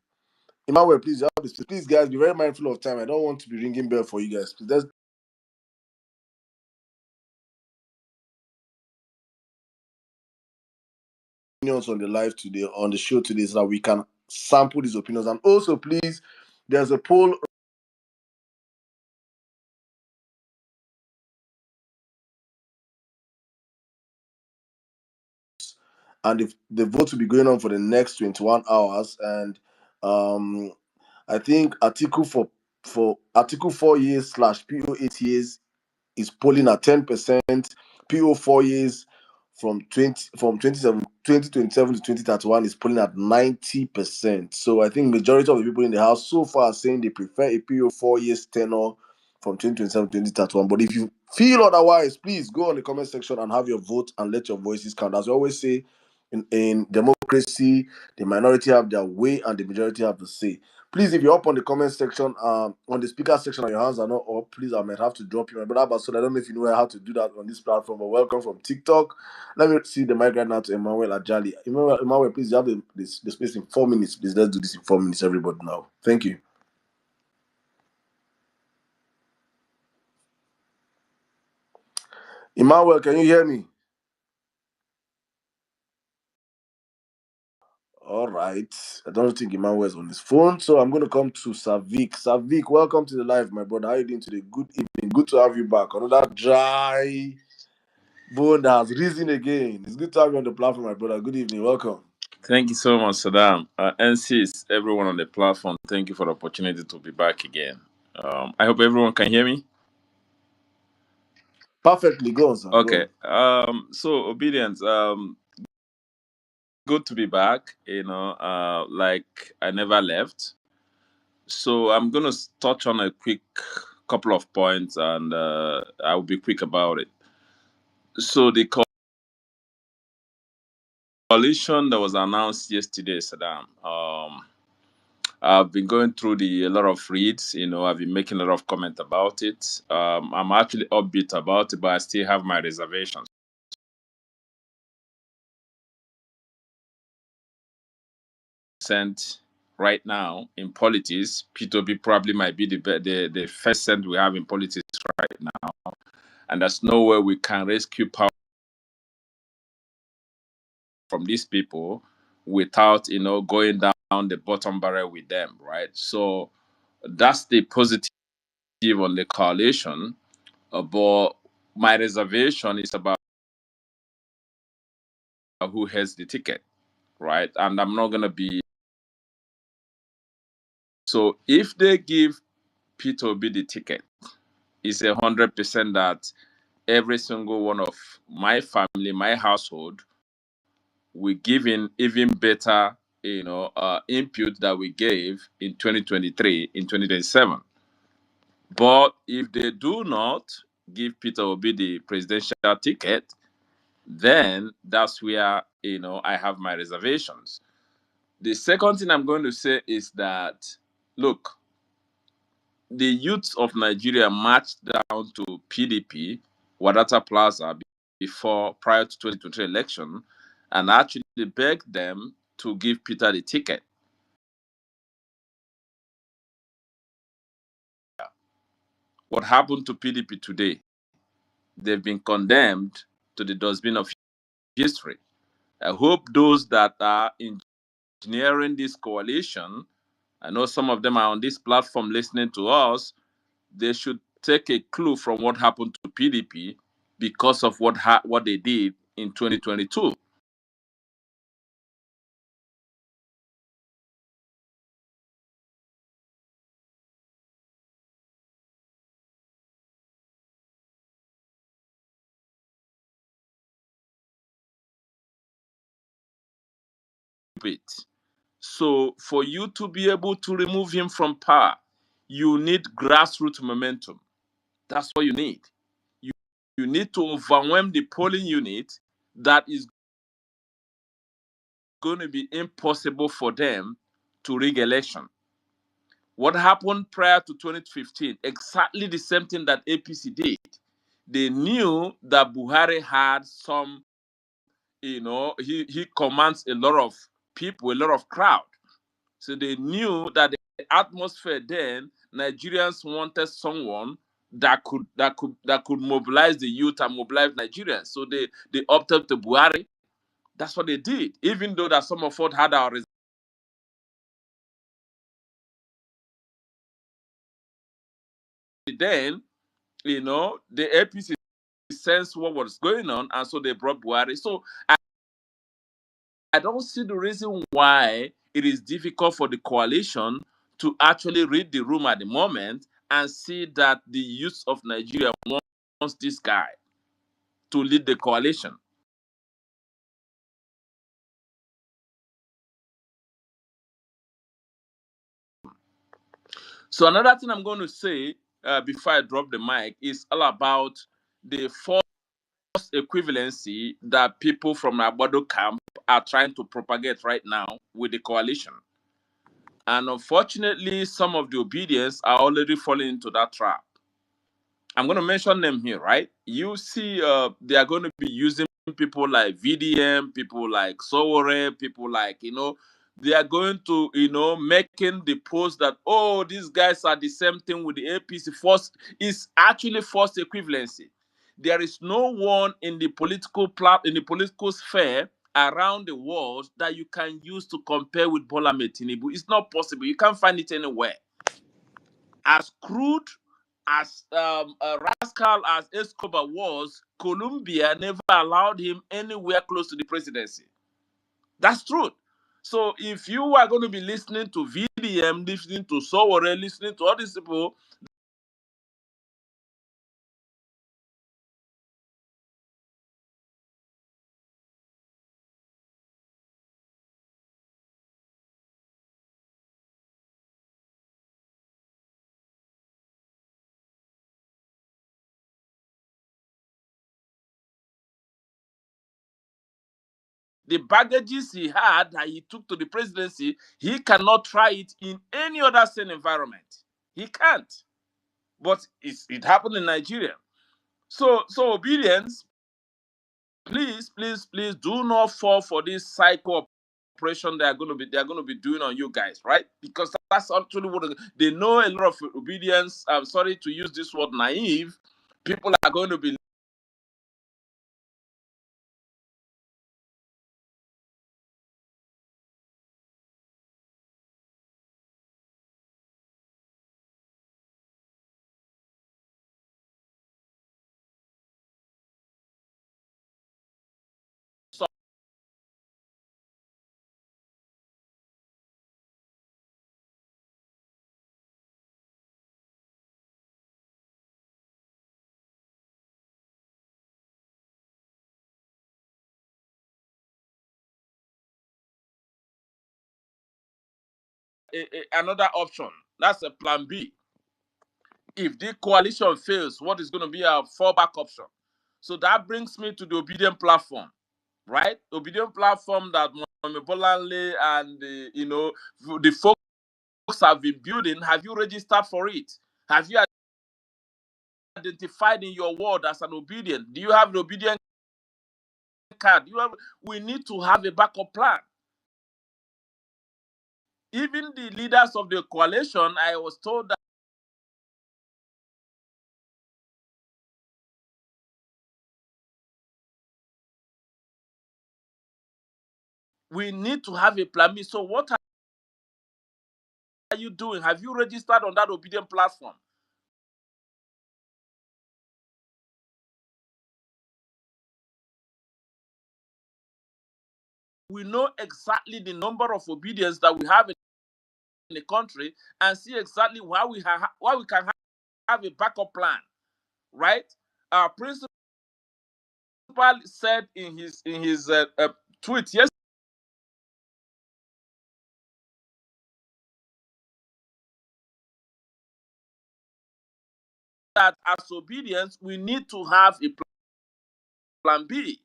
Emmanuel, please, you have this. Please, guys, be very mindful of time. I don't want to be ringing bell for you guys. Please, let's opinions on the live today, on the show today, so that we can sample these opinions. And also, please, there's a poll. And if the vote will be going on for the next 21 hours, and I think article article 4 years / PO 8 years is polling at 10%. PO 4 years from 2027 to 2031 is polling at 90%. So I think majority of the people in the house so far are saying they prefer a PO 4 years tenure from 2027 to 2031. But if you feel otherwise, please go on the comment section and have your vote and let your voices count. As we always say, in democracy, the minority have their way and the majority have the say. Please, if you're up on the comment section, on the speaker section, and your hands are not up, please, I might have to drop you. My brother, so I don't know if you know how to do that on this platform, but welcome from TikTok. Let me see the mic right now to Emmanuel Ajali. Emmanuel, please, you have the space in 4 minutes. Please, let's do this in 4 minutes, everybody now. Thank you. Emmanuel, can you hear me? All right. I don't think Emmanuel is on his phone, so I'm going to come to Savik. Savik, welcome to the live, my brother. How are you doing today? Good evening. Good to have you back. Another dry bone that has risen again. It's good to have you on the platform, my brother. Good evening. Welcome. Thank you so much, Saddam. NCs, everyone on the platform, thank you for the opportunity to be back again. I hope everyone can hear me. Perfectly. Go on, sir. Okay. Go on. So obedience. Good to be back. Like I never left. So I'm gonna touch on a quick couple of points, and I'll be quick about it. So the coalition that was announced yesterday, Saddam. I've been going through a lot of reads. I've been making a lot of comment about it. I'm actually upbeat about it, but I still have my reservations. Right now in politics, P2B probably might be the first cent we have in politics right now, and there's no way we can rescue power from these people without going down the bottom barrel with them, right? So that's the positive on the coalition, but my reservation is about who has the ticket, right? And I'm not gonna be. So if they give P2B the ticket, it's 100% that every single one of my family, my household, will give in even better, input that we gave in 2023, in 2027. But if they do not give Peter Obi the presidential ticket, then that's where I have my reservations. The second thing I'm going to say is that, look, the youths of Nigeria marched down to PDP, Wadata Plaza, prior to 2023 election, and actually begged them to give Peter the ticket. What happened to PDP today? They've been condemned to the dustbin of history. I hope those that are engineering this coalition, I know some of them are on this platform listening to us, they should take a clue from what happened to PDP because of what they did in 2022. So for you to be able to remove him from power, you need grassroots momentum. That's what you need. You need to overwhelm the polling unit that is going to be impossible for them to rig election. What happened prior to 2015? Exactly the same thing that APC did. They knew that Buhari had some, he commands a lot of people, a lot of crowd. So they knew that the atmosphere then, Nigerians wanted someone that could mobilize the youth and mobilize Nigerians. So they opted to Buhari. That's what they did. Even though that some of us had our results then, the APC sensed what was going on, and so they brought Buhari. So I don't see the reason why it is difficult for the coalition to actually read the room at the moment and see that the youth of Nigeria wants this guy to lead the coalition. So another thing I'm going to say before I drop the mic is all about the false equivalency that people from Agbado camp are trying to propagate right now with the coalition. And unfortunately, some of the obedience are already falling into that trap. I'm going to mention them here, right? You see, they are going to be using people like VDM, people like Sowore, people like, they are going to, making the post that, oh, these guys are the same thing with the APC. Is actually false equivalency. There is no one in the political sphere around the world that you can use to compare with Bola Tinubu. It's not possible. You can't find it anywhere. As crude, as rascal as Escobar was, Colombia never allowed him anywhere close to the presidency. That's truth. So if you are going to be listening to VDM, listening to Sowore, listening to all these people, the baggages he had that he took to the presidency, he cannot try it in any other same environment. He can't. But it happened in Nigeria. So obedience, please do not fall for this psycho operation they're going to be doing on you guys, right? Because that's actually what they know. A lot of obedience. I'm sorry to use this word, naive. People are going to be another option. That's a plan B. If the coalition fails, what is going to be our fallback option? So that brings me to the obedient platform, right? Obedient platform that Bolanle and the folks have been building, have you registered for it? Have you identified in your ward as an obedient? Do you have an obedient card? We need to have a backup plan. Even the leaders of the coalition, I was told that we need to have a plan B. So what are you doing? Have you registered on that obedient platform? We know exactly the number of obedience that we have in the country and see exactly why we can have a backup plan, right? Our principal said in his tweet yesterday that as obedience, we need to have a plan B.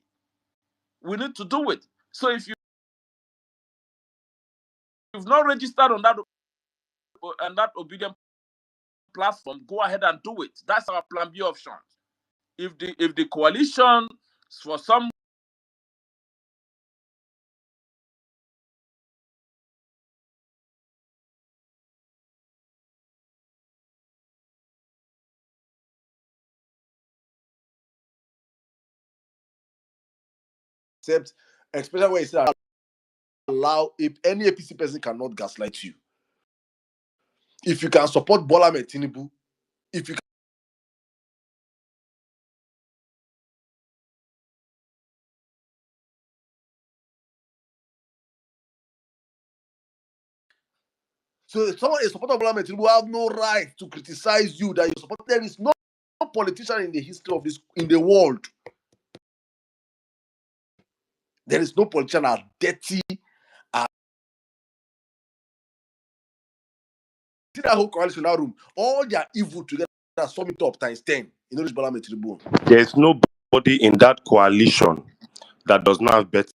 We need to do it. So if you've not registered on that obedient platform, go ahead and do it. That's our plan B option. If the coalition for some Except, especially when you say allow, if any APC person cannot gaslight you. If you can support Bola Tinubu, if you so if someone is a supporter of Bola Tinubu, have no right to criticize you that you support. There is no politician in the history of this in the world. There is no politician as dirty as see that whole coalition in that room. All their evil together sum it up times 10. You know this Bola Tinubu. There's nobody in that coalition that does not have better.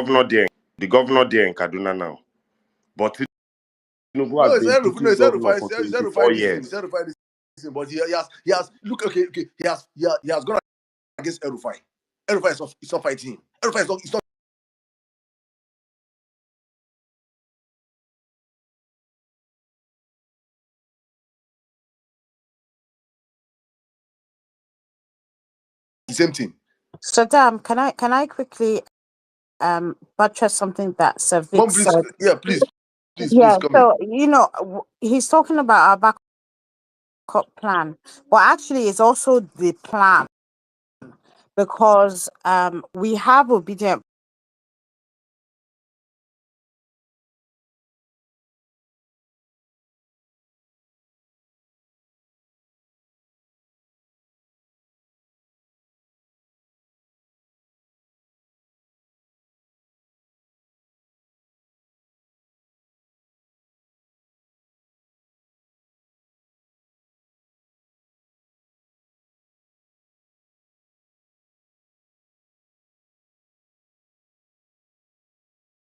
The governor there in Kaduna now. But Tinubu No, has it's been not sitting governor for 24 years. But he has look okay, he has gone against Erufai. Erufai is not fighting him. Erufai is not the same thing. So, Dan, can I quickly buttress something that Sir Vic Mom, please, said? yeah, please Yeah, come in. so he's talking about our backup plan, but actually it's also the plan because we have obedient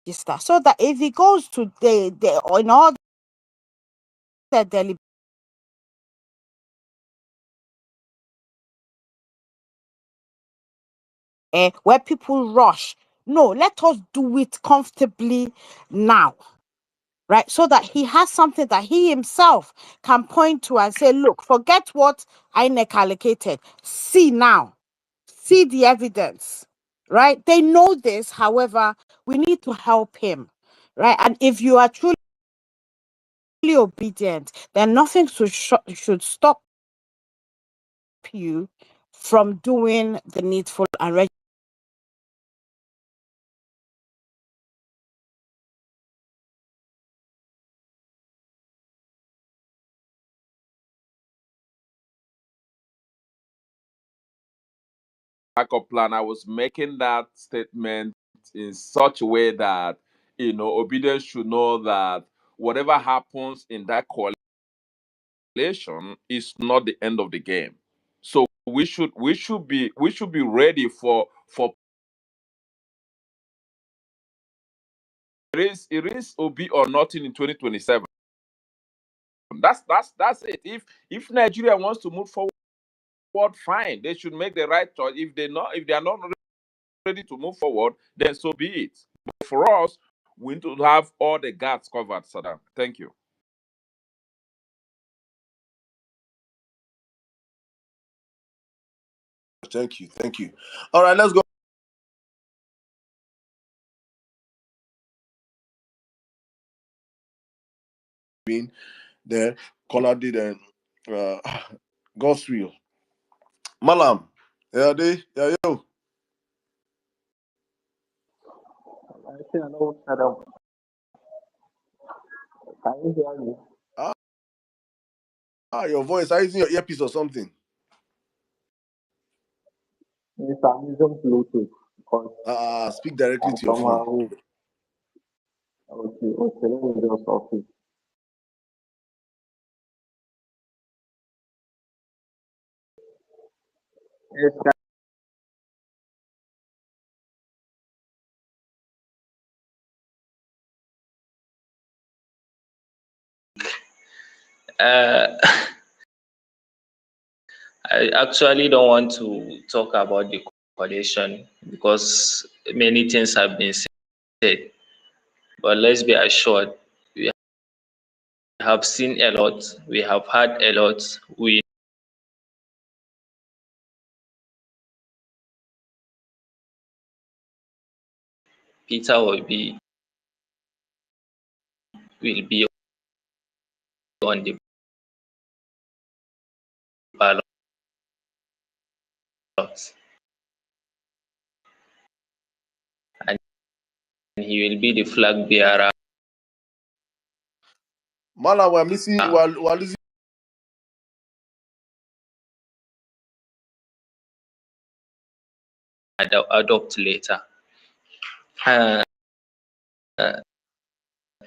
register, so that if he goes to the in all the deliberations where people rush, no, let us do it comfortably now. Right, so that he has something that he himself can point to and say, look, forget what INEC allocated. See now, see the evidence, right? They know this. However, we need to help him, right? And if you are truly obedient, then nothing should stop you from doing the needful and backup plan, I was making that statement in such a way that Obedience should know that whatever happens in that coalition is not the end of the game. So we should be ready for it is Obi or nothing in 2027. That's it. If Nigeria wants to move forward, fine. They should make the right choice. If they are not ready to move forward, then so be it. But for us, we need to have all the gaps covered, Saddam. Thank you. Thank you. Thank you. All right, let's go. There, Collar did God's will. Malam. Yeah, they, yeah, yo. I think I know Adam. Can you hear me? Your voice. Are you using your earpiece or something? Yes, I'm using Bluetooth because Speak directly I'm to your phone. somehow okay, let me just off it. Yes, Uh, I actually don't want to talk about the coalition because many things have been said. But let's be assured, we have seen a lot, we have heard a lot. Peter will be on the ballot, and he will be the flag bearer. Malam, we're missing. We're losing. Adopt later.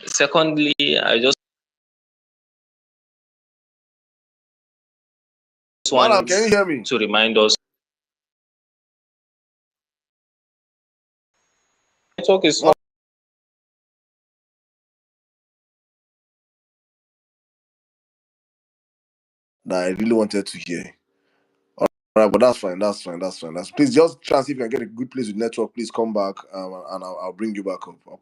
Secondly, I just Malam, want can you hear me? to remind us. Network is not. That I really wanted to hear. All right, but that's fine. That's fine. That's fine. Please just try and see if you can get a good place with network. Please come back, and I'll bring you back up. I'll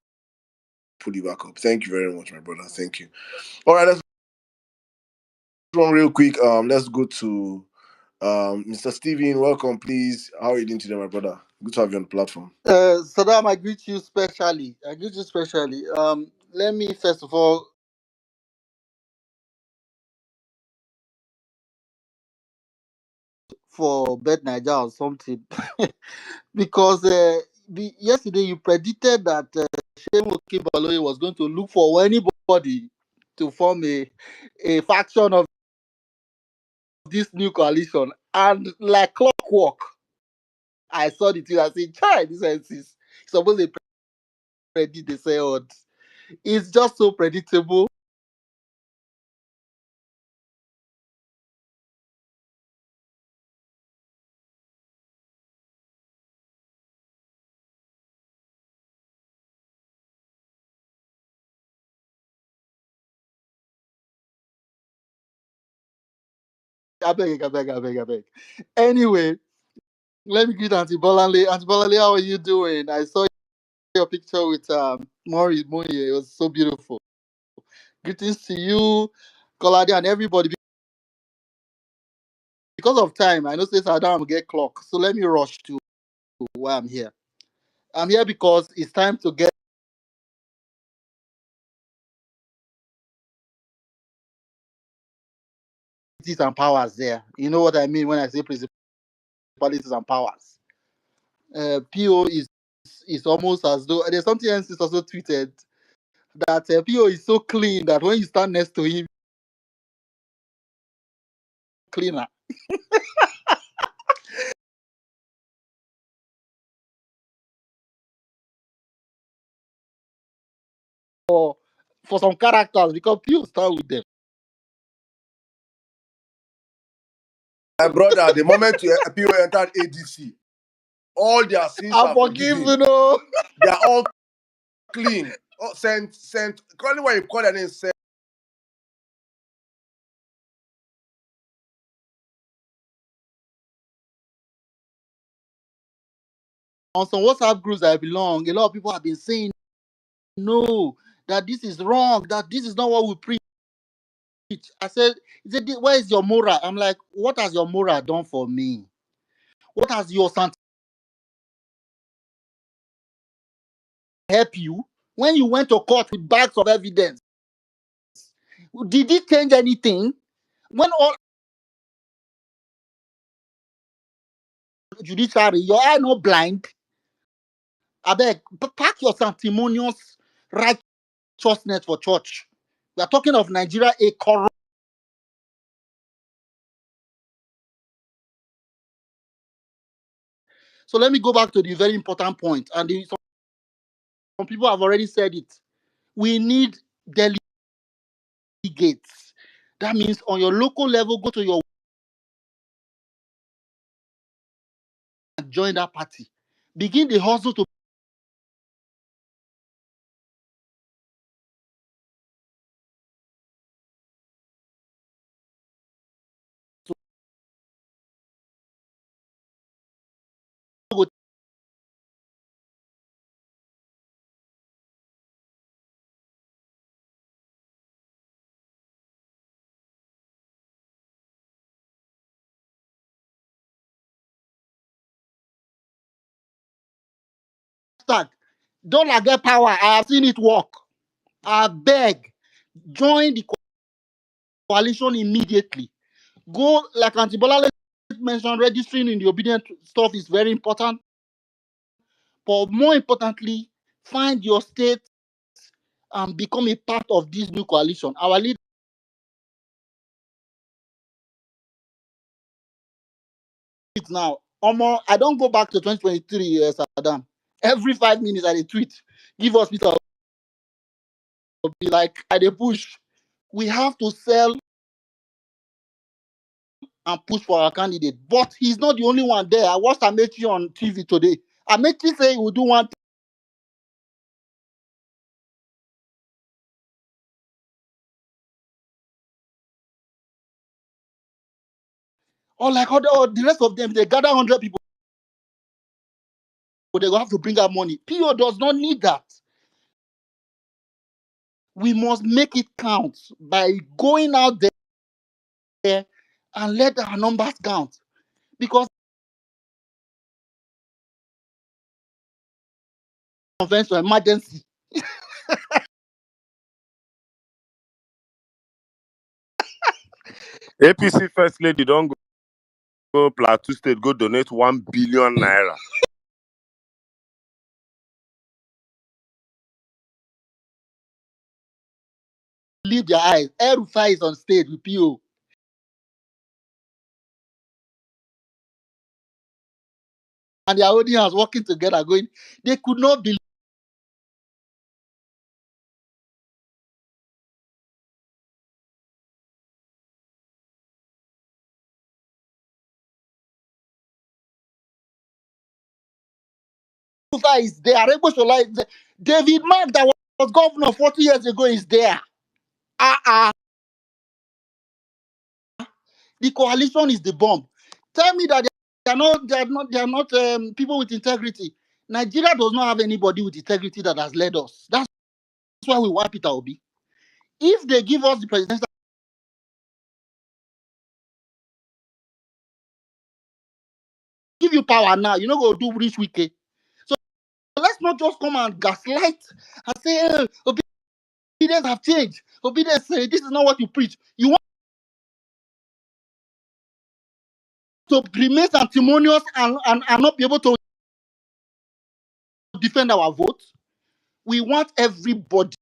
pull you back up. Thank you very much, my brother. Thank you. All right, let's run real quick. Let's go to Mr. Steven. Welcome, please. How are you doing today, my brother? Good to have you on the platform. Saddam, I greet you specially. Let me first of all for Bet Niger or something because yesterday you predicted that Shemo Kimbaloye was going to look for anybody to form a faction of this new coalition, and like clockwork, I saw the thing. I said, "Chai, this is supposed to predict the say odds." It's just so predictable. I beg. Anyway, let me greet Auntie Bolanle. Auntie Bolanle, how are you doing? I saw your picture with Maurice Moye. It was so beautiful. Greetings to you, Kolade, and everybody. Because of time, I know since I don't get clock, so let me rush to why I'm here. I'm here because it's time to get principalities and powers there. You know what I mean when I say principalities and powers. PO is almost as though there's something else is also tweeted that PO is so clean that when you stand next to him, cleaner. for some characters because people start with them. My brother, the moment people entered ADC, all their sins I are forgive forgiven. you know. They are all clean. Oh, sent. Call it what you call their name. Sent. On some WhatsApp groups I belong, a lot of people have been saying no, that this is wrong, that this is not what we preach. I said, where is your moral? I'm like, what has your moral done for me? What has your son help you when you went to court with bags of evidence? Did it change anything? When all judiciary, your eye not blind. I beg, pack your sanctimonious righteousness for church. We are talking of Nigeria, a corrupt. So let me go back to the very important point, and some people have already said it. We need delegates. That means on your local level, go to your join that party. Begin the hustle to start. Don't get power. I have seen it work. I beg, join the coalition immediately. Go, like Antibola mentioned, registering in the obedient stuff is very important. But more importantly, find your state and become a part of this new coalition. Our leader is now. Omo, I don't go back to 2023, Saddam. Every 5 minutes I tweet, give us Peter be like, I dey push. We have to sell and push for our candidate. But he's not the only one there. I watched Amechi on TV today. Amechi say he will do one thing. Or like or the rest of them, they gather 100 people, but they will have to bring out money. PO does not need that. We must make it count by going out there and let our numbers count. Because convention emergency. APC First Lady don't go Plateau State, go donate 1 billion naira. Leave their eyes. Erufai is on stage with PO. And their audience working together, going, they could not believe. Is there. David Mark, that was governor 40 years ago, is there. The coalition is the bomb. Tell me that they are not people with integrity. Nigeria does not have anybody with integrity that has led us. That's why we want Peter Obi. If they give us the presidential, give you power now, you know go do rich wicked. So let's not just come and gaslight and say, obedience have changed. Obedience say this is not what you preach. You want to remain sanctimonious and not be able to defend our vote. We want everybody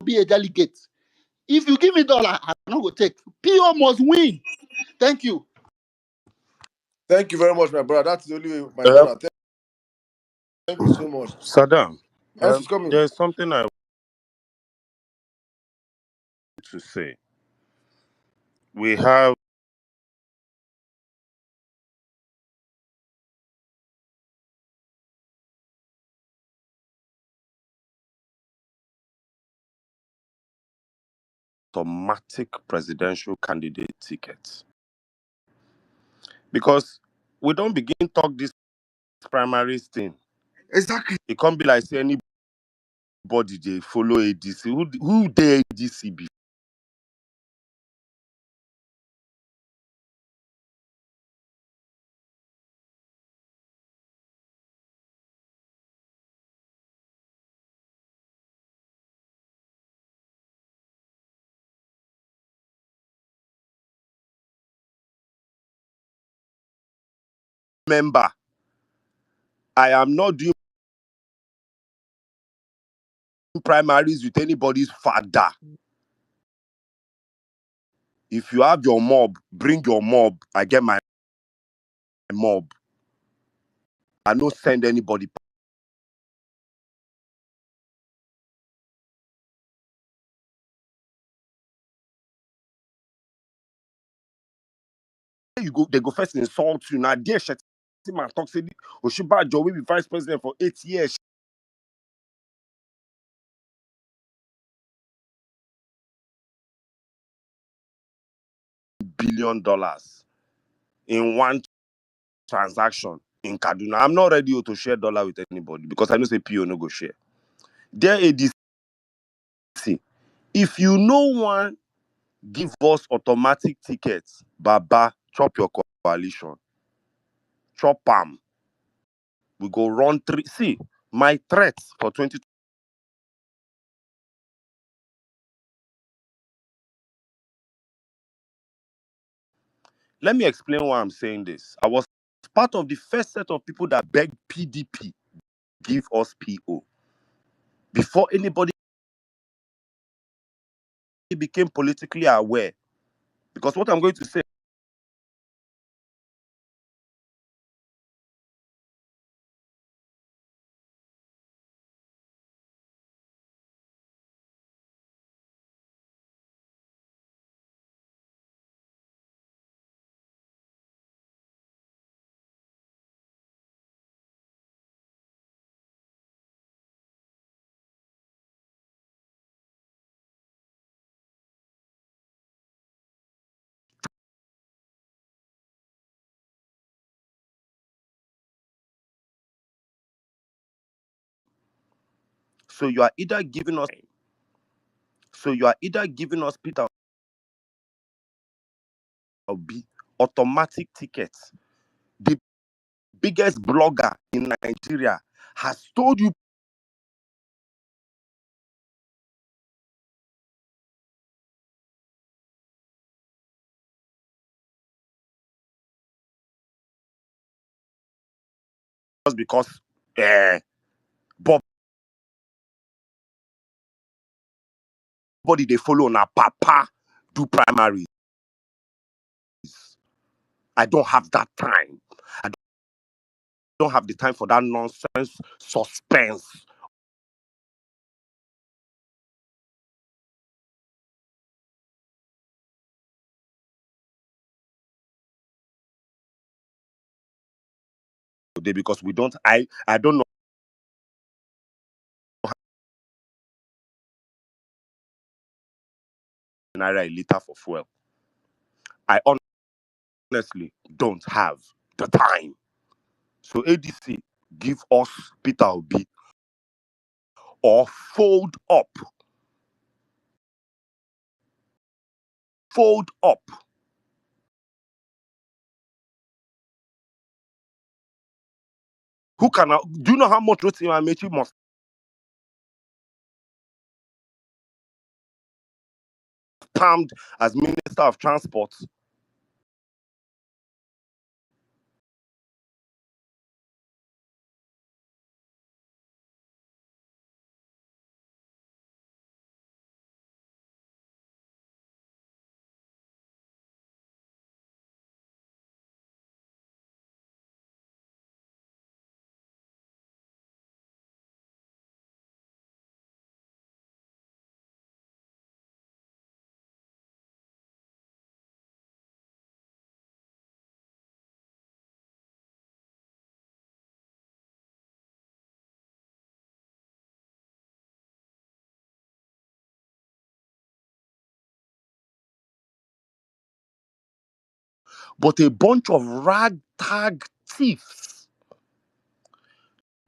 be a delegate. If you give me dollar, I no go take. PO must win. Thank you. Thank you very much, my brother. That's the only way, my brother. Thank you so much. Saddam, Yes, it's coming. there's something I want to say. We have automatic presidential candidate tickets because we don't begin talk this primaries thing. Exactly. It can't be like say anybody they follow ADC. Who they ADC be? Remember, I am not doing primaries with anybody's father. If you have your mob, bring your mob. I get my mob. I don't send anybody. You go, they go first insult you. Now, dear man talk say Oshibajo will be vice president for 8 years. $1 billion in one transaction in Kaduna. I'm not ready to share dollar with anybody because I know say PO no go share. Dear ADC, if you no one give us automatic tickets, Baba, chop your coalition. Chop am. We go run three. See, my threats for 20. Let me explain why I'm saying this. I was part of the first set of people that begged PDP give us PO before anybody became politically aware. Because what I'm going to say, so you are either giving us, Peter Obi automatic tickets. The biggest blogger in Nigeria has told you just because Bob body they follow na papa do primaries. I don't have that time. I don't have the time for that nonsense suspense. Today because we don't I don't know naira a liter for fuel. I honestly don't have the time. So ADC give us Peter Obi or fold up. Fold up. Who can do you know how much Rotimi Amechi must stand as Minister of Transport? but a bunch of ragtag thieves.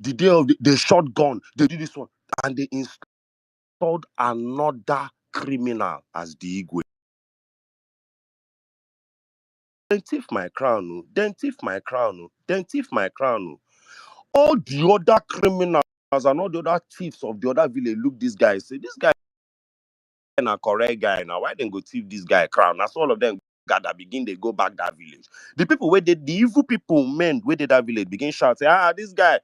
The day of the shotgun, they did this one, and they installed another criminal as the Igwe. Then thief my crown, oh, then thief my crown, oh, then thief my crown. Oh. All the other criminals and all the other thieves of the other village look this guy, say, this guy is a correct guy now. Why then go thief this guy crown? That's all of them gather, begin they go back that village. The people where the evil people, men, where did that village begin shout, say, this guy,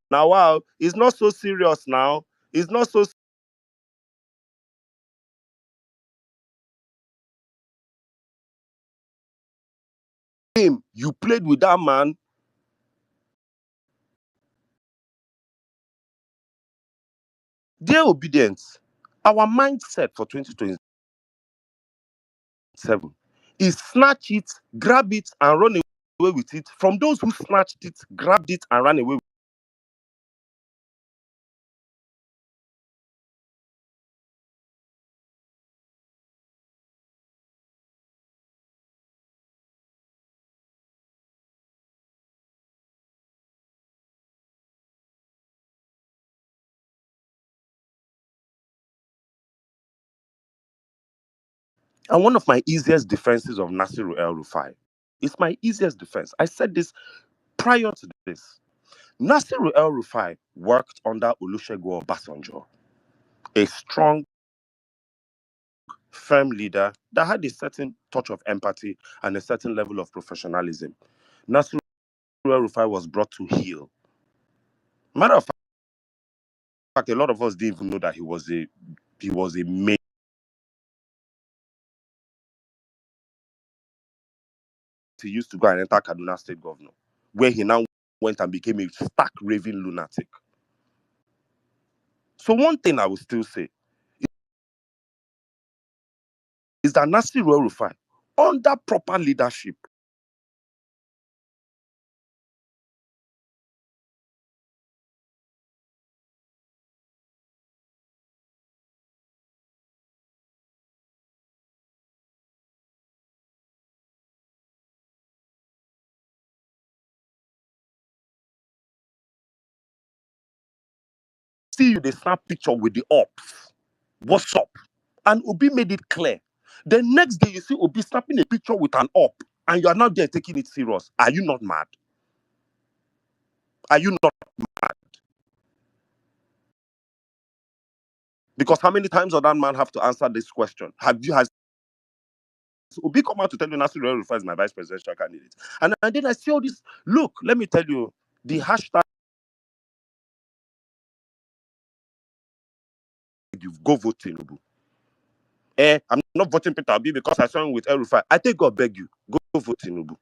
now wow, it's not so serious now. It's not so him. You played with that man. Dear obedience, our mindset for 2027 is snatch it, grab it, and run away with it from those who snatched it, grabbed it, and ran away with it. And one of my easiest defenses of Nasir El-Rufai, it's my easiest defense. I said this prior to this. Nasir El-Rufai worked under Olusegun Obasanjo, a strong, firm leader that had a certain touch of empathy and a certain level of professionalism. Nasir El-Rufai was brought to heel. Matter of fact, a lot of us didn't even know that he was a main. He used to go and enter Kaduna State Governor, where he now went and became a stark raving lunatic. So one thing I will still say is that Nasir El-Rufai, under proper leadership, see you, they snap picture with the ops. What's up? And Obi made it clear. The next day, you see Obi snapping a picture with an op, and you are now there taking it serious. Are you not mad? Are you not mad? Because how many times does that man have to answer this question? Has Obi come out to tell you Nasir El-Rufai is my vice presidential candidate? And then I see all this. Look, let me tell you, the hashtag you go vote Tinubu. I'm not voting Peter Obi because I saw him with El-Rufai. I take God beg you, go vote Tinubu.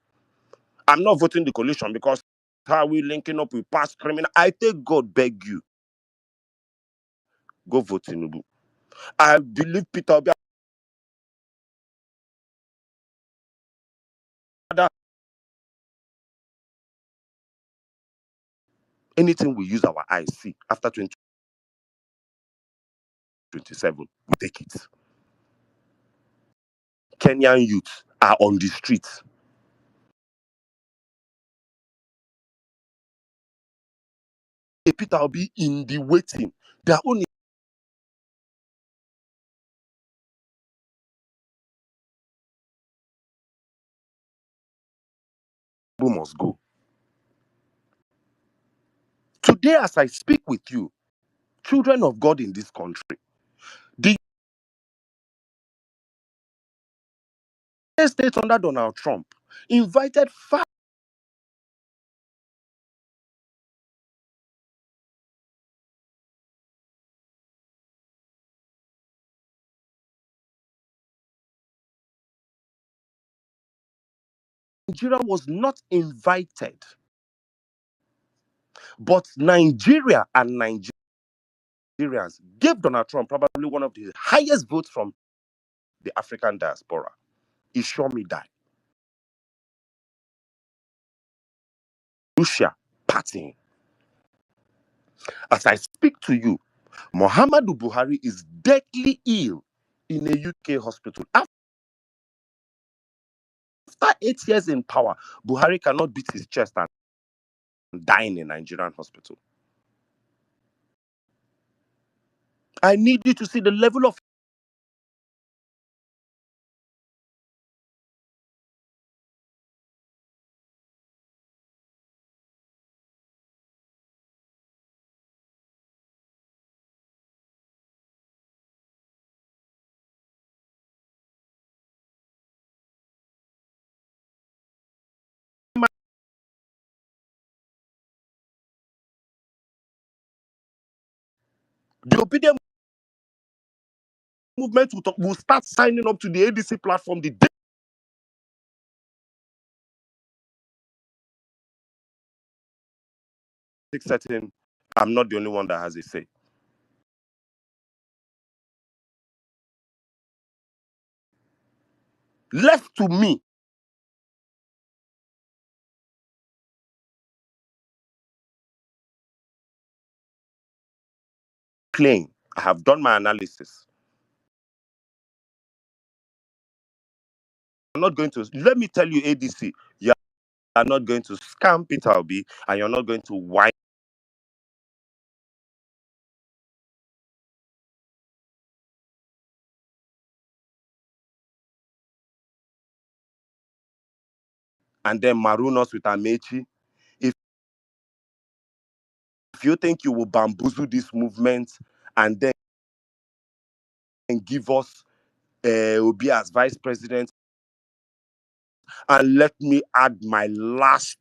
I'm not voting the coalition because how are we linking up with past criminal? I take God beg you, go vote Tinubu. I believe Peter Obi. Anything we use our eyes see after 2027, we take it. Kenyan youths are on the streets. Peter Obi in the waiting. Their own must go. Today, as I speak with you, children of God in this country, the United States under Donald Trump invited 5 Nigeria was not invited, but Nigeria and Nigerians gave Donald Trump probably one of the highest votes from the African diaspora. He sure me die. Russia partying. As I speak to you, Muhammadu Buhari is deadly ill in a UK hospital after After 8 years in power, Buhari cannot beat his chest and die in a Nigerian hospital. I need you to see the level of the obedient movement will start signing up to the ADC platform the day setting. I'm not the only one that has a say. Left to me, claim I have done my analysis. I'm not going to, let me tell you, ADC, you are not going to scam Peter Obi, and you're not going to whine and then maroon us with Amechi. If you think you will bamboozle this movement and then give us Obi as vice president, and let me add my last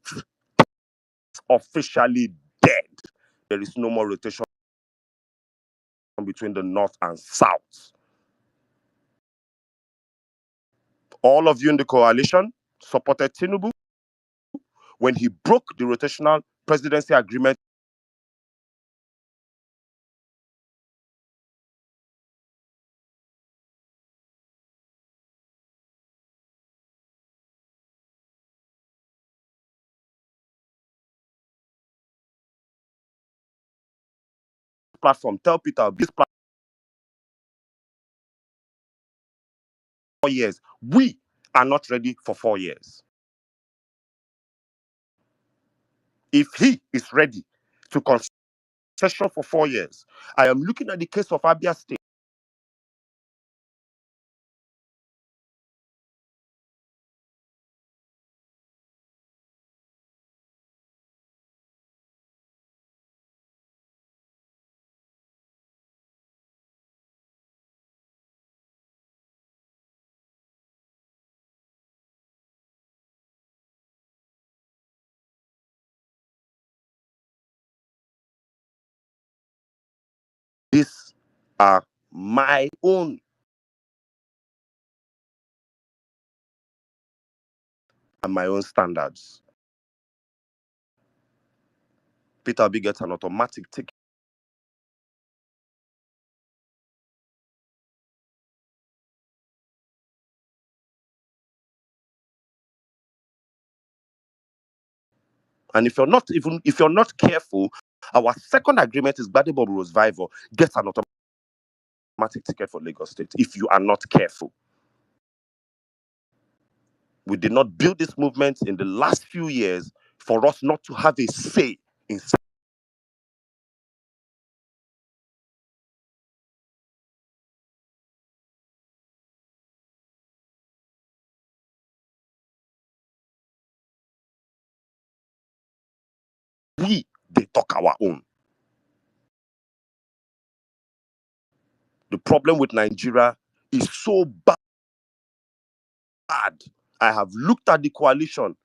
officially dead. There is no more rotation between the north and south. All of you in the coalition supported Tinubu when he broke the rotational presidency agreement platform. Tell Peter this platform 4 years. We are not ready for 4 years. If he is ready to concession for 4 years, I am looking at the case of Abia State. These are my own and my own standards. Peter Obi gets an automatic ticket. And if you're not careful, our second agreement is Gbadebo Rosevivor gets an automatic ticket for Lagos State. If you are not careful, we did not build this movement in the last few years for us not to have a say in they talk our own. The problem with Nigeria is so bad. I have looked at the coalition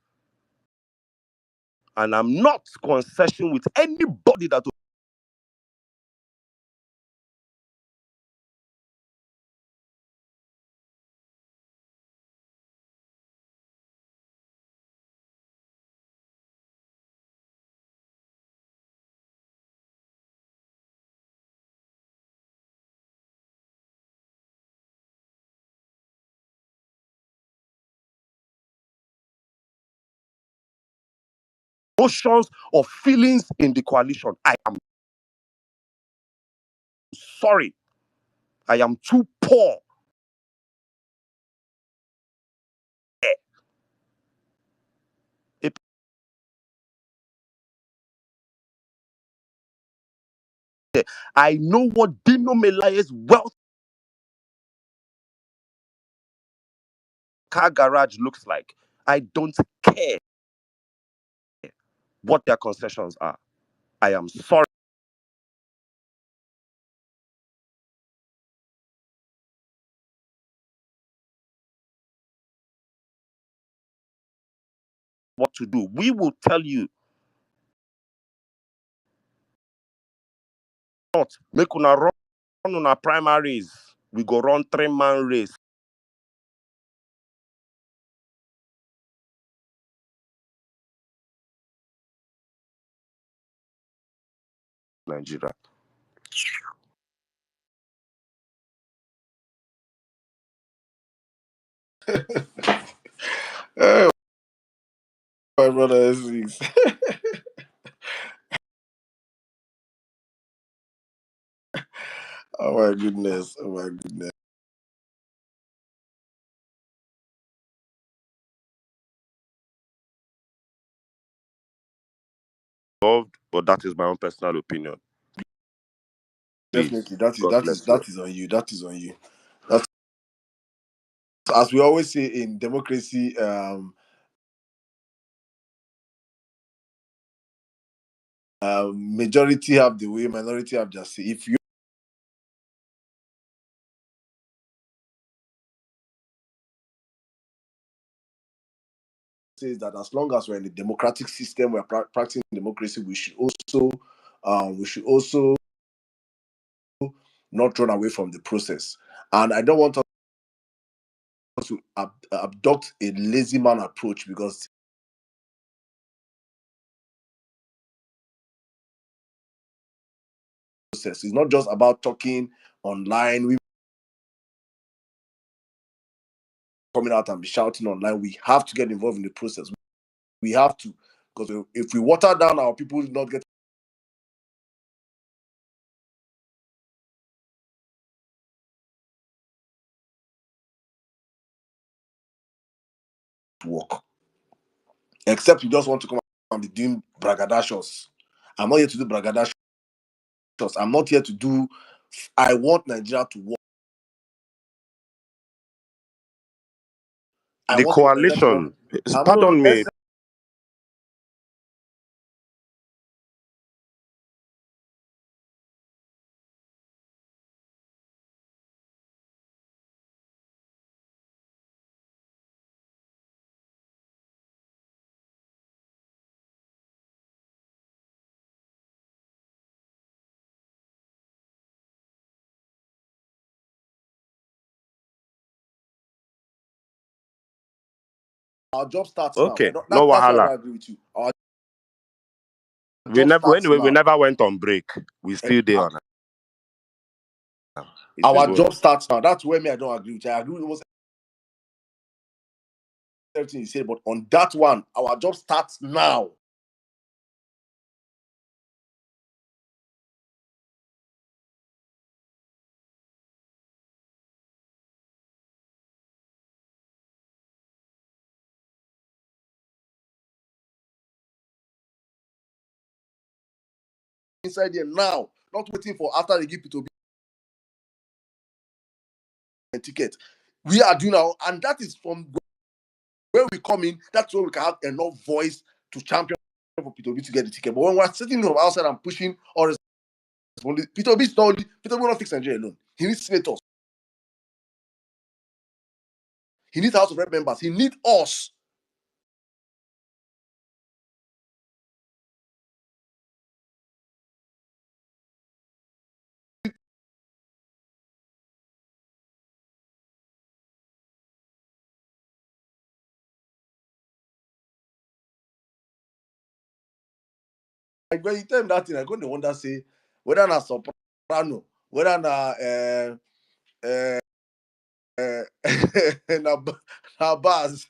and I'm not concession with anybody that emotions or feelings in the coalition. I am sorry. I am too poor I know what Dino Melaye's wealth car garage looks like. I don't care what their concessions are. I am sorry what to do. We will tell you not make una run una primaries. We go run 3-man race. Nigeria. Hey, my brother is oh my goodness. Oh my goodness. But that is my own personal opinion. Please, Definitely. That is God that is bless you. that is on you. That is on you. That's as we always say in democracy, majority have the way, minority have just say. If you say that as long as we're in a democratic system, we're practicing democracy, we should also not run away from the process. And I don't want us to adopt a lazy man approach because process is not just about talking online. We coming out and be shouting online. We have to get involved in the process. We have to, because if we water down our people not get to work, except you just want to come and be doing bragadashos. I'm not here to do bragadashos. I'm not here to do. I want Nigeria to work. I The want Nigeria to work. coalition, I'm not pardon me, our job starts now. okay, no That's why I wahala. don't agree with you. Our We job never starts anyway. We now. never went on break. We still there on. It's a Our bonus. job starts now. That's where me I don't agree with you. I agree with almost everything you say, but on that one, our job starts now. Inside there now, not waiting for after they give it to be a ticket. We are doing now, and that is from where we come in. That's where we can have enough voice to champion for P2B to get the ticket. But when we're sitting on the outside and pushing or responding, P2B is not only P2B will not fix Nigeria alone. He needs senators. He needs House of Rep members. He needs us. Like when you tell him that thing, I'm going to wonder, say, whether na soprano, whether na na, na bars,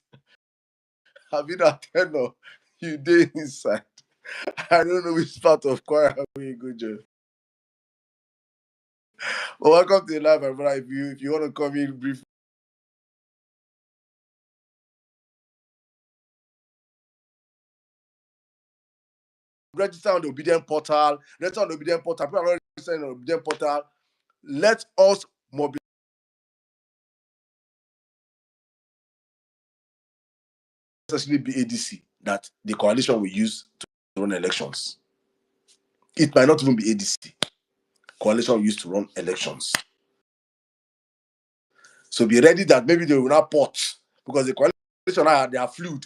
have you not tenor, you did inside. I don't know which part of choir we go, Joe. Well, welcome to the live, my brother. If you want to come in brief, register on the Obedient portal. Register on the Obedient portal. People are not registering on the Obedient portal. Let us mobilize. Especially be ADC that the coalition will use to run elections. It might not even be ADC. Coalition will use to run elections. So be ready that maybe they will not pot because the coalition they are fluid.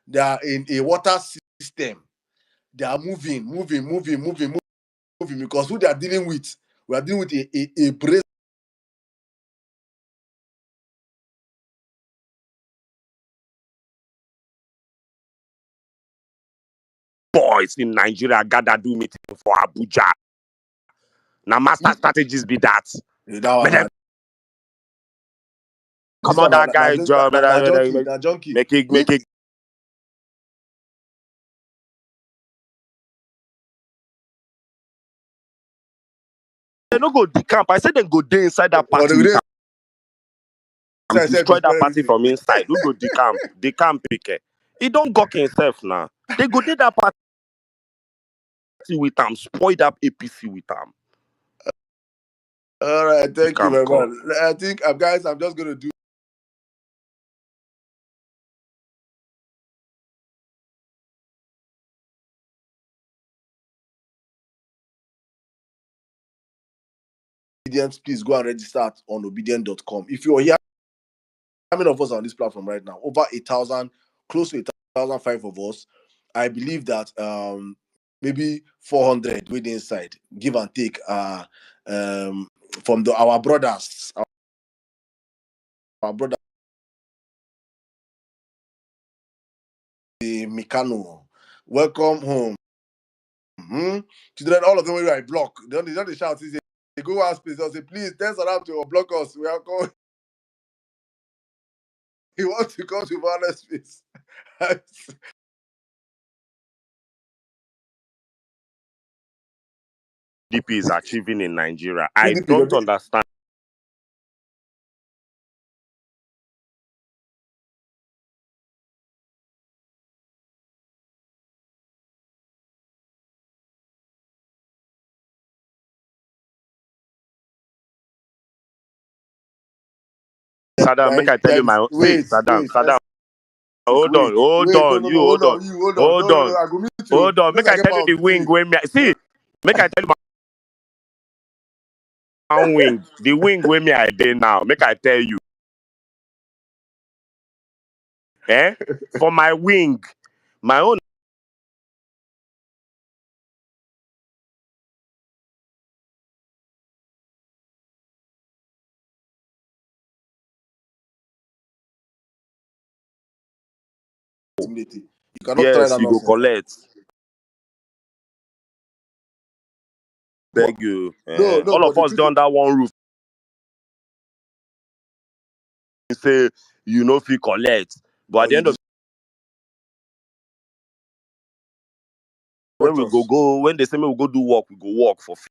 They are in a water system. They are moving because who they are dealing with, we are dealing with a brace. Boys in Nigeria gather do meeting for Abuja. Now master strategies be that. That one, Make them this come on one, that guy job. junkie. Make it. They no go decamp. I said they go day inside that party with and destroy that party from inside. Who go decamp? Decamp pick. He don't gawk himself now. They go do that party with him, spoil that APC with him. All right, thank you Decamp very come. much. I think, guys, I'm just going to do Obedience. Please go and register on obedient.com. If you're here, how many of us are on this platform right now? Over 1,000, close to 1,005 of us. I believe that maybe 400 with the inside, give and take, from our brothers, our brother Mikano. Welcome home. Children, all of them where I block. They don't shout. They go ask please. They'll say, please, tell Saddam to block us. We are going. He wants to come to violence space. DP is achieving in Nigeria. I don't understand. Saddam, make I tell you my own. See, Saddam, hold on, you hold on, hold No, on, I go meet you. hold on. Because Make I I get tell you power the wing when me see. Make I tell you my own wing. The wing when me I dey now. Make I tell you. For my wing, my own You cannot try yes, that you go nonsense. collect. Beg you. No, All but of the us truth done that one roof. Say you know if you collect, but at the end of when we us. when they say me we go do work, we go work for free.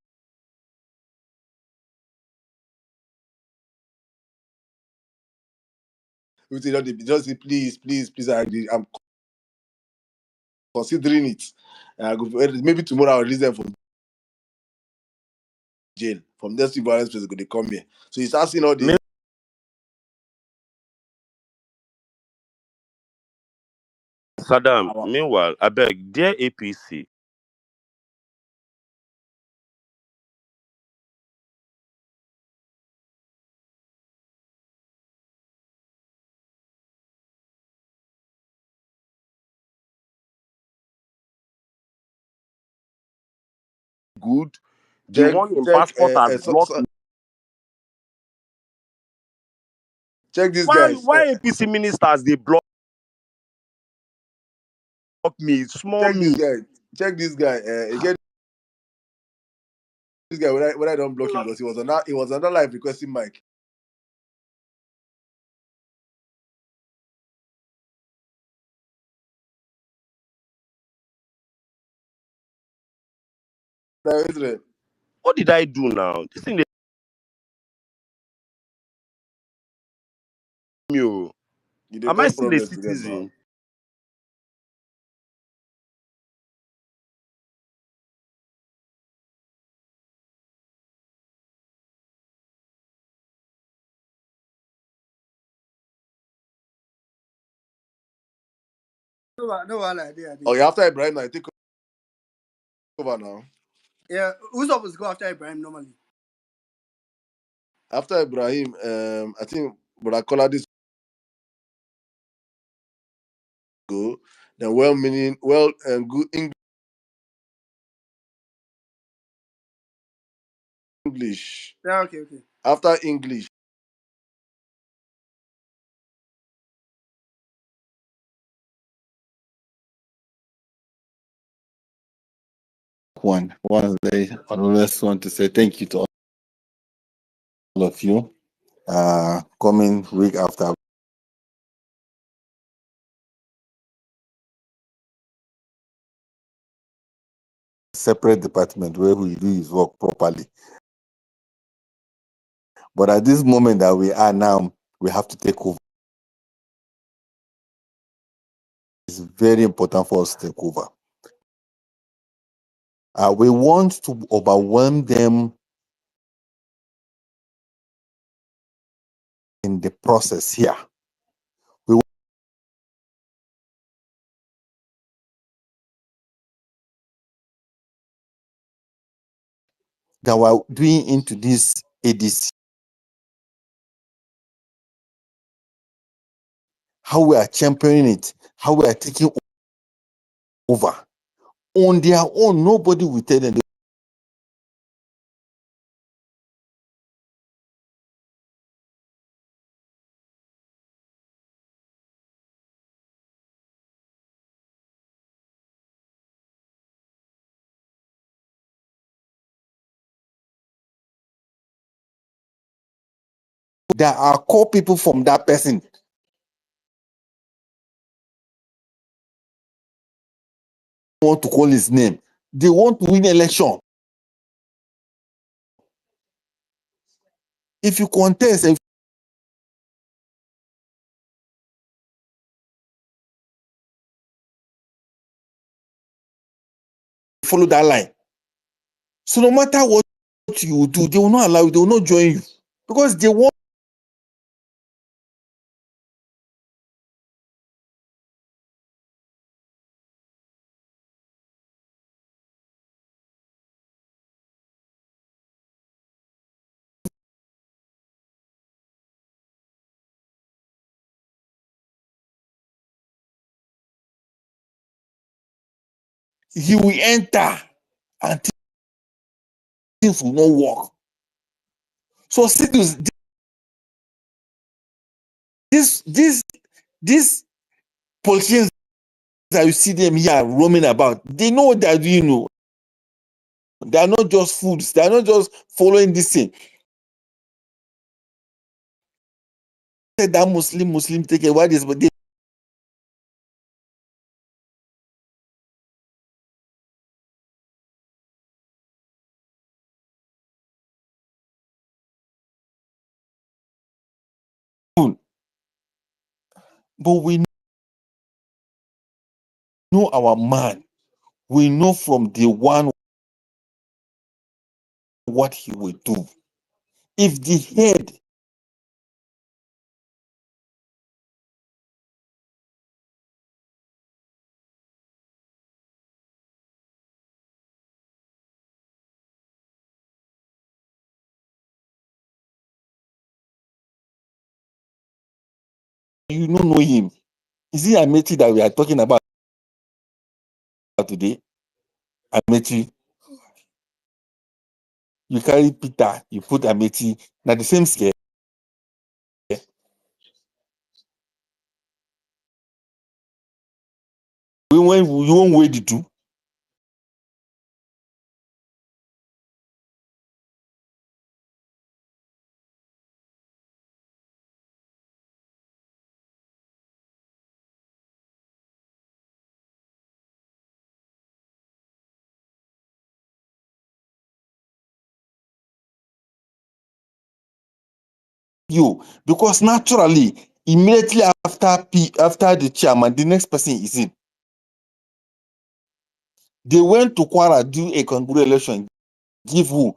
Just say, please, I'm considering it. Maybe tomorrow I'll release them from jail. From next week, violence place, they come here. So he's asking all the Saddam, meanwhile, I beg, dear APC, good. The one in passport has blocked. check these Why guys. APC ministers they block me, small Check this me? guy. Check this guy. Again, this guy when I don't block him because he was on that live requesting mic. Now, Israel, What did I do now? This thing they me. Oh. you dey Am I cause still a problems to them now. citizen? No, I did. Oh, yeah, after Ibrahim, I take over now. Yeah, who's supposed to go after Ibrahim normally? After Ibrahim, I think Burakola this go. Then well-meaning, good English. Yeah, okay. After English, One day, I always want to say thank you to all of you. Coming week after separate department where we do his work properly. But at this moment that we are now, we have to take over. It's very important for us to take over. We want to overwhelm them in the process here. That we're doing into this ADC, how we are championing it, how we are taking over. On their own, nobody will tell them. There are core people from that person want to call his name. They want to win election. If you contest and follow that line, so no matter what you do, they will not allow you, they will not join you. Because they want he will enter and things will not work. So see this politicians that you see them here roaming about, they know what they are doing. You know. They are not just fools, they are not just following this thing. That Muslim take a while this, but they but we know our man. We know from the one what he will do. If the head, you don't know him. Is it Ameti that we are talking about today? Ameti. You carry Peter, you put Ameti. Now the same scale. When you won't wait the two. You because naturally, immediately after the chairman, the next person is in. They went to Kwara, do a congruent election. Give who?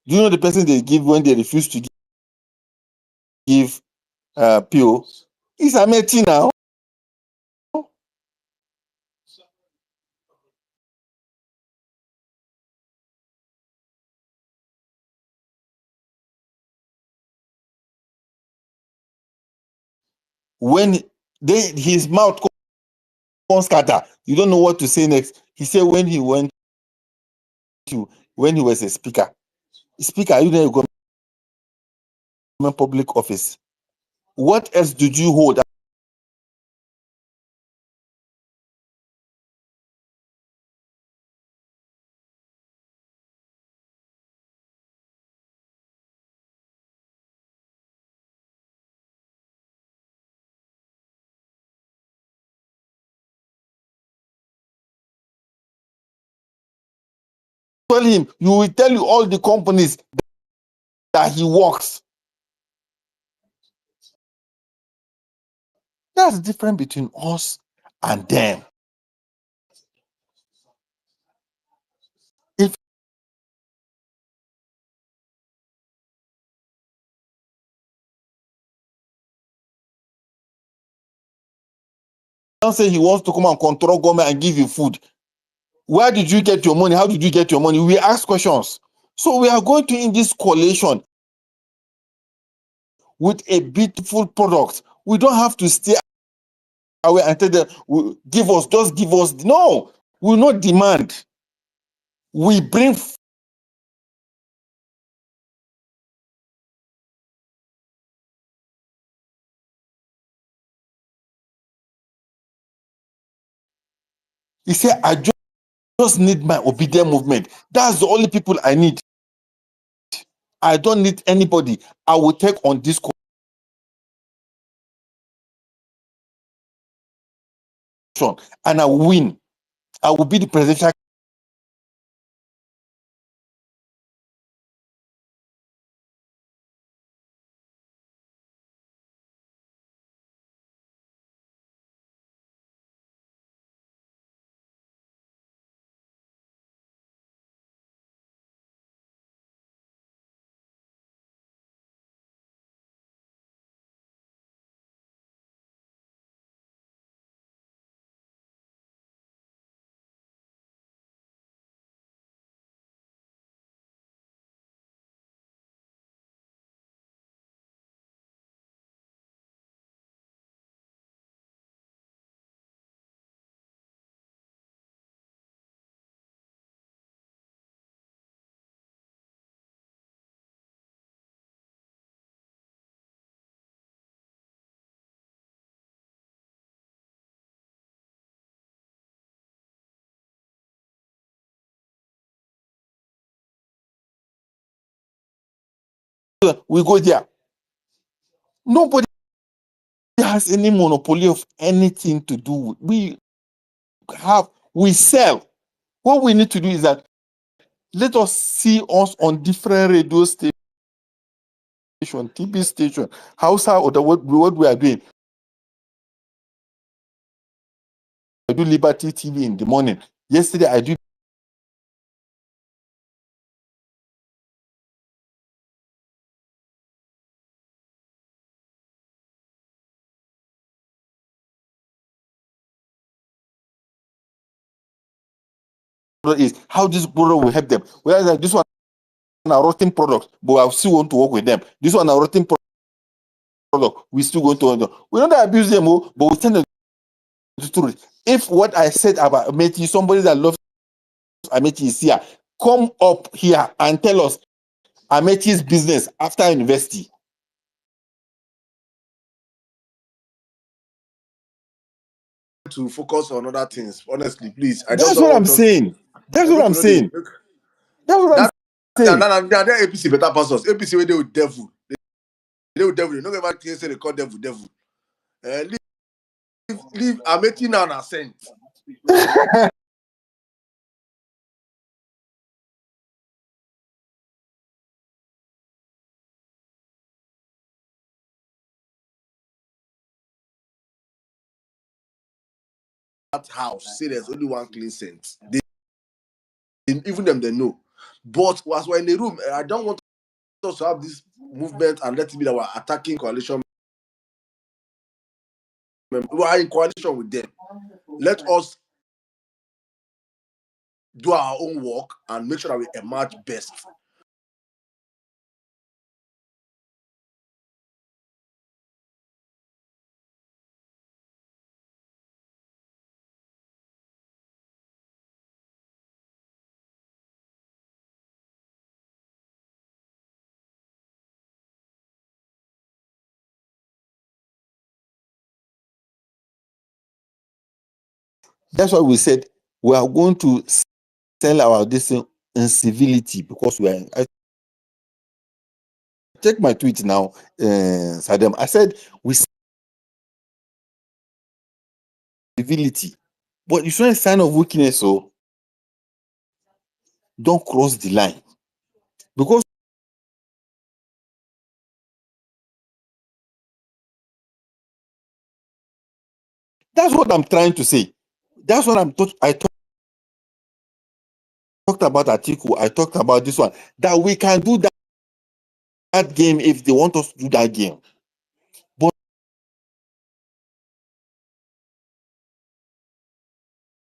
Do you know the person they give when they refuse to give PO? It's Ameti now. when his mouth comes scatter, you don't know what to say next. He said when he was a speaker, you know, government public office. What else did you hold? Tell him, you will tell you all the companies that he works. That's the difference between us and them. If you don't say he wants to come and control government and give you food, where did you get your money? How did you get your money? We ask questions. So we are going to in this coalition with a beautiful product. We don't have to stay away and tell them, give us, just give us. No, we will not demand. We bring. He said, I just need my obedient movement. That's the only people I need. I don't need anybody. I will take on this coalition and I will win. I will be the presidential. We go there. Nobody has any monopoly of anything to do with. We sell. What we need to do is that let us see us on different radio stations, TV station, Hausa, or what we are doing. I do Liberty TV in the morning. Yesterday I do is how this product will help them. Whereas this one are rotten products, but I still want to work with them. This one are rotten product, we still going to. We don't abuse them, but we tell them the truth. If what I said about Amechi, somebody that loves Amechi is here, come up here and tell us Amechi's business after university. To focus on other things. Honestly, please. I just That's don't what I'm want us to saying. That's what make I'm we know the saying. That's what I'm that saying. that APC better pass us. APC where they with devil. They with devil. You don't ever say they call devil devil. Leave Ameti now na sent. That house say there's only one clean scent. Even them they know. But as we're in the room, I don't want us to have this movement and let it be that we're attacking coalition members. We are in coalition with them. Let us do our own work and make sure that we emerge best. That's why we said we are going to sell our this thing in civility, because we are. I check my tweet now, Sadem. I said we civility, but it's not a sign of weakness. So don't cross the line, because that's what I'm trying to say. That's what I talked about Atiku. I talked about this one, that we can do that game if they want us to do that game. But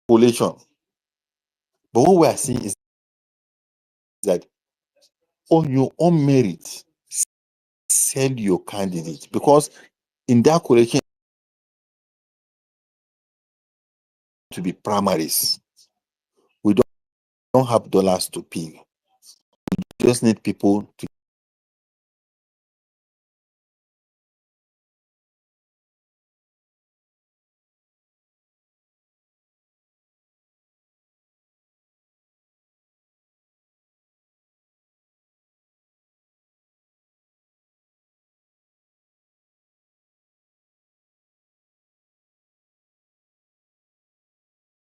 coalition. But what we are seeing is that on your own merit, sell your candidate, because in that coalition to be primaries, we don't have dollars to pay. We just need people to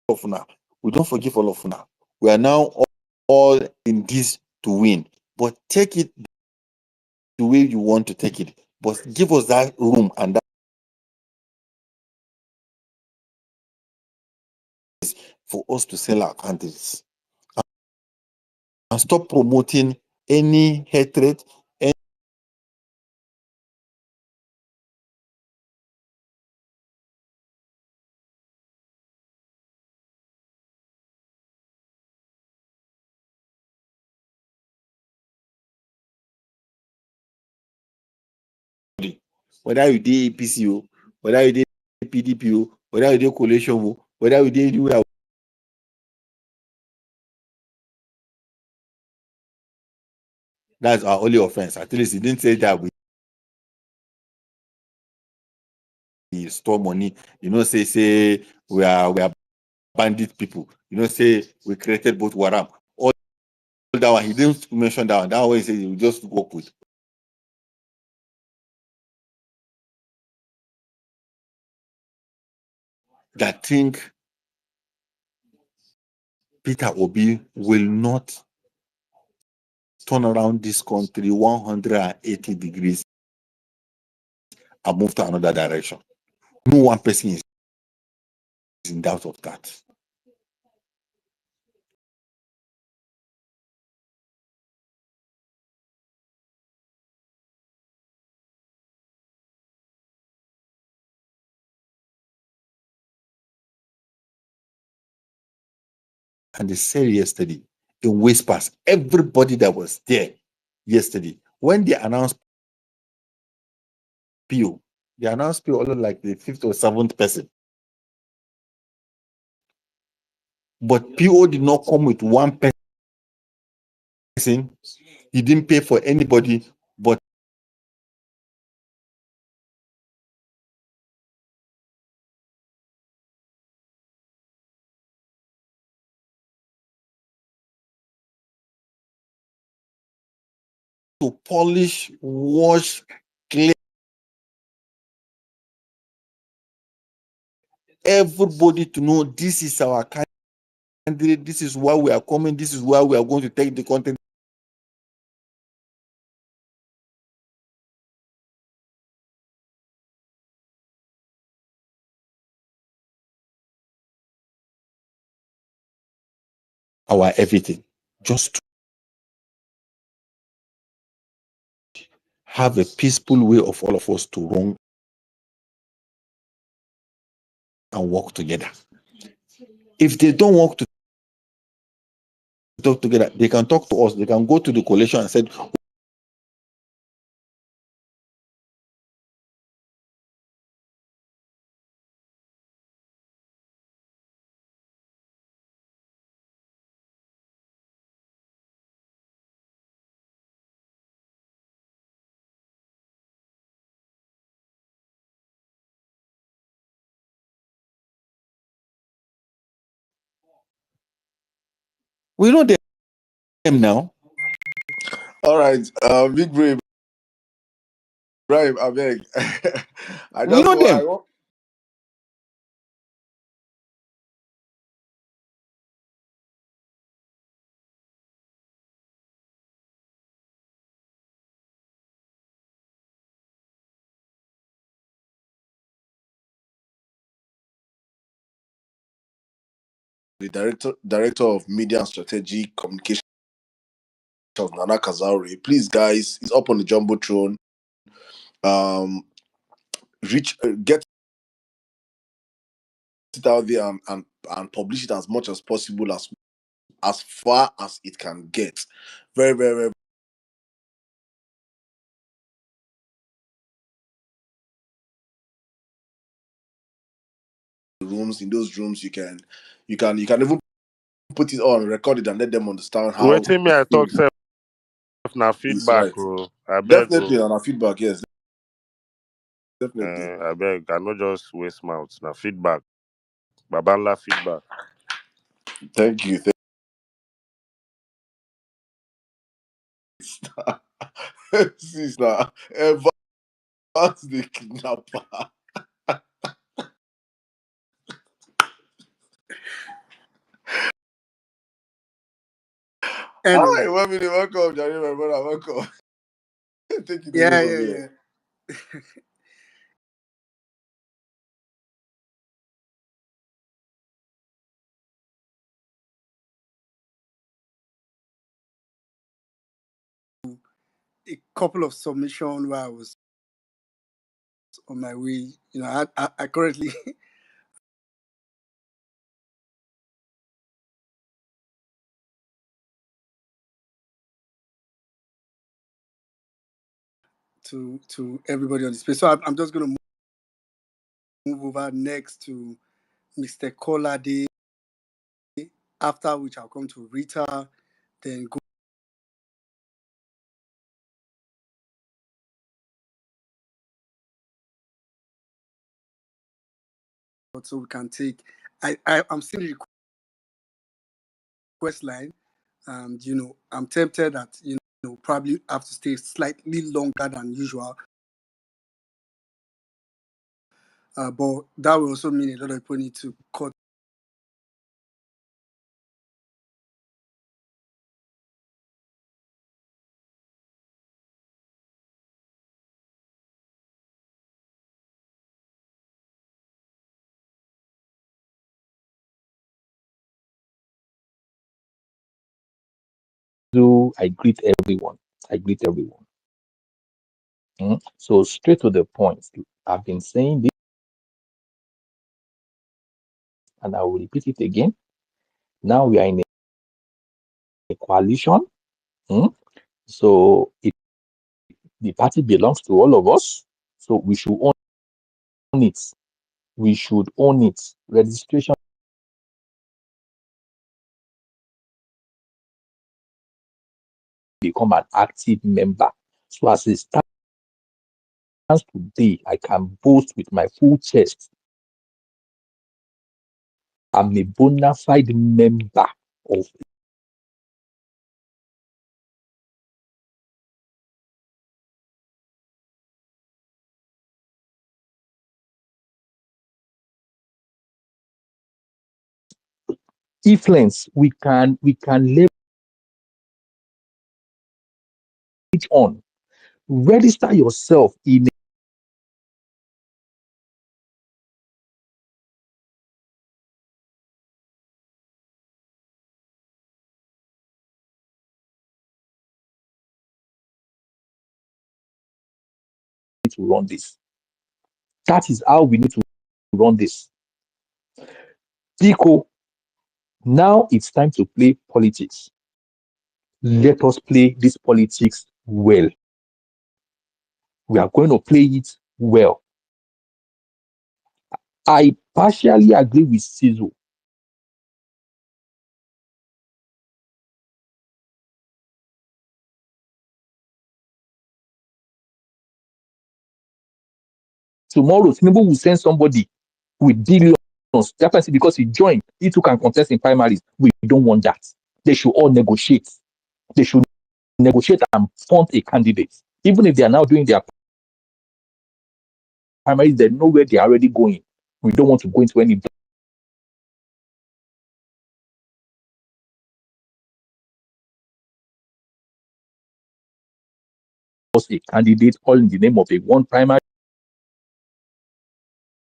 of now. We don't forgive all of now. We are now all in this to win. But take it the way you want to take it. But give us that room and that for us to sell our candidates. And stop promoting any hatred. Whether you did APC, whether you did PDP, whether you did coalition, whether you did anywhere, that's our only offense. At least he didn't say that we store money. Say we are bandit people. Say we created both Waram. All that one, he didn't mention that one. That one he said he just work with. That think Peter Obi will not turn around this country 180 degrees and move to another direction. No one person is in doubt of that. And they said yesterday in whispers, everybody that was there yesterday, when they announced PO, they announced PO only like the fifth or seventh person. But PO did not come with one person. He didn't pay for anybody, but to polish, wash, clear everybody to know this is our candidate, this is why we are coming, this is why we are going to take the content. Our everything. Just to have a peaceful way of all of us to run and work together. If they don't work to talk together, they can talk to us, they can go to the coalition and say, We know them now. All right, big brave, I beg. I We just know want, them. I want the director of media and strategy communication, Nana Kazauri. Please, guys, he's up on the jumbotron. Get it out there and publish it as much as possible, as far as it can get. Very, very, very rooms. In those rooms, you can even put it on, record it, and let them understand how Waiting me, the I talk thing self na is feedback. right. Oh, I beg. Definitely Oh, on our feedback, yes, definitely. I beg. I not just waste mouth. Now feedback. Babanla feedback. Thank you. Sis now, advance the kidnapper. Anyway, Hi, welcome, Jerry, my brother, welcome. Take it away yeah, from yeah, here. yeah. A couple of submission where I was on my way. I currently to everybody on the space. So I'm just gonna move over next to Mr. Kolade. After which I'll come to Rita, then go so we can take. I'm seeing the request line, and I'm tempted that probably have to stay slightly longer than usual. But that will also mean a lot of people need to cut. So I greet everyone. I greet everyone. So straight to the point. I've been saying this and I will repeat it again. Now we are in a coalition. mm, So the party belongs to all of us. So we should own it. We should own it. Registration become an active member. So as it stands today, I can boast with my full chest. I'm a bona fide member of influence. We can leverage on. Register yourself in to run this. That is how we need to run this. Pico, now it's time to play politics. Let us play this politics well. We are going to play it well. I partially agree with Cizo. Tomorrow, Tinubu will send somebody with billions. Definitely because he joined, he too can contest in primaries. We don't want that. They should all negotiate. They should negotiate and fund a candidate. Even if they are now doing their primaries, they know where they are already going. We don't want to go into any a candidate all in the name of a one primary,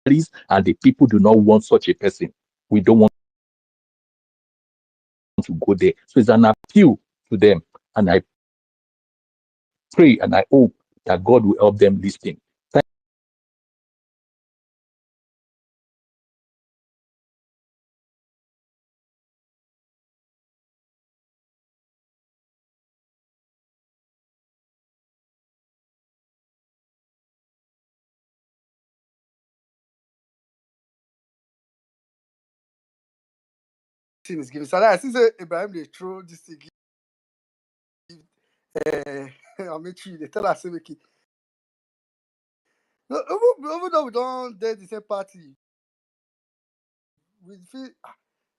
and the people do not want such a person. We don't want to go there. So it's an appeal to them, and I pray and I hope that God will help them listen. Thing is giving. So I see say Ibrahim they throw this thing. I make sure they tell us say make it. No, even though we don't date the same party, we feel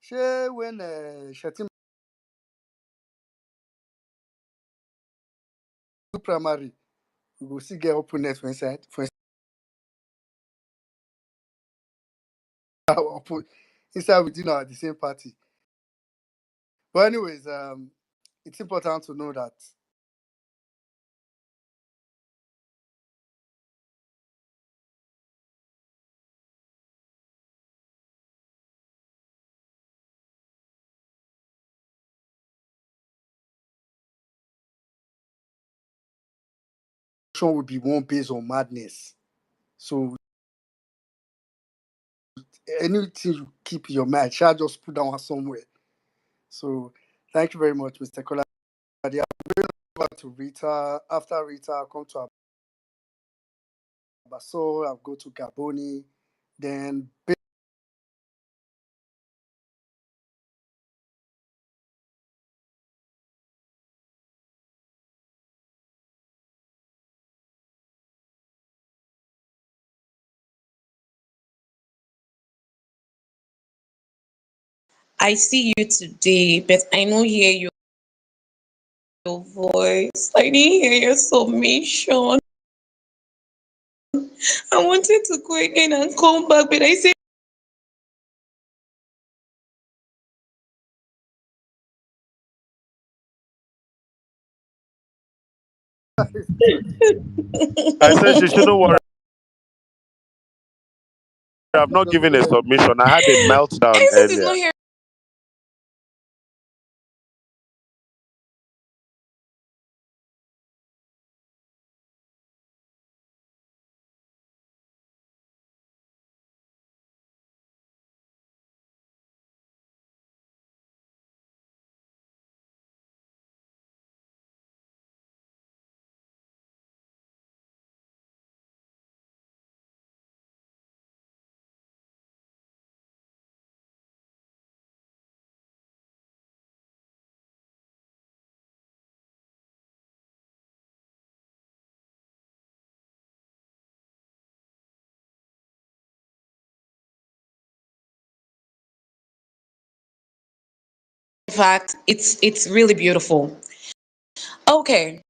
share when Shetima do primary, we go see get openness for inside within our the same party. But anyways, it's important to know that show will be one based on madness. So anything you keep in your mind, shall just put down somewhere. So thank you very much, Mr. Kola. I'm going over to Rita. After Rita, I'll come to Abaso, I'll go to Gaboni, then I see you today, but I don't hear your voice. I didn't hear your submission. I wanted to go again and come back, but I said I said she shouldn't worry. I've not given a submission. I had a meltdown I did not earlier. hear. In fact, it's really beautiful. Okay,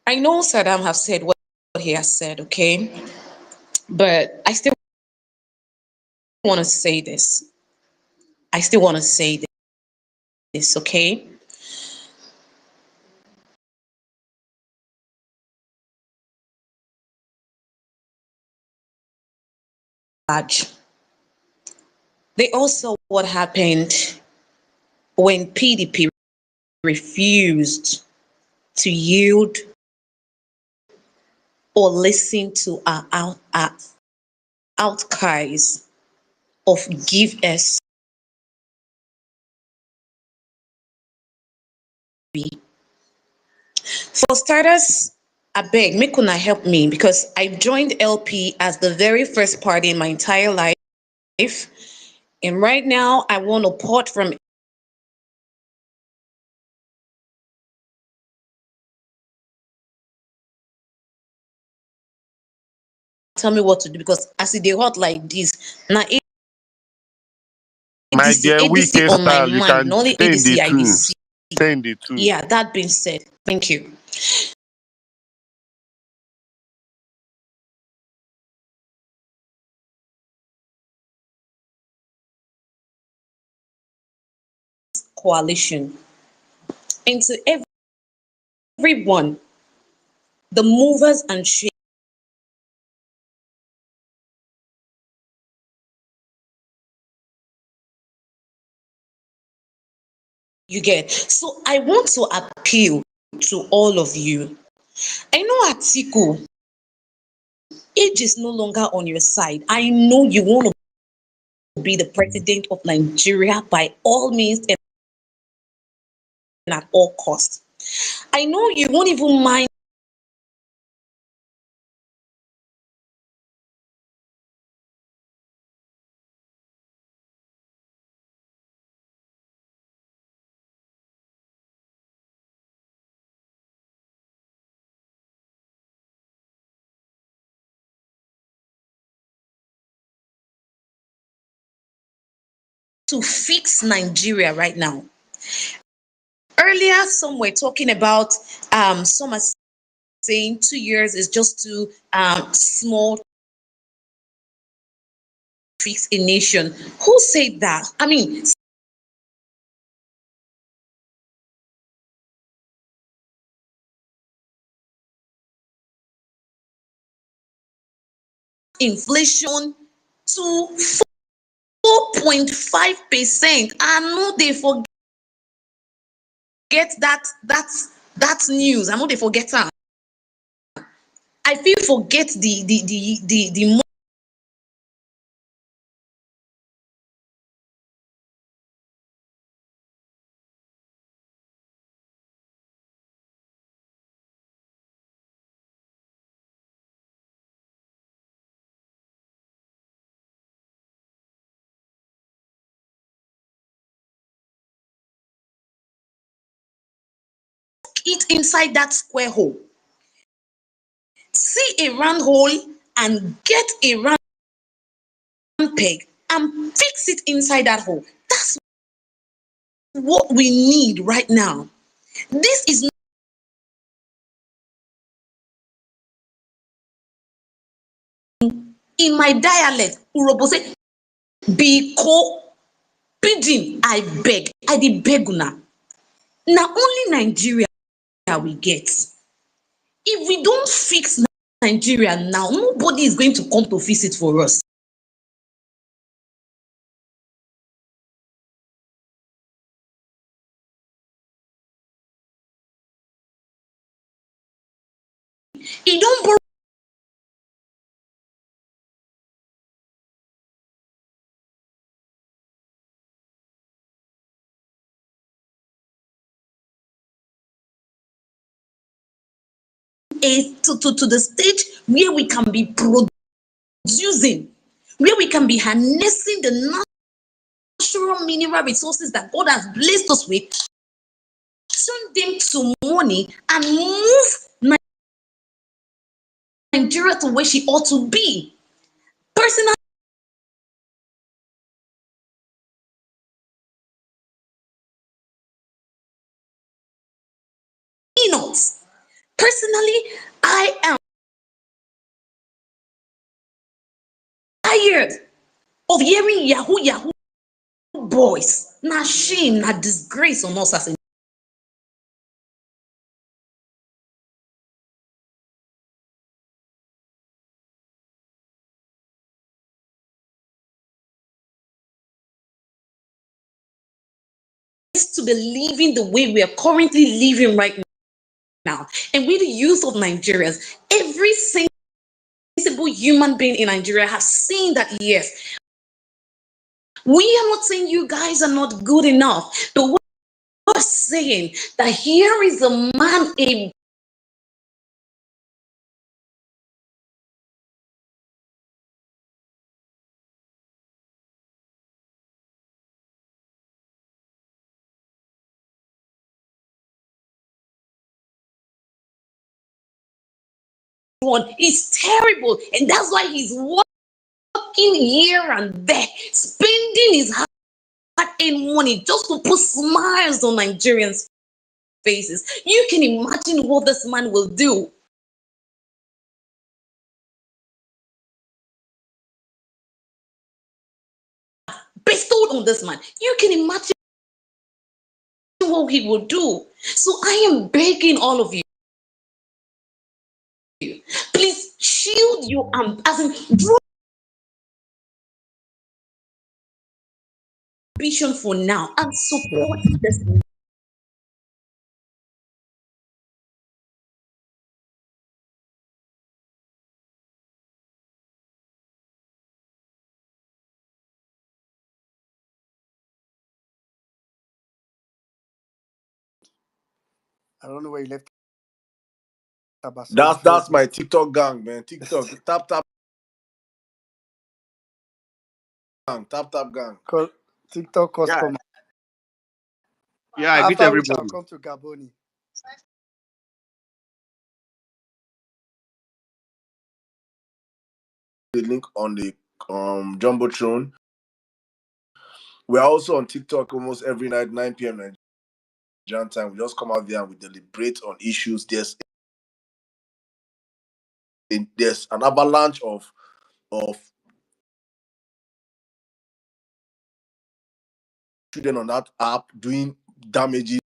I know Saddam have said what he has said, okay, but I still want to say this. I still want to say this, okay? They also what happened when PDP refused to yield or listen to our outcries of give us. For starters, I beg, make una help me because I joined LP as the very first party in my entire life. And right now, I want to port from tell me what to do because as they hot like this, now My ADC, dear, ADC weekend on my style, you mind, can not only stay in the ADC I dey tunes. see. Send it too. Yeah, that being said, thank you. Coalition. And to everyone, the movers and shakers, you get. So I want to appeal to all of you. I know Atiku, age is no longer on your side. I know you want to be the president of Nigeria by all means and at all costs. I know you won't even mind to fix Nigeria right now. Earlier, some were talking about some are saying 2 years is just too small to fix a nation. Who said that? I mean, inflation to 4.5%. I know they forget that news. I know they forget that. I feel forget the it inside that square hole. See a round hole and get a round peg and fix it inside that hole. That's what we need right now. This is in my dialect, Urobo say, Biko pidgin, I beg. I did beg una. Now only Nigeria we get. If we don't fix Nigeria now, nobody is going to come to fix it for us. It don't borrow to the stage where we can be producing, where we can be harnessing the natural mineral resources that God has blessed us with, turn them to money and move Nigeria to where she ought to be. Personally, not. Personally, I am tired of hearing Yahoo boys. Na shame, na disgrace on us as a to be living the way we are currently living right now. And with the youth of Nigerians, every sensible human being in Nigeria has seen that, yes, we are not saying you guys are not good enough, but we're saying that here is a man, a one is terrible, and that's why he's working here and there, spending his hard-earned money just to put smiles on Nigerians' faces. You can imagine what this man will do. Bestowed on this man. You can imagine what he will do. So I am begging all of you, please shield your as in draw ambition for now and Yeah. support this. I don't know where you left Tabaso. That's my TikTok gang, man. TikTok tap tap gang, tap tap gang. TikTok Yeah, customer. yeah, I greet After which I'll everybody. come to Gaboni. The link on the jumbotron. We're also on TikTok almost every night, 9 p.m. Nigerian time. We just come out there and we deliberate on issues. There's an avalanche of children on that app doing damages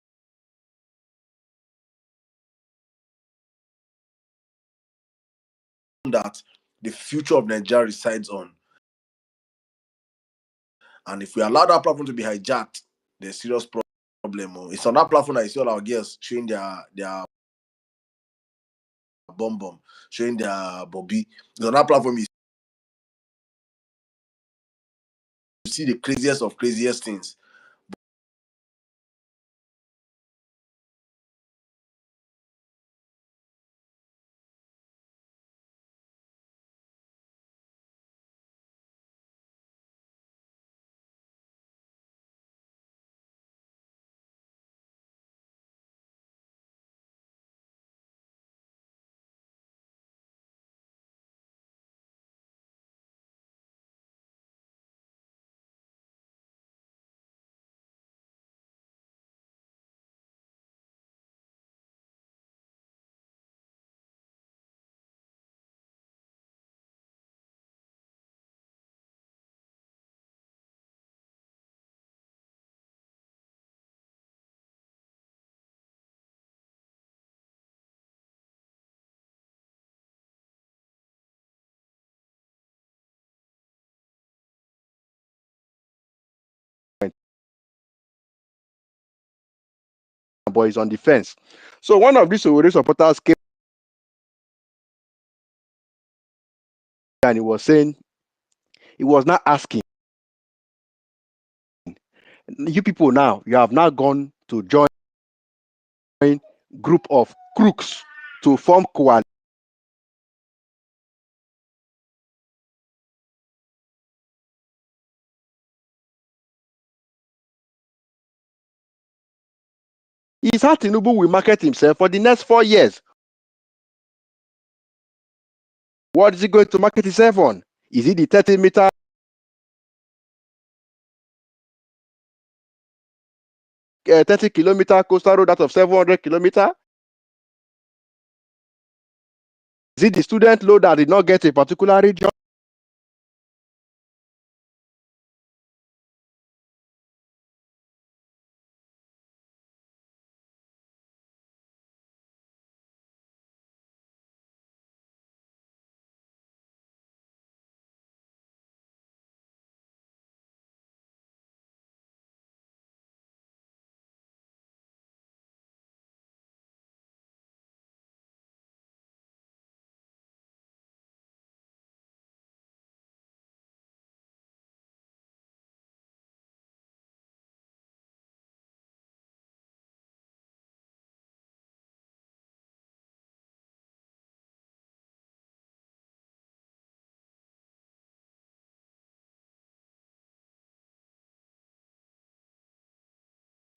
that the future of Nigeria resides on. And if we allow that platform to be hijacked, there's serious problem. It's on that platform that you see all our girls showing their bum, showing their bobby. It's on that platform you see the craziest of craziest things. Boys on the fence. So one of these Owerri supporters came and he was saying, he was not asking, you people now, you have now gone to join group of crooks to form coalition. Is how Tinubu will market himself for the next 4 years. What is he going to market himself on? Is it the 30-meter, 30-kilometer coastal road out of 700 kilometer? Is it the student loan that did not get a particular region?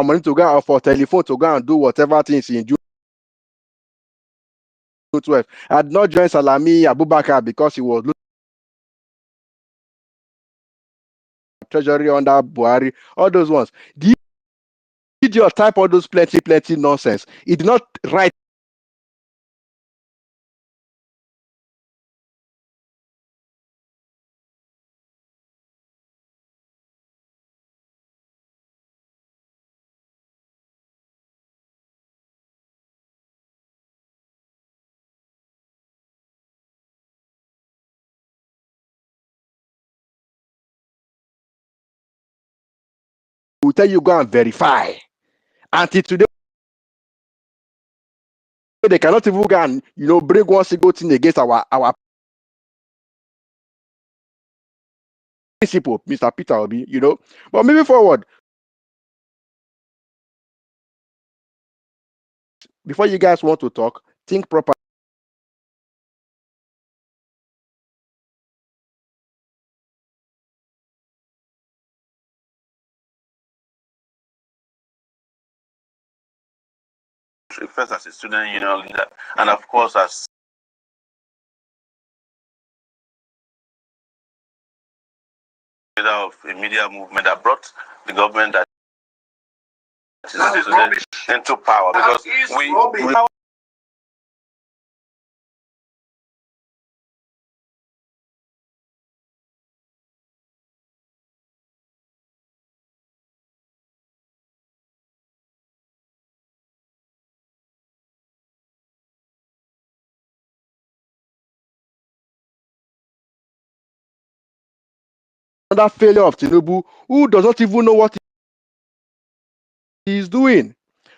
Money to go out for telephone to go and do whatever things in June 12. I had not joined Salami Abubakar because he was looking at treasury under Buhari. All those ones. Did idiot type all those plenty nonsense. He did not write will tell you go and verify. Until today, they cannot even go and bring one single thing against our principal, Mr. Peter Obi. But moving forward, before you guys want to talk, think properly. First as a student union leader, and of course as leader of a media movement that brought the government that is into power, because we Another failure of Tinubu, who does not even know what he is doing.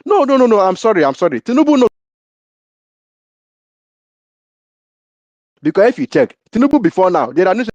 No. I'm sorry. Tinubu knows, because if you check Tinubu before now, there are news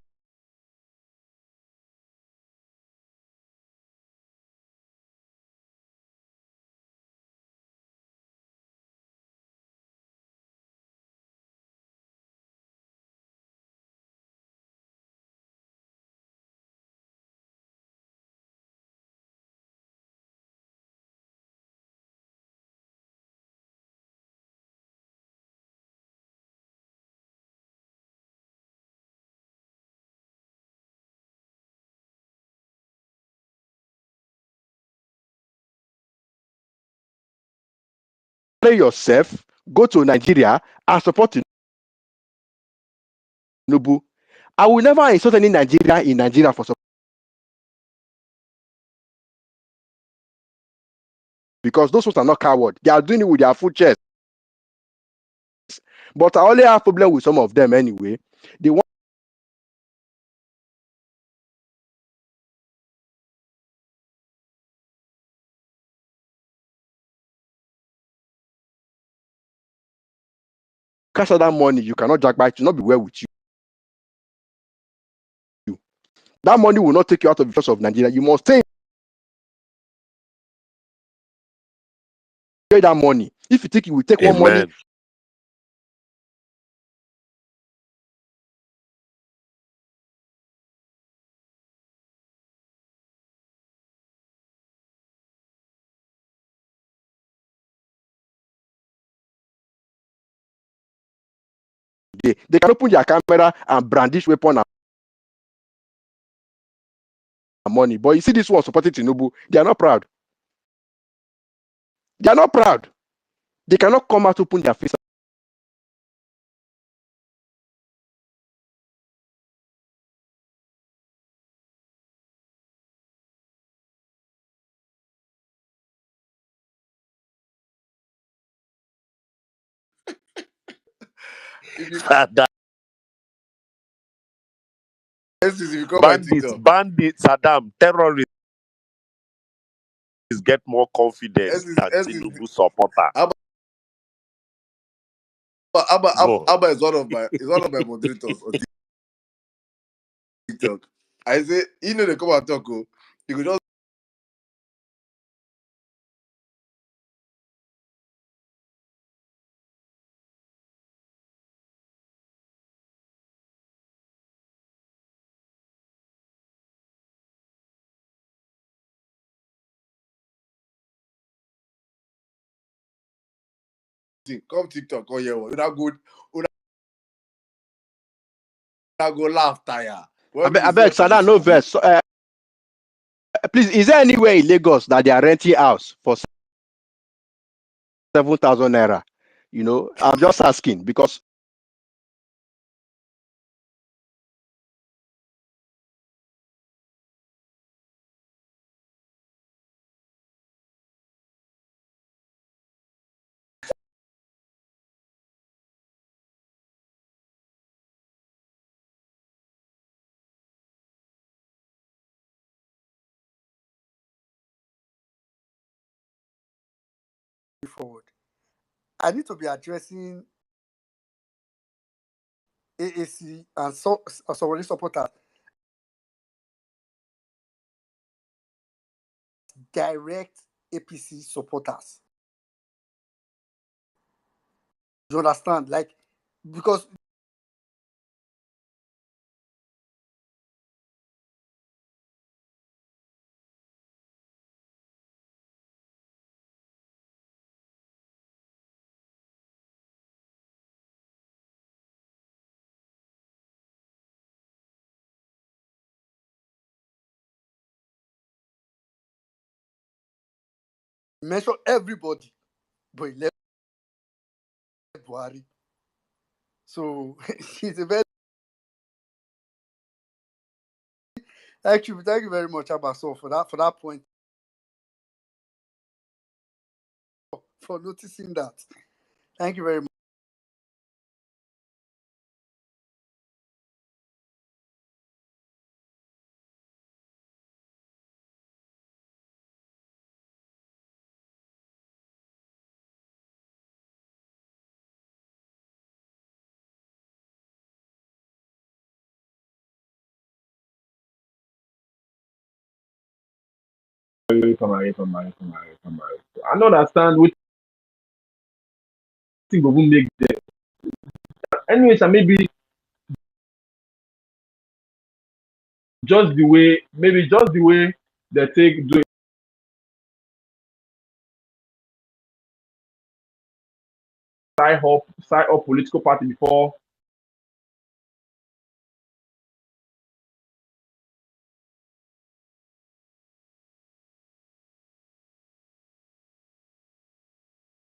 yourself, go to Nigeria and support Tinubu. I will never insult any Nigeria in Nigeria for support, because those ones are not cowards. They are doing it with their full chest. But I only have problem with some of them anyway. They want cash out that money. You cannot jack back. It will not be well with you. That money will not take you out of the force of Nigeria. You must stay that money. If you think you will take one money, Amen. they can open their camera and brandish weapon and money. But you see this one supporting Tinubu, they are not proud. They are not proud. They cannot come out to open their face. If you, Saddam. if you come my TikTok, Bandits, Saddam, terrorists get more confidence than SCC, Tinubu supporter. Go. Abba is one of my moderators on TikTok. I say, they come and talk. Oh, you could just come TikTok. Oh yeah, we not good. We not go laugh tire. When we I dey see beg opposition, Sada no verse. Please, is there anywhere in Lagos that they are renting house for 7,000 naira? You know, I'm just asking because forward. I need to be addressing AAC and some supporters direct APC supporters. You understand? Like, because you mention everybody, but he left Buhari. So it's a very thank you very much, Abaso, for that point, for noticing that. Thank you very much. I don't understand what thing go even make them. Anyways, and maybe just the way they take do side up political party before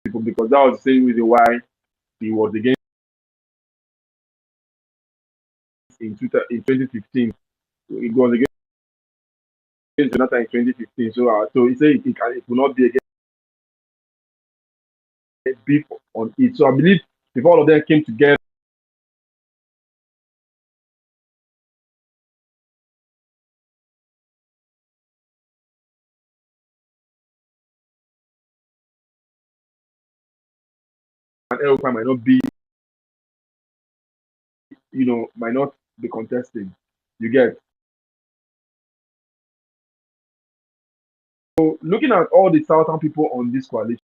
people, because that was the same reason why he was against in 2015. It was against Jonathan in 2015. So he said it will not be against beef on it. So I believe if all of them came together and El might not be, might not be contesting. You get. So looking at all the southern people on this coalition,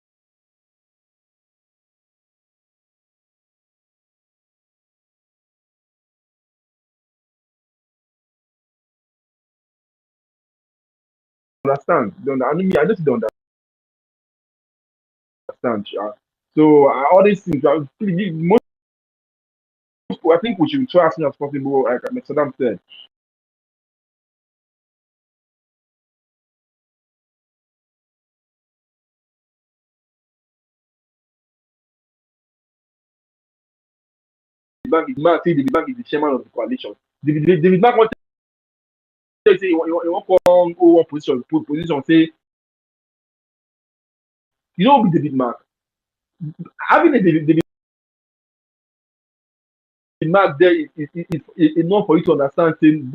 understand? I mean, I just don't understand. So all these things, most people, I think we should try as soon as possible. Like Mr. Adam said, the bank is the chairman of the coalition. The bank want to say he want come one position say you know be David Mark. Having a David Mark there is enough for you to understand things.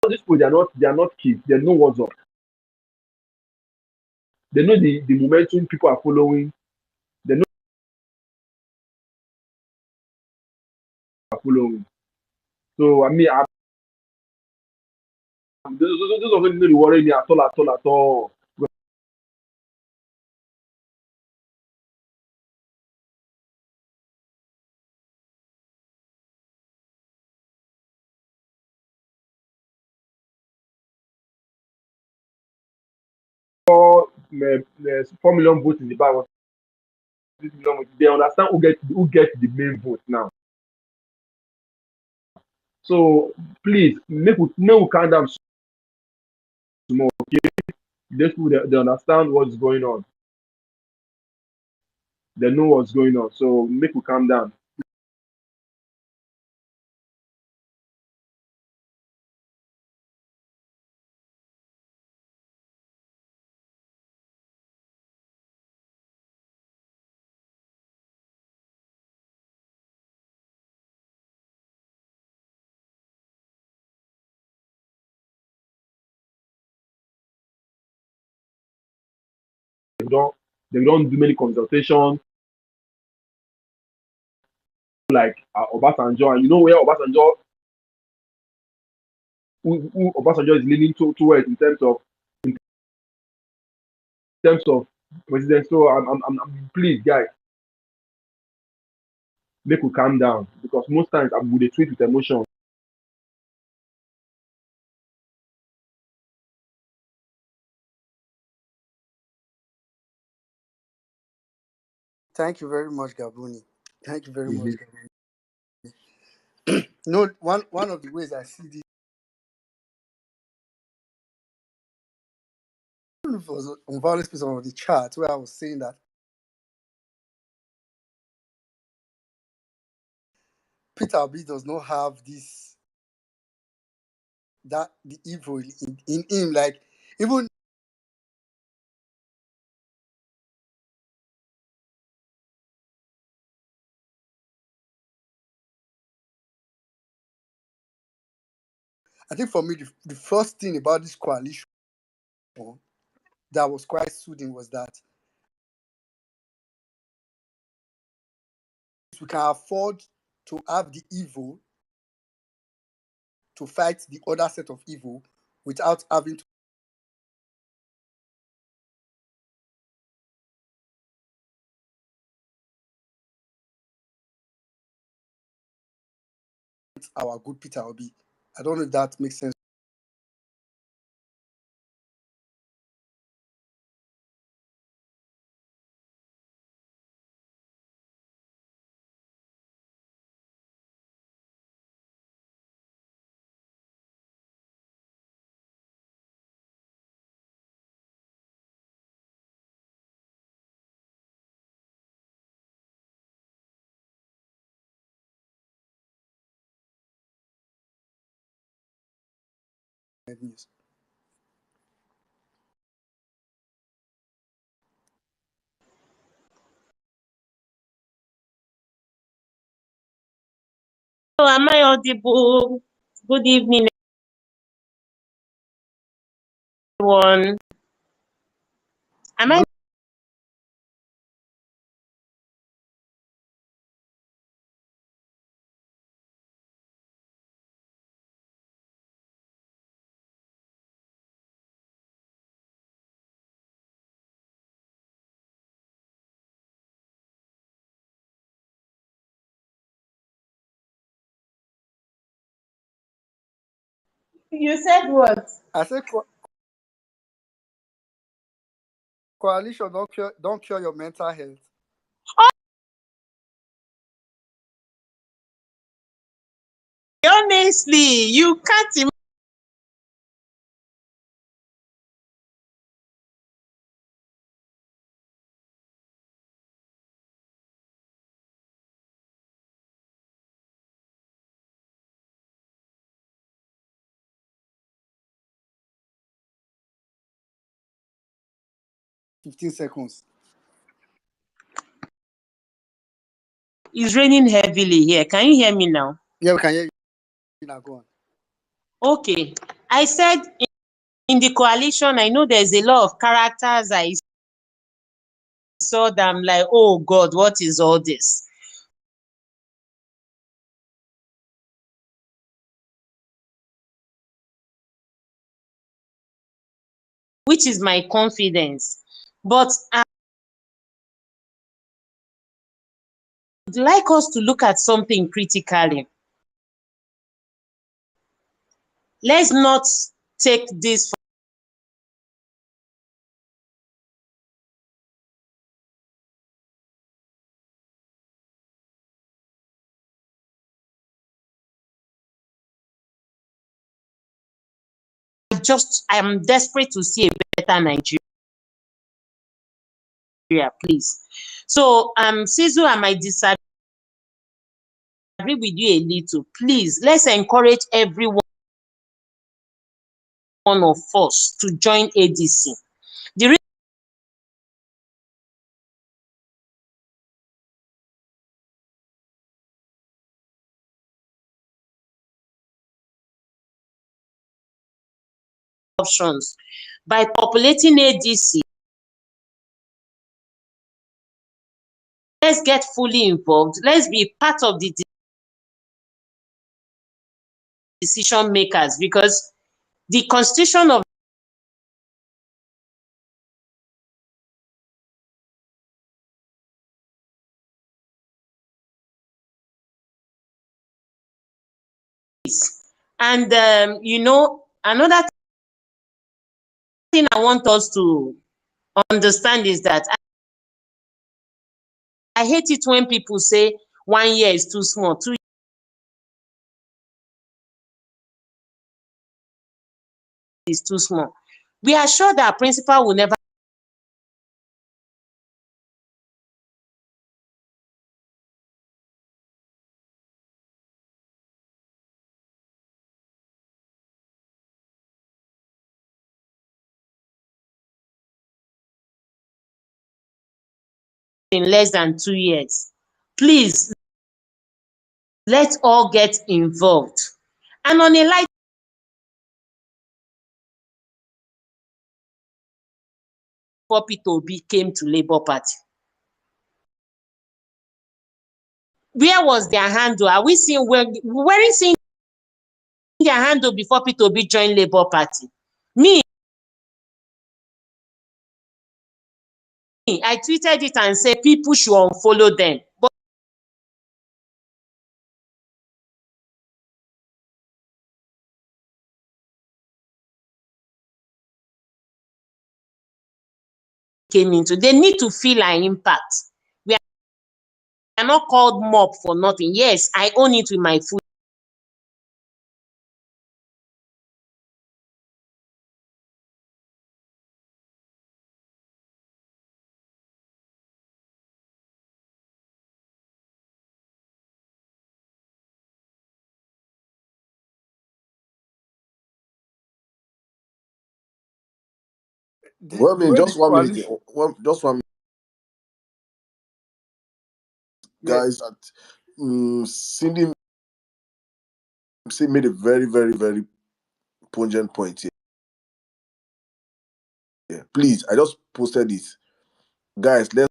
These people they are not kids. They know what's up. They know the momentum people are following. They know are following. So I mean, those of them really worry me at all. For 4 million votes in the ballot, this belong with. They understand who gets the main vote now. So please make we calm down small. Okay, they understand what's going on. They know what's going on. So make we calm down. They don't do many consultations like Obasanjo, and you know where who Obasanjo is leaning towards in terms of president. So I'm please guys, make we calm down because most times I would tweet with emotion. Thank you very much, Gabuni. Thank you very much, Gabuni. No, one of the ways I see this, I don't know if it was on Violence Space or on the chat where I was saying that Peter Obi does not have the evil in him. Like even I think for me the first thing about this coalition that was quite soothing was that we can afford to have the evil to fight the other set of evil without having to our good Peter Obi. I don't know if that makes sense. So am I audible? Good evening, everyone. Am I 'You said what? I said coalition don't cure your mental health. Honestly, you can't imagine. 15 seconds. It's raining heavily here. Can you hear me now? Yeah, we can hear you now. Go on. Okay. I said in the coalition, I know there's a lot of characters I saw that I'm like, oh God, what is all this? Which is my confidence. But I would like us to look at something critically. Let's not take this I am desperate to see a better Nigeria, please. So, Sizu, I might disagree with you a little. Please, let's encourage every one of us to join ADC. The options by populating ADC. Let's get fully involved. Let's be part of the decision makers, because the constitution of this. And another thing I want us to understand is that I hate it when people say 1 year is too small, 2 is too small. We are sure that our principal will never in less than 2 years. Please, let's all get involved. And on a light, before Peter Obi came to Labour Party, where was their handle? Are we seeing where we seeing their handle before Peter Obi joined Labour Party? Me, I tweeted it and said people should unfollow them. But came into, they need to feel our impact. We are not called mob for nothing. Yes, I own it with my food. Well, I The mean, way the just 1 minute. coalition, Just 1 minute, yeah, guys. Cindy made a very, very, very pungent point here. Yeah. Please, I just posted it. Guys, let's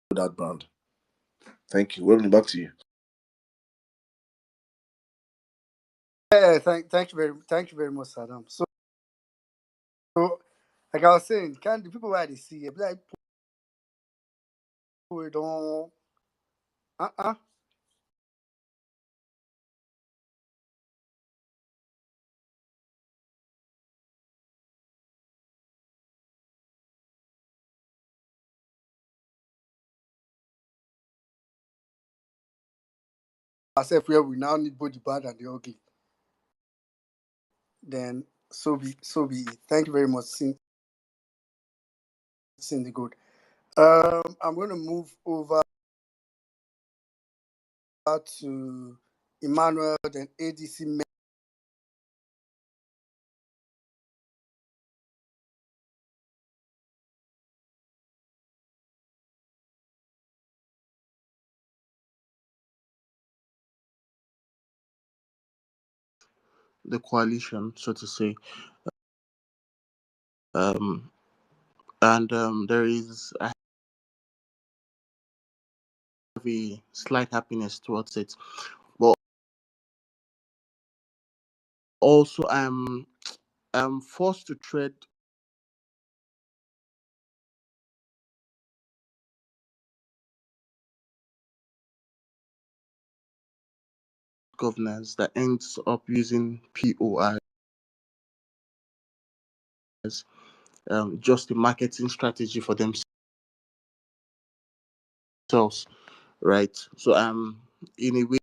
do that brand. Thank you. Well, back to you. Yeah, thank you very much, Saddam. So, like I was saying, can the people where they see it, like people don't uh-uh ourselves where we now need both the bad and the ugly. Then so be it. Thank you very much, Cindy Good. I'm going to move over to Emmanuel, then ADC. The coalition, so to say. Um, and there is I have a slight happiness towards it, but also I'm forced to tread governance that ends up using POIs just a marketing strategy for themselves, right? So in a way,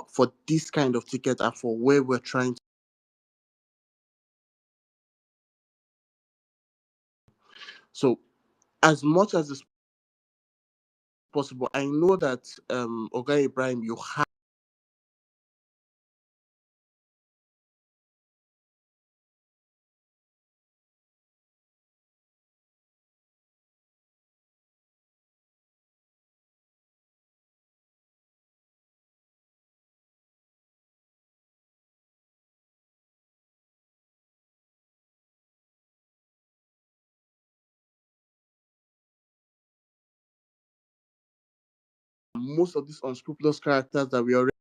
for this kind of ticket and for where we're trying to, so as much as it's possible, I know that Oga Ibrahim, you have most of these unscrupulous characters that we already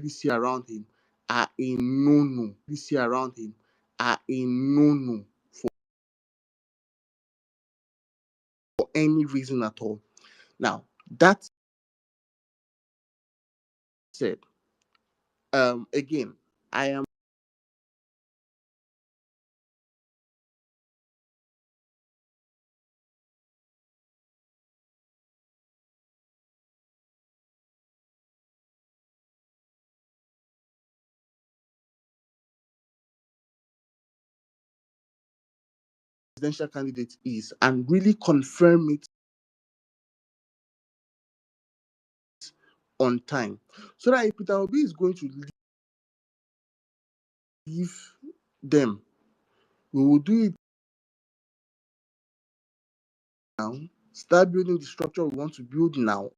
see around him are a no-no. We see around him are a no-no for any reason at all. Now, that said, again, I am presidential candidate is and really confirm it on time. So that if Peter Obi is going to leave them, we will do it now, start building the structure we want to build now.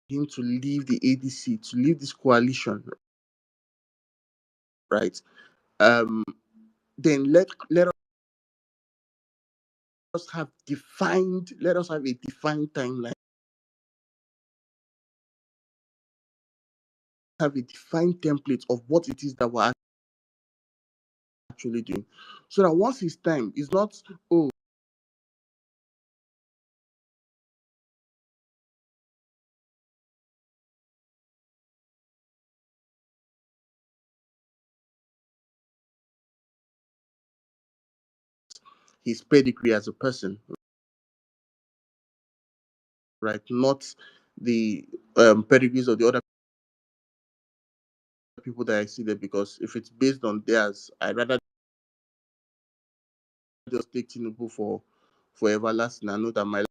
Him to leave the ADC, to leave this coalition, right? Then us have let us have a defined timeline, have a defined template of what it is that we're actually doing. So that once it's time, it's not, oh, his pedigree as a person, right? Not the pedigrees of the other people that I see there, because if it's based on theirs, I'd rather just take Tinubu for everlasting. I know that my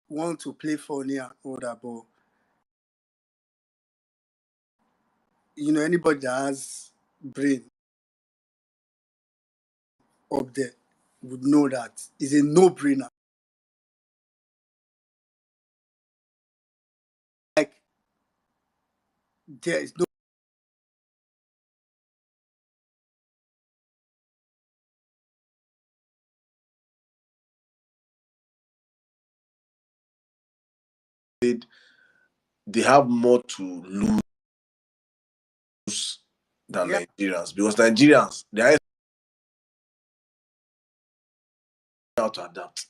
Want to play funny and all that, but anybody that has brain up there would know that it's a no-brainer. Like there is no they have more to lose than Nigerians, because Nigerians, they are how to adapt.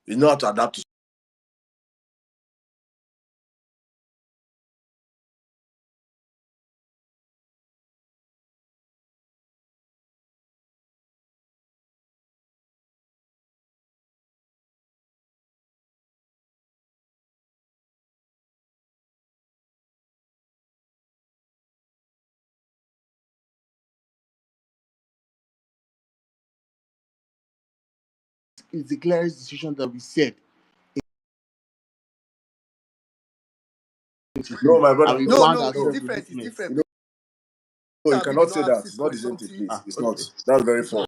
We know how to adapt to is the clearest decision that we said. No, my brother, And we no, found No, it's ourselves no, in different. this It's mess. different. no, you Peter Obi did cannot not say have that. six It's not point the same thing, something. please. It's not. Okay. That's very false.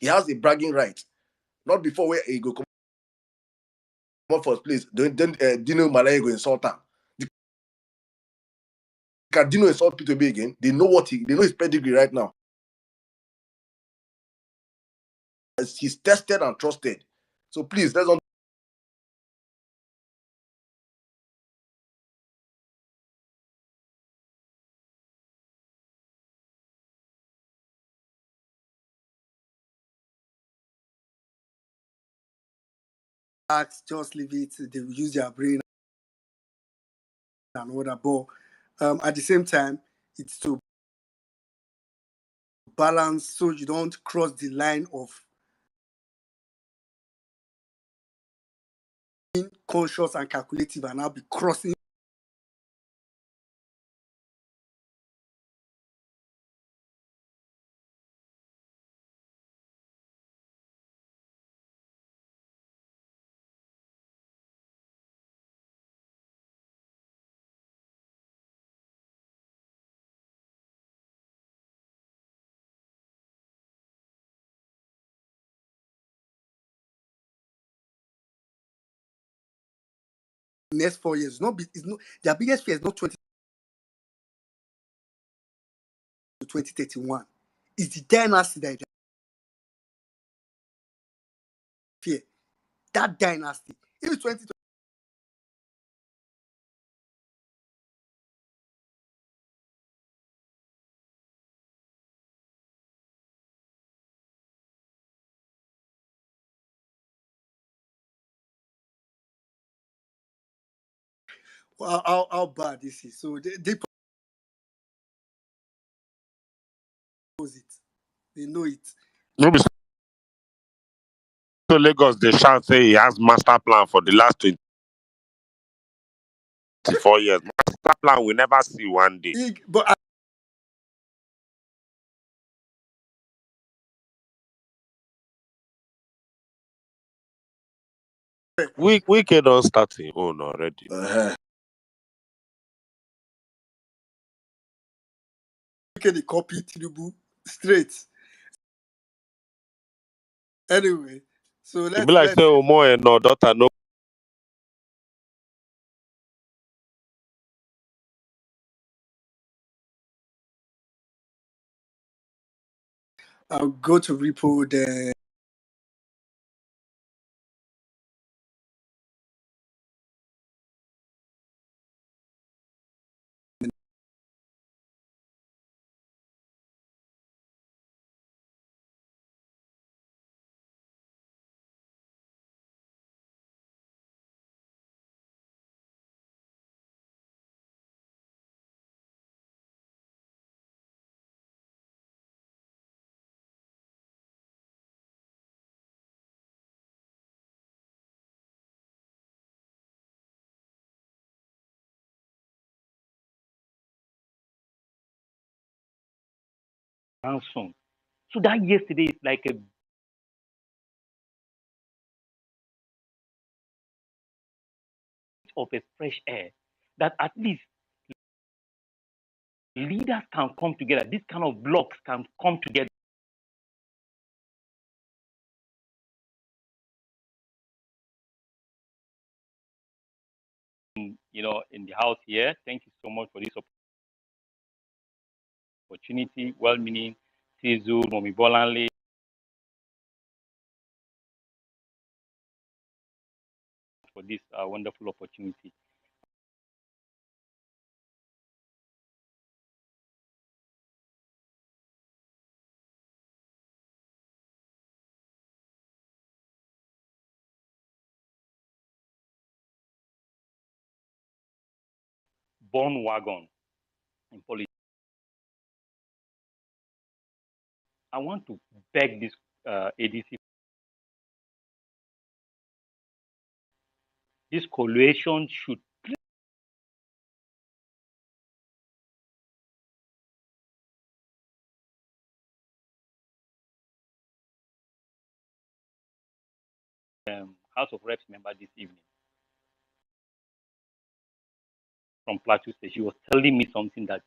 He has a bragging right. Not before where he go come up first place. Then Dino Malaya go insult him. Can Dino insult Peter B again? They know they know his pedigree right now. He's tested and trusted. So please, let's not. Act, just leave it. They will use their brain and all that. But at the same time, it's to balance so you don't cross the line of being conscious and calculative and now be crossing. Next 4 years. It's not their biggest fear is not 20 to 2031. It's the dynasty that they fear. That dynasty. If it's 20, how bad this is. So they propose it. They know it. No be so Lagos they shout say he has master plan for the last 24 years. Master plan we never see one day. But We don't start him own already. can they copy Tinubu straight. Anyway, so It be like say let's Omo and no daughter no. I'll go to repo the Soon. So that yesterday is like a of a fresh air that at least leaders can come together. This kind of blocks can come together. In the house here. Thank you so much for this opportunity. Well-meaning, Tizu, Momi Bolanle, for this wonderful opportunity. bandwagon in politics. I want to beg this ADC, this coalition should House of Reps member this evening from Plateau State. She was telling me something that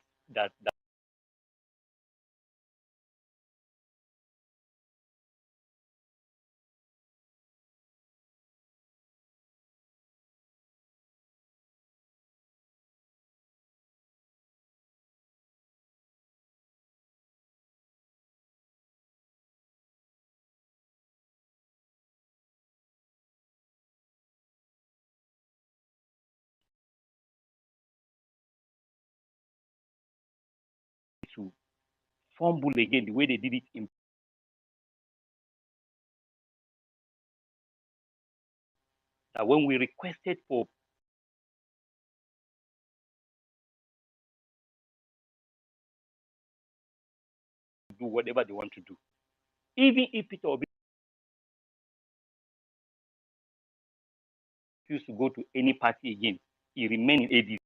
to fumble again the way they did it in that when we requested for do whatever they want to do, even if Peter Obi refused to go to any party again, he remained in ADC.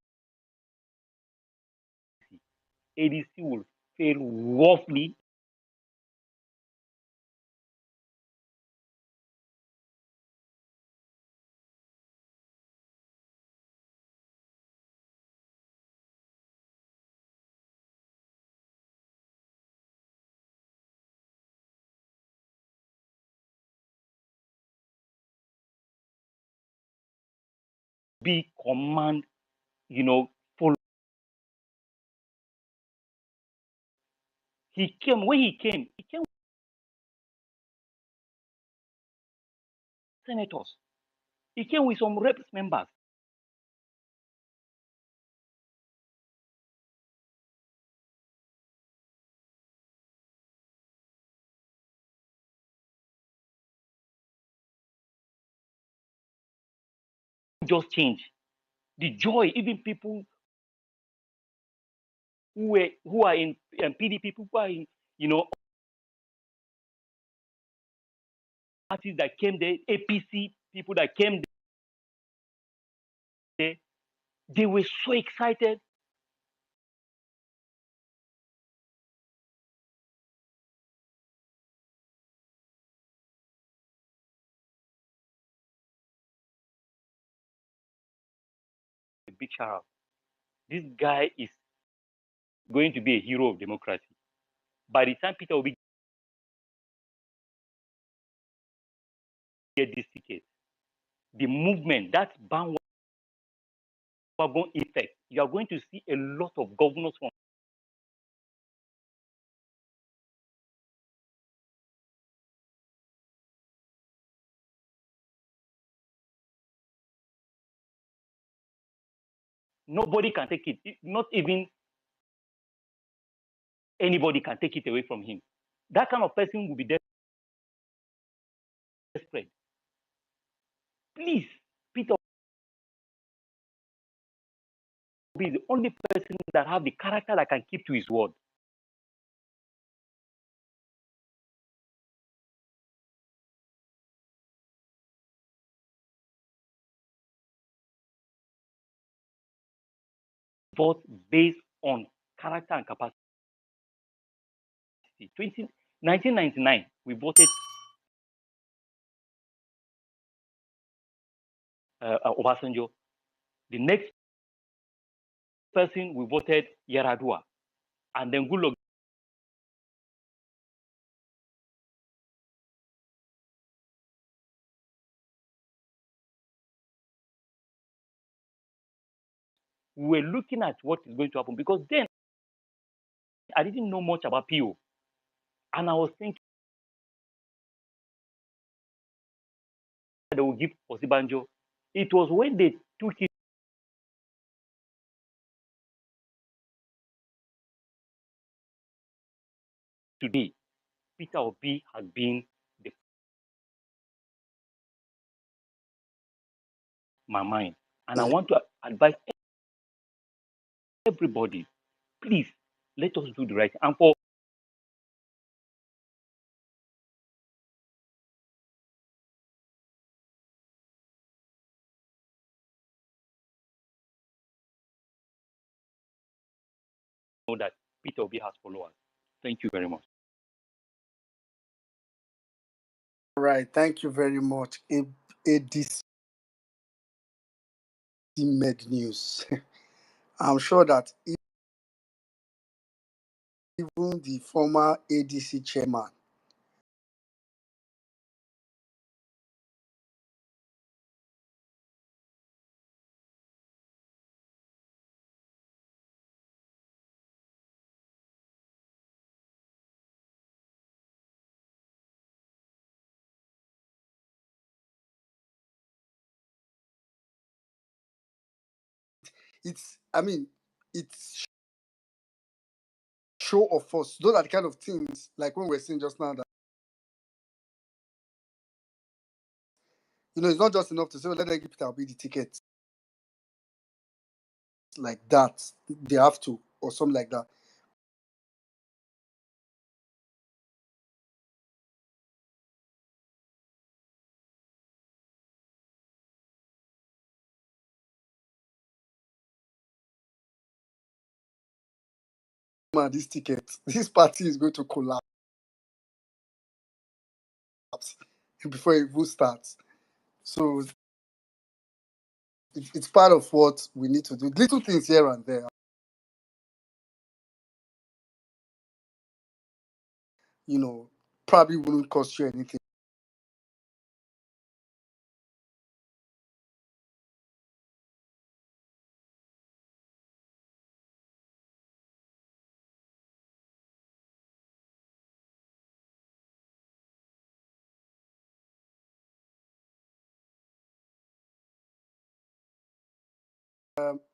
ADC will fail woefully. Be command, follow. He came when he came with senators. He came with some reps members. Just change the joy. Even people who are in PDP, people who are in parties that came there, APC people that came there, they were so excited. A big shout out. This guy is going to be a hero of democracy. By the time Peter will get this ticket, the movement, that bandwagon effect, you are going to see a lot of governors from nobody can take it, not even anybody can take it away from him. That kind of person will be desperate. Please, Peter will be the only person that have the character that can keep to his word. Vote based on character and capacity. 1999, we voted Obasanjo. The next person we voted Yaradua, and then Goodluck. We were looking at what is going to happen because then I didn't know much about PO, and I was thinking they will give Osibanjo. It was when they took it today. Peter Obi has been my mind, and I want to advise everybody, please let us do the right thing. And for know that Peter Obi has followers. Thank you very much. All right, thank you very much. ADC Med News. I'm sure that even the former ADC chairman, it's, I mean, it's show of force. Those are the kind of things, like when we're saying just now, that, it's not just enough to say, "Oh, let them give Peter Obi the tickets like that. They have to, or something like that. Man, this ticket, this party is going to collapse before it even starts. So it's part of what we need to do. Little things here and there, probably wouldn't cost you anything.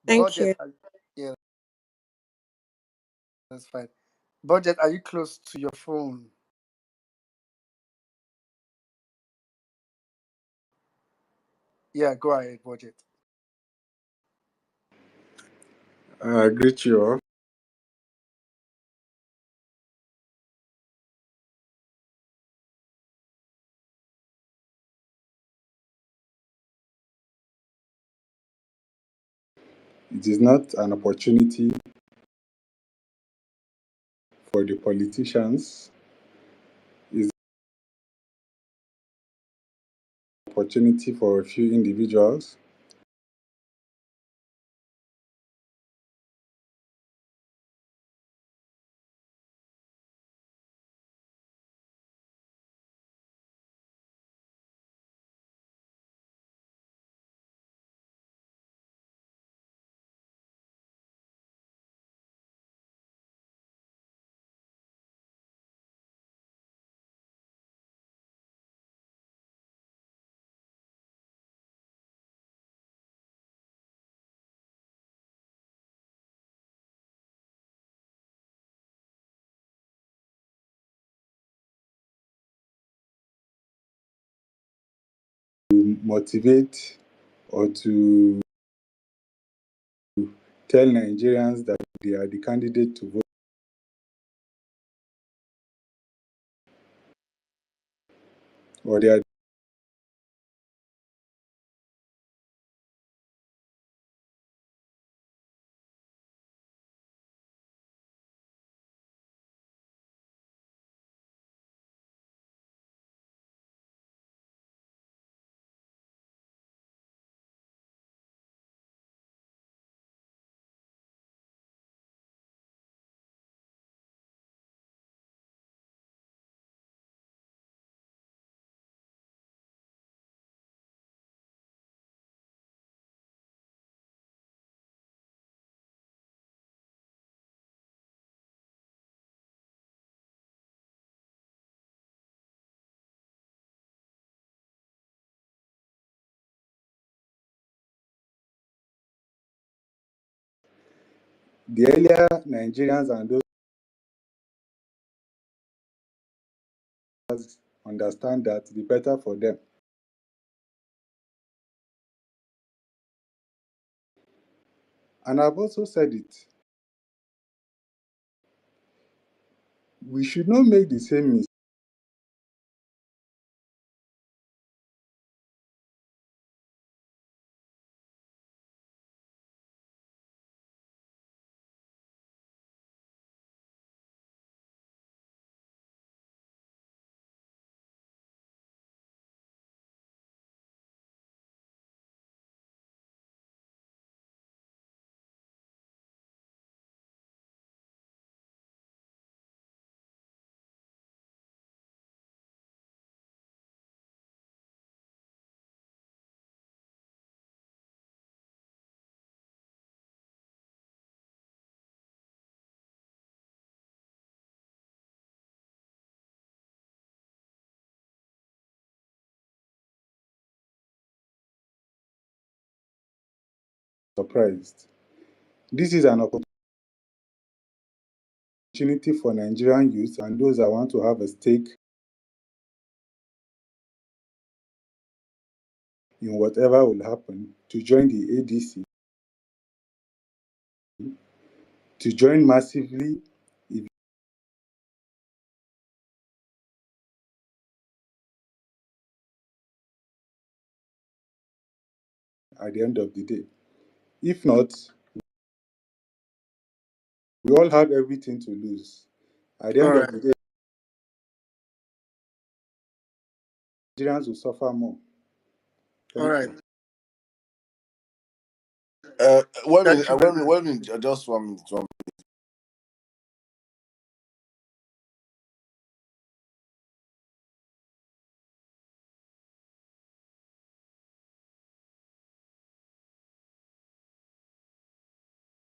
Thank Budget, you. yeah, that's fine. Budget, are you close to your phone? Yeah, go ahead, Budget. I greet you all. It is not an opportunity for the politicians, it's an opportunity for a few individuals to motivate or to tell Nigerians that they are the candidate to vote, or they are the earlier Nigerians and those understand that, the better for them. And I've also said it, We should not make the same mistake. Surprised. This is an opportunity for Nigerian youth and those that want to have a stake in whatever will happen to join the ADC, to join massively if at the end of the day. If not, we all have everything to lose. At the All end of right. the day, Nigerians will suffer more. All Thank right. you. Women, Thank you very much. women, just 1 minute.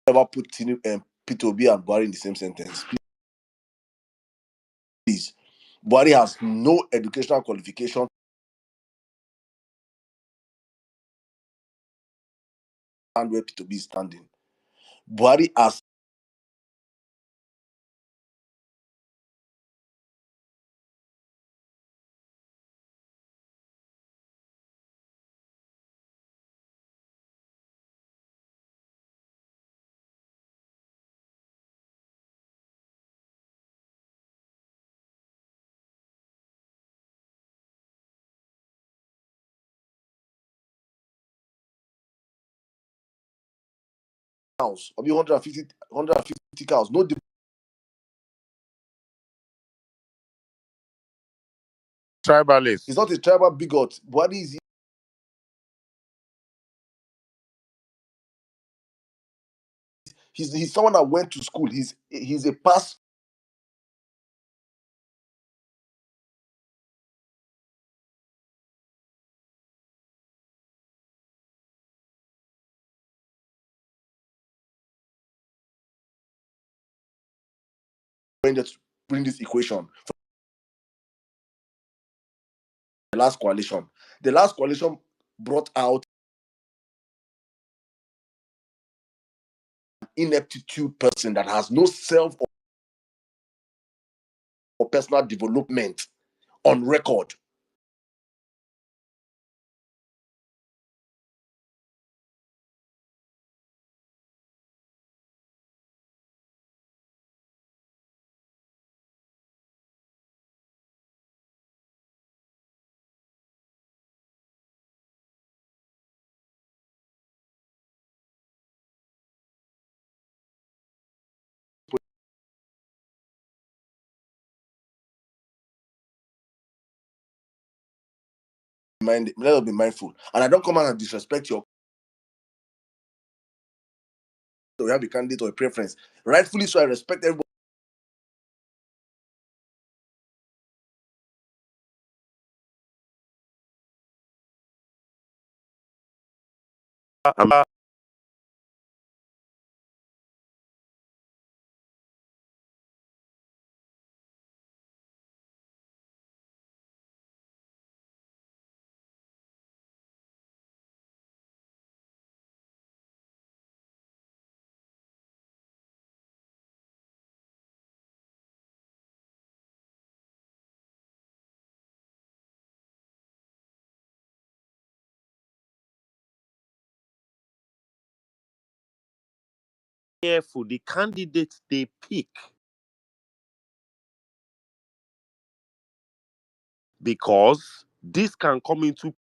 Never put P2B and Buhari in the same sentence. Please. Buhari has no educational qualification and where P2B is standing. Buhari has cows, or 150 cows. No, Tribalist. he's not a tribal bigot. Buhari is he's someone that went to school. He's a pass when they bring this equation for the last coalition. The last coalition brought out an ineptitude person that has no self or personal development on record. Let us be mindful. And I don't come out and disrespect your we have a candidate or a preference. Rightfully so, I respect everybody. Careful, the candidates they pick because this can come into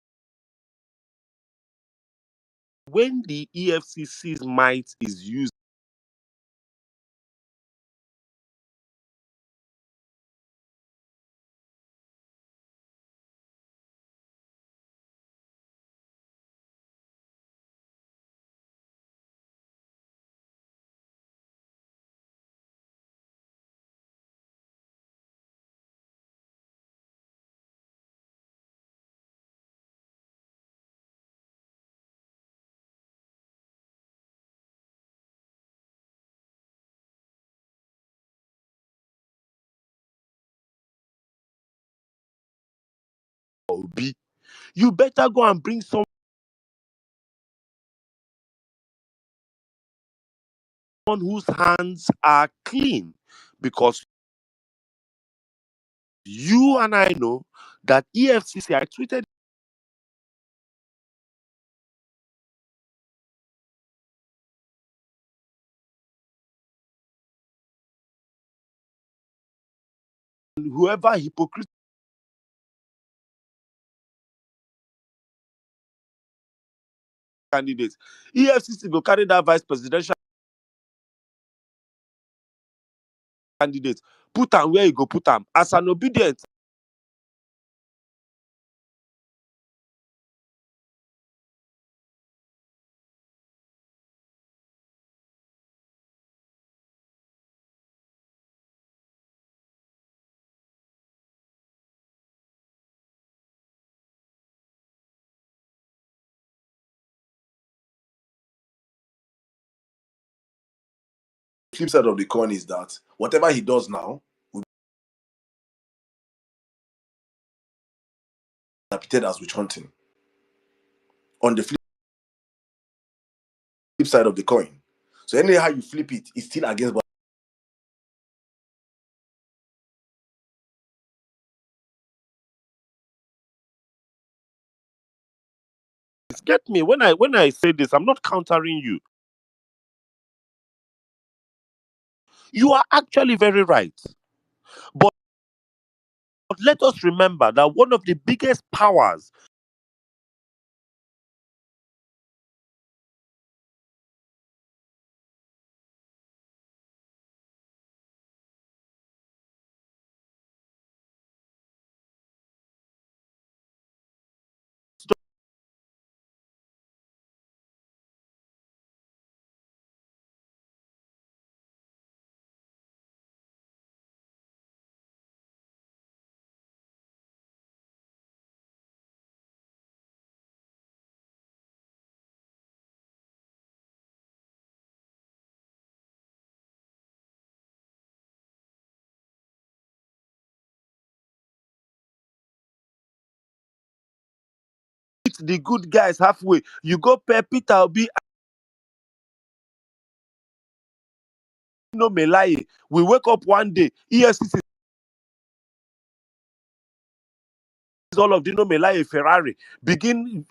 when the EFCC's might is used. Obi, you better go and bring someone whose hands are clean, because you and I know that EFCC, I tweeted whoever hypocrite candidates, EFCC go carry that vice presidential candidate, put am where you go put am as an obedient Flip side of the coin is that whatever he does now will be interpreted as witch hunting. On the flip side of the coin. So anyhow you flip it, it's still against. get me when I say this. I'm not countering you. You are actually very right. But let us remember that one of the biggest powers the good guys halfway. You go pay Peter Obi no Melaye. We wake up one day, EFCC is all of Dino Melaye Ferrari. Begin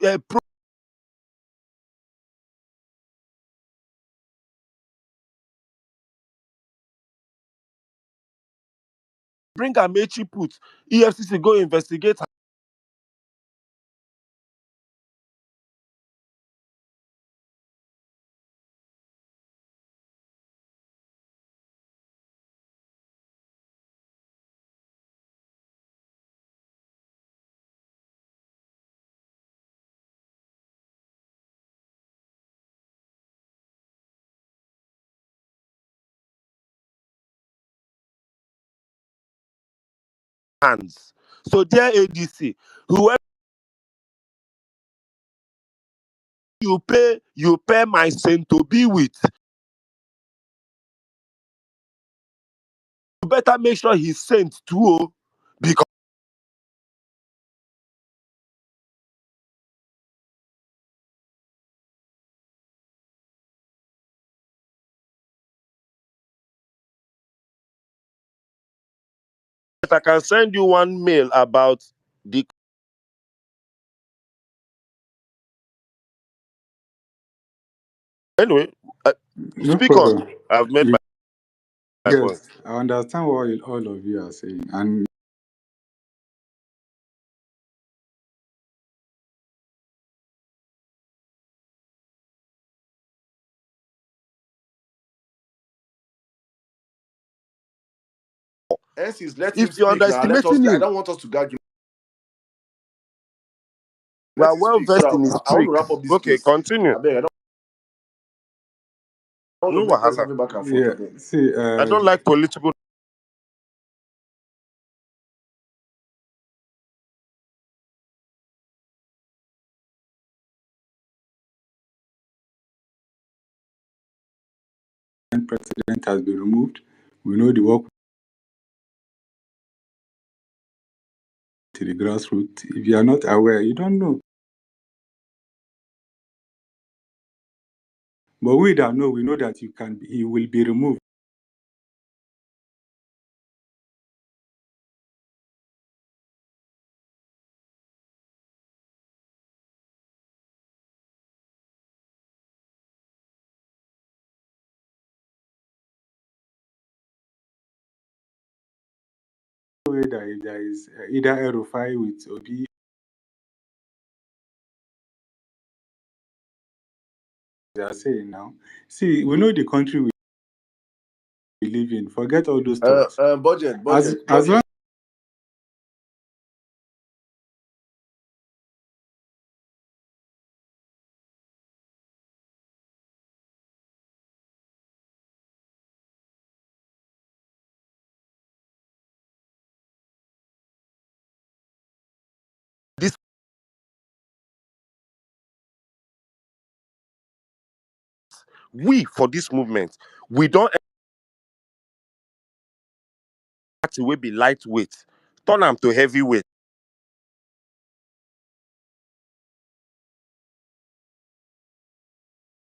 bring Amechi put. EFCC go investigate. Hands. So dear ADC, whoever you pay my saint to be with. You better make sure he's sent too, oh, because I can send you one mail about the anyway. No Speak on. problem. I've made my point. Yes, I understand what all of you are saying, and Ensis, let him If you're speak now. Let us. underestimating I him, don't want us to gag him. we Let are him well speak so versed that in his I want to tricks. wrap up this Okay, case. continue. I beg. I don't want No to make us wahala. having back and forth Yeah. again. See, I don't like political. when president has been removed, we know the work to the grassroots. If you are not aware, you don't know. But we that know, we know that he will be removed. Way that if there is either Erufai with Obi, they are saying now. See, we know the country we live in. Forget all those thoughts. As long This we for this movement, we don't act to be lightweight, turn them to heavyweight.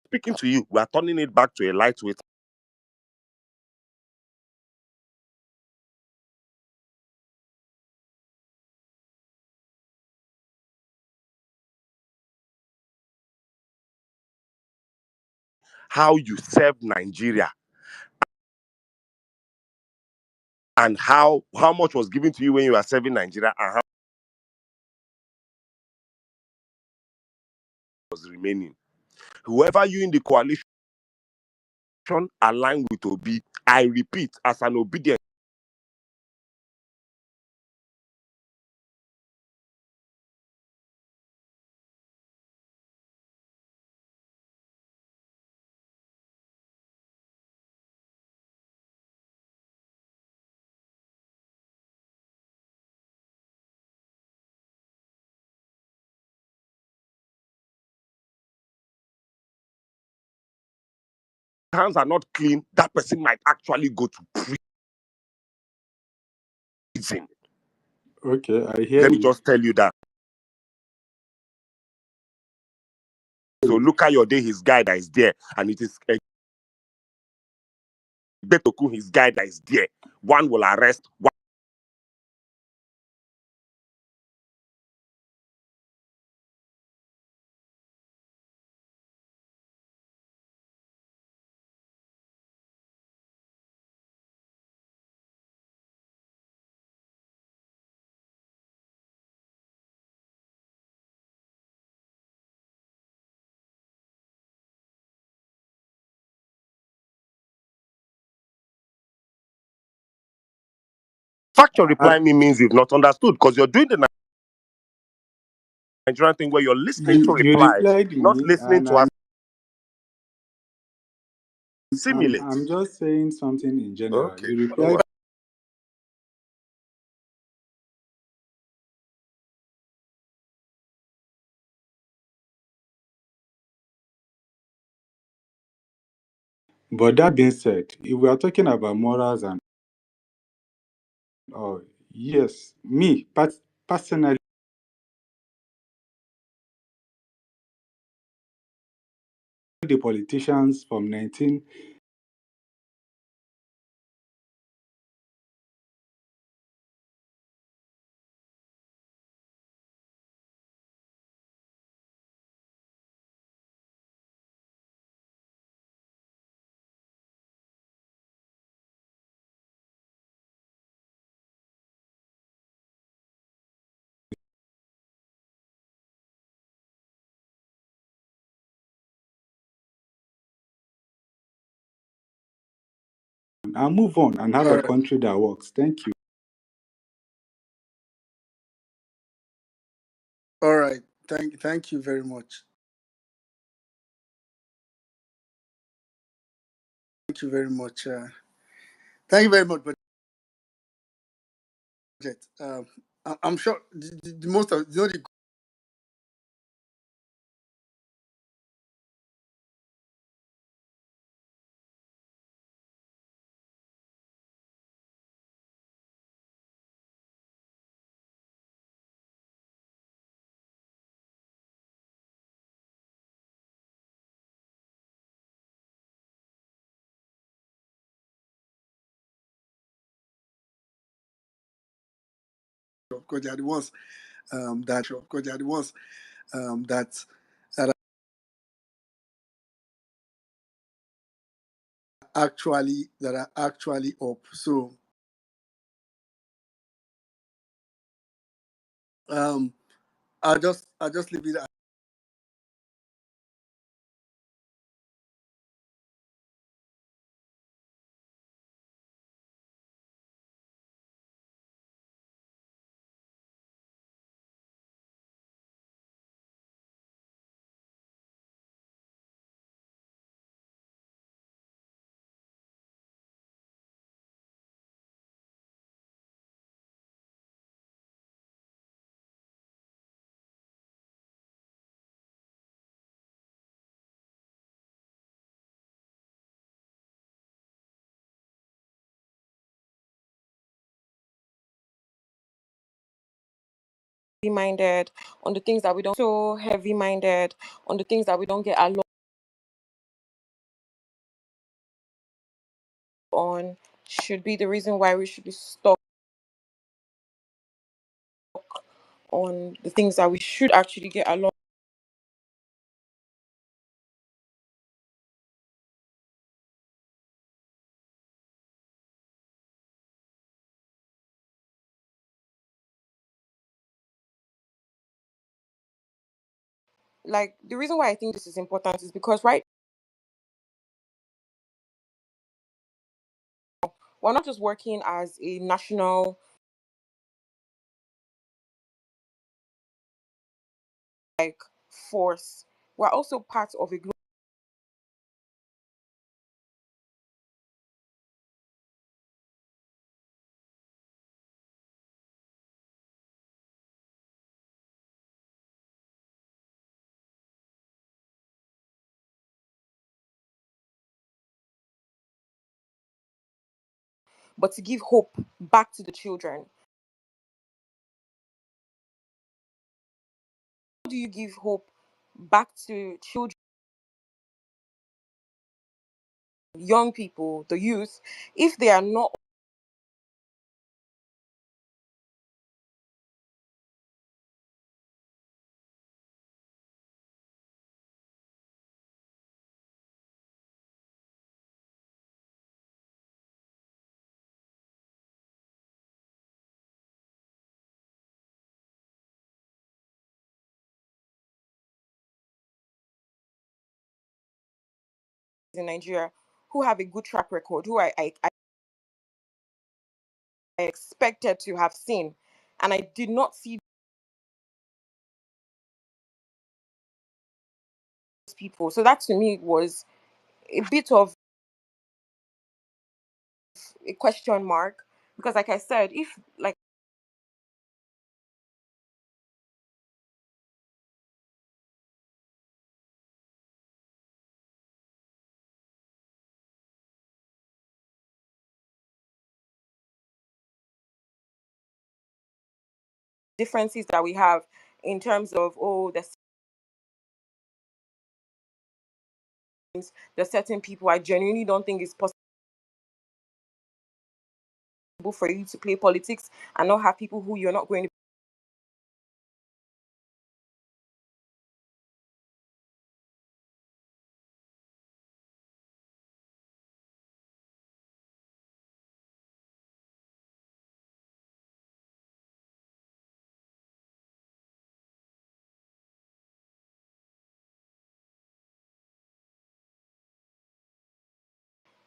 Speaking to you, we are turning it back to a lightweight. How you serve Nigeria and how much was given to you when you were serving Nigeria and how was remaining. Whoever you in the coalition align with Obi, I repeat, as an obedient, hands are not clean, that person might actually go to prison. okay, I hear Let me you. just tell you that. So look at your day, his guy that is there, and it is Betoku, his guy that is there. One will arrest, one. Factual reply me means you've not understood because you're doing the Nigerian thing where you're listening to You reply, replied not me, listening and to I'm assimilate. just saying something in general. Okay. You replied, but that being said, if we are talking about morals and all, yes, me personally, the politicians from 19 and move on and have All a right. country that works. Thank you. All right. Thank you very much. Thank you very much. Thank you very much, Budget. I'm sure the most of the of course they are the ones that of course they are the ones that are actually up. So um I'll just leave it at minded on the things that we don't so heavy minded on the things that we don't get along on should be the reason why we should be stuck on the things that we should actually get along. Like the reason why I think this is important is because we're not just working as a national like force, we're also part of a group. But to give hope back to the children, how do you give hope back to children, young people, the youth, if they are not in Nigeria who have a good track record, who I expected to have seen, and I did not see those people. So that to me was a bit of a question mark because, like I said, if like differences that we have in terms of there's certain people I genuinely don't think it's possible for you to play politics and not have people who you're not going to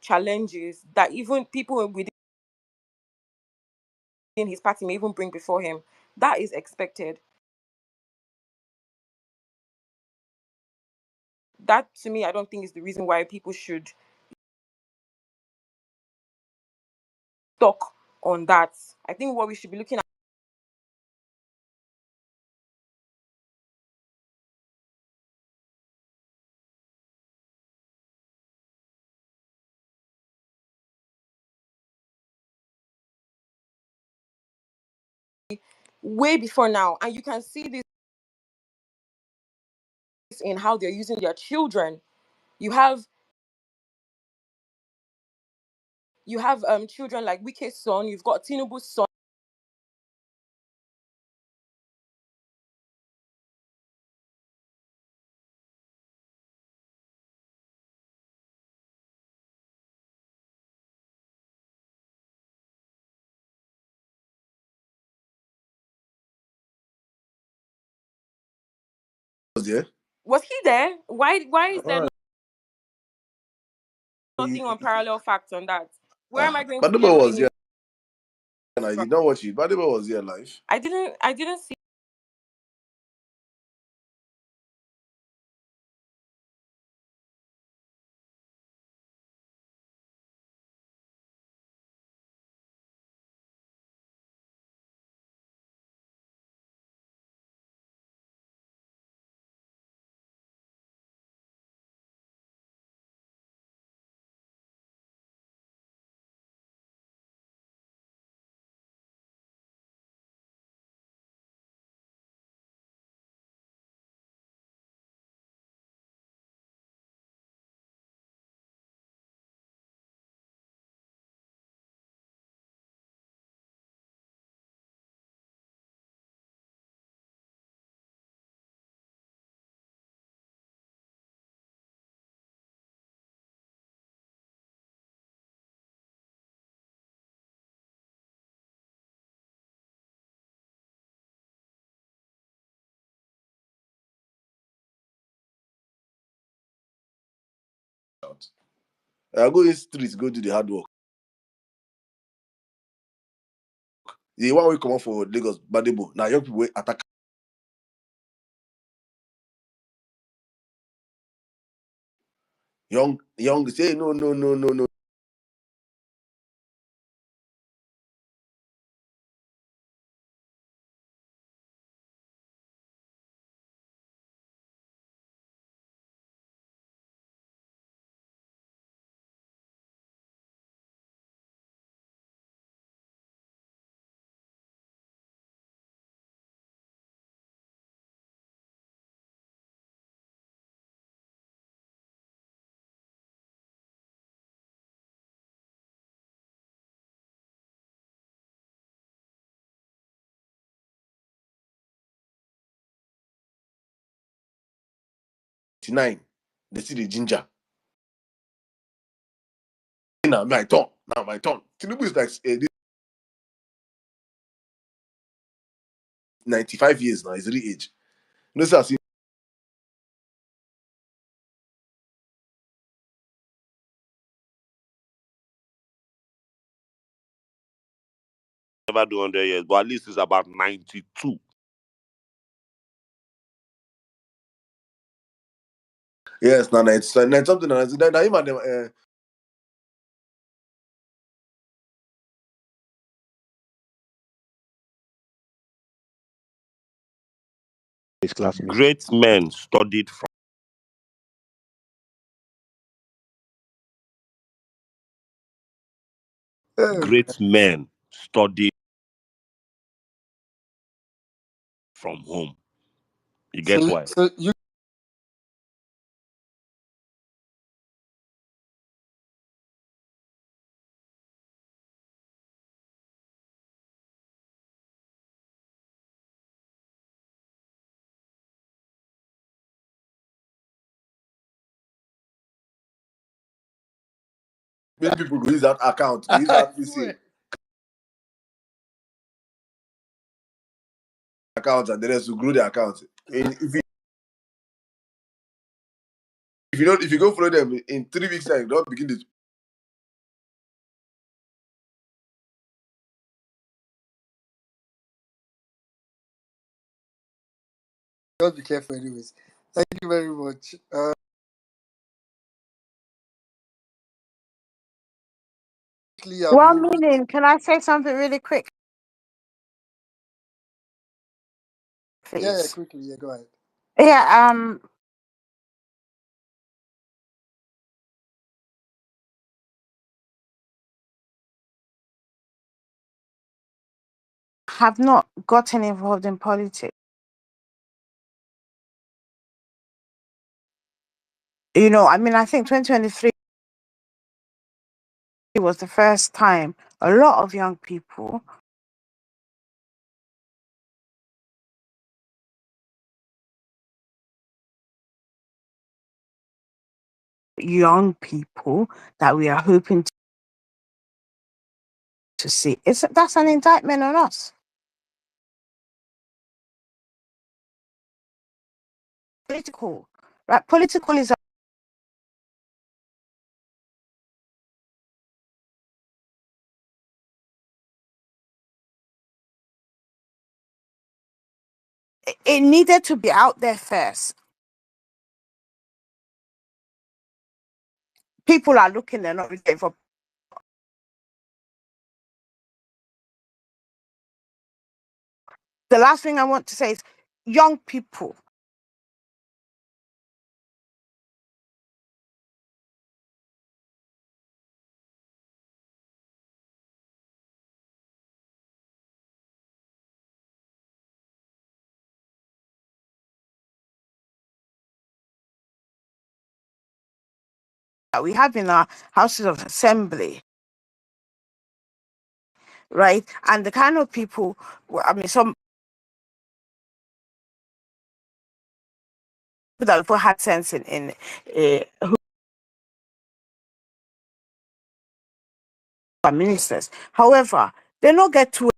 challenges that even people within his party may even bring before him. That is expected. That, to me, I don't think is the reason why people should stuck on that. I think what we should be looking at way before now, and you can see this in how they're using their children. You have children like Wike's son, you've got Tinubu's son. Was he there? Why is there nothing on parallel facts on that? Where am I going to get Badebo the was here. news And I from? did not watch it. Badebo was here live. I didn't see. I go in streets, go do the hard work. The one we come out for Lagos, Badebo. Now young people attack. Young, say no. Nine, they see the ginger. Now my turn. Tinubu is like 95 years now. He's really age. No, sir. Never do 100 years, but at least it's about 92. Yes, now it's something. Now him and them. His classmates. Great men studied from. Great men studied from home. You get why? So you Many people go use that account. Go use that PC account, and the rest will grow the account. And if you go follow them in 3 weeks time, don't begin this. Just be careful, anyways. Thank you very much. One minute. Can I say something really quick, please? Quickly. Yeah, go ahead. Yeah. Have not gotten involved in politics. I mean, I think 2023 was the first time a lot of young people that we are hoping to see. That's an indictment on us. Political, right? Political is it needed to be out there first. People are looking, they're not looking for. The last thing I want to say is young people. That we have in our houses of assembly, right? And the kind of people, I mean, some people that had sense in who are ministers. However, they don't get to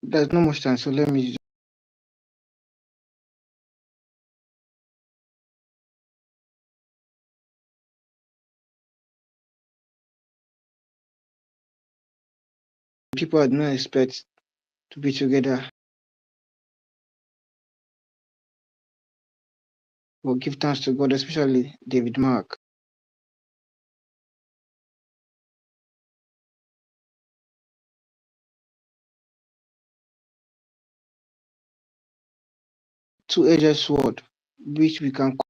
There's no much time, so let me. People I do not expect to be together will give thanks to God, especially David Mark. Two-edged sword, which we can cut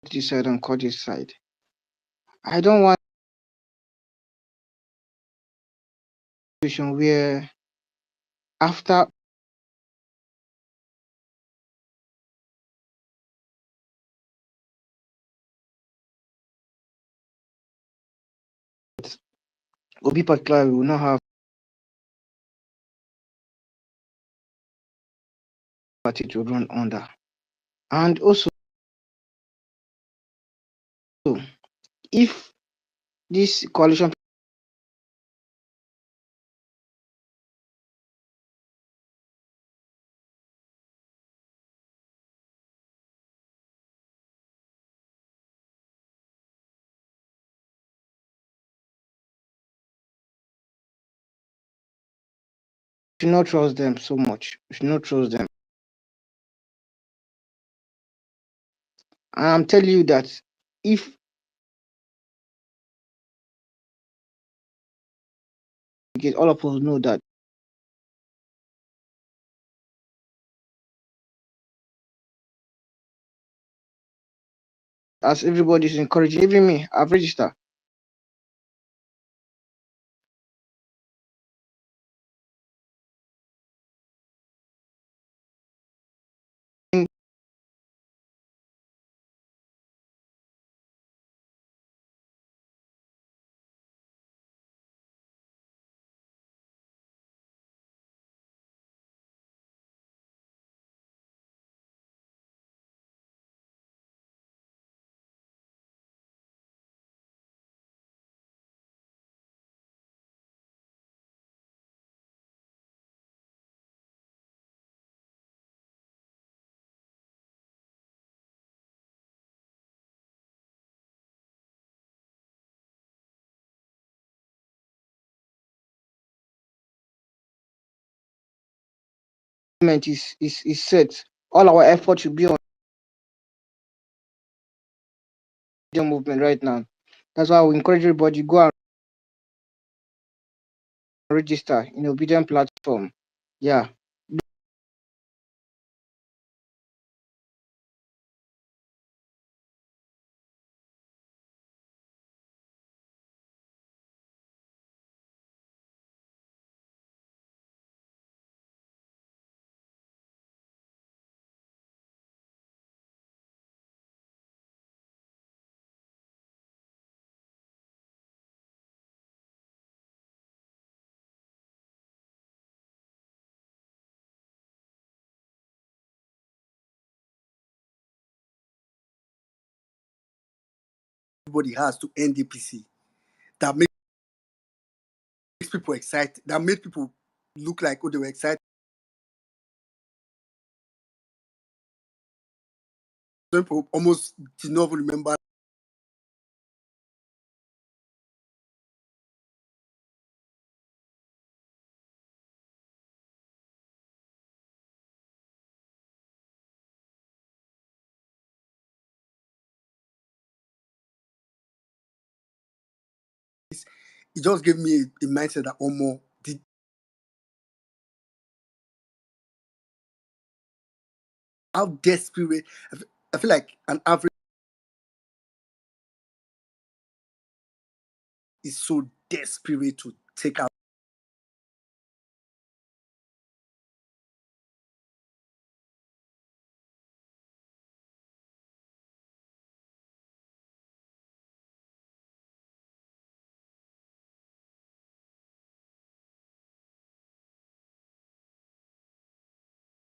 this side and cut this side. I don't want a situation where after Obi particularly will not have party to run under. And also, if this coalition should not trust them so much. We should not trust them. And I'm telling you that if all of us know that as everybody is encouraging, even me, I've registered. is set. All our effort should be on the movement right now. That's why we encourage everybody go and register in Obedient platform. Yeah. Everybody has to NDPC that makes people excited, that made people look like they were excited. Some people almost did not even remember. It just gave me a mindset that almost did. How desperate. I feel like an average is so desperate to take out.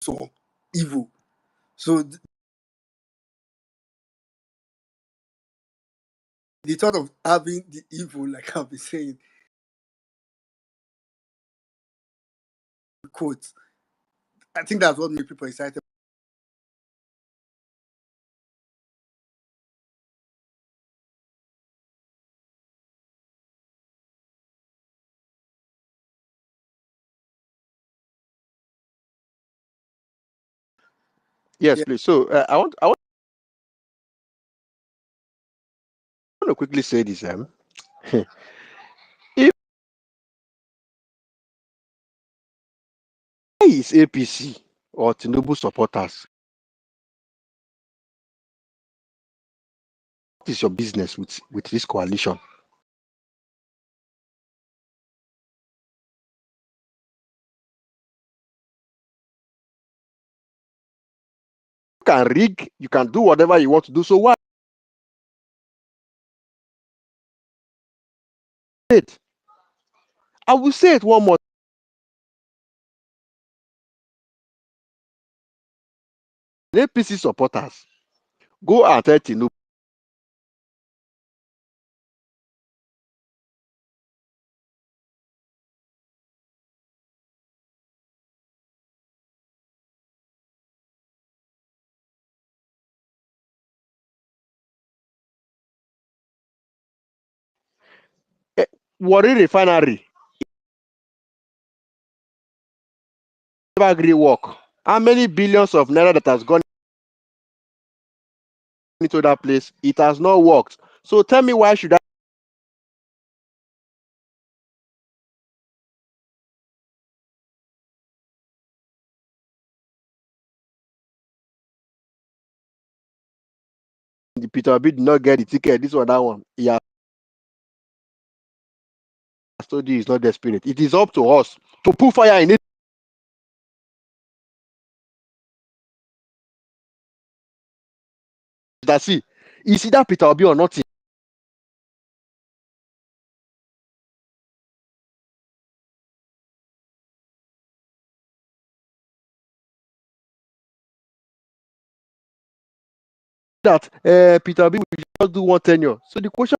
So evil. So the thought of having the evil, like I've been saying, quote, I think that's what made people excited. Yes, Yeah. please. So I want to quickly say this. If is APC or Tinubu supporters, what is your business with this coalition? You can rig, you can do whatever you want to do. So why? I will say it one more. APC supporters, go and tell Tinubu. Warri refinery never agree work. How many billions of naira that has gone into that place? It has not worked. So tell me, why should I? The Peter Obi did not get the ticket. This or that one. He has told you it's not desperate. It is up to us to put fire in it. That's it. Is either Peter Obi or nothing. That Peter Obi will just do one tenure. So the question,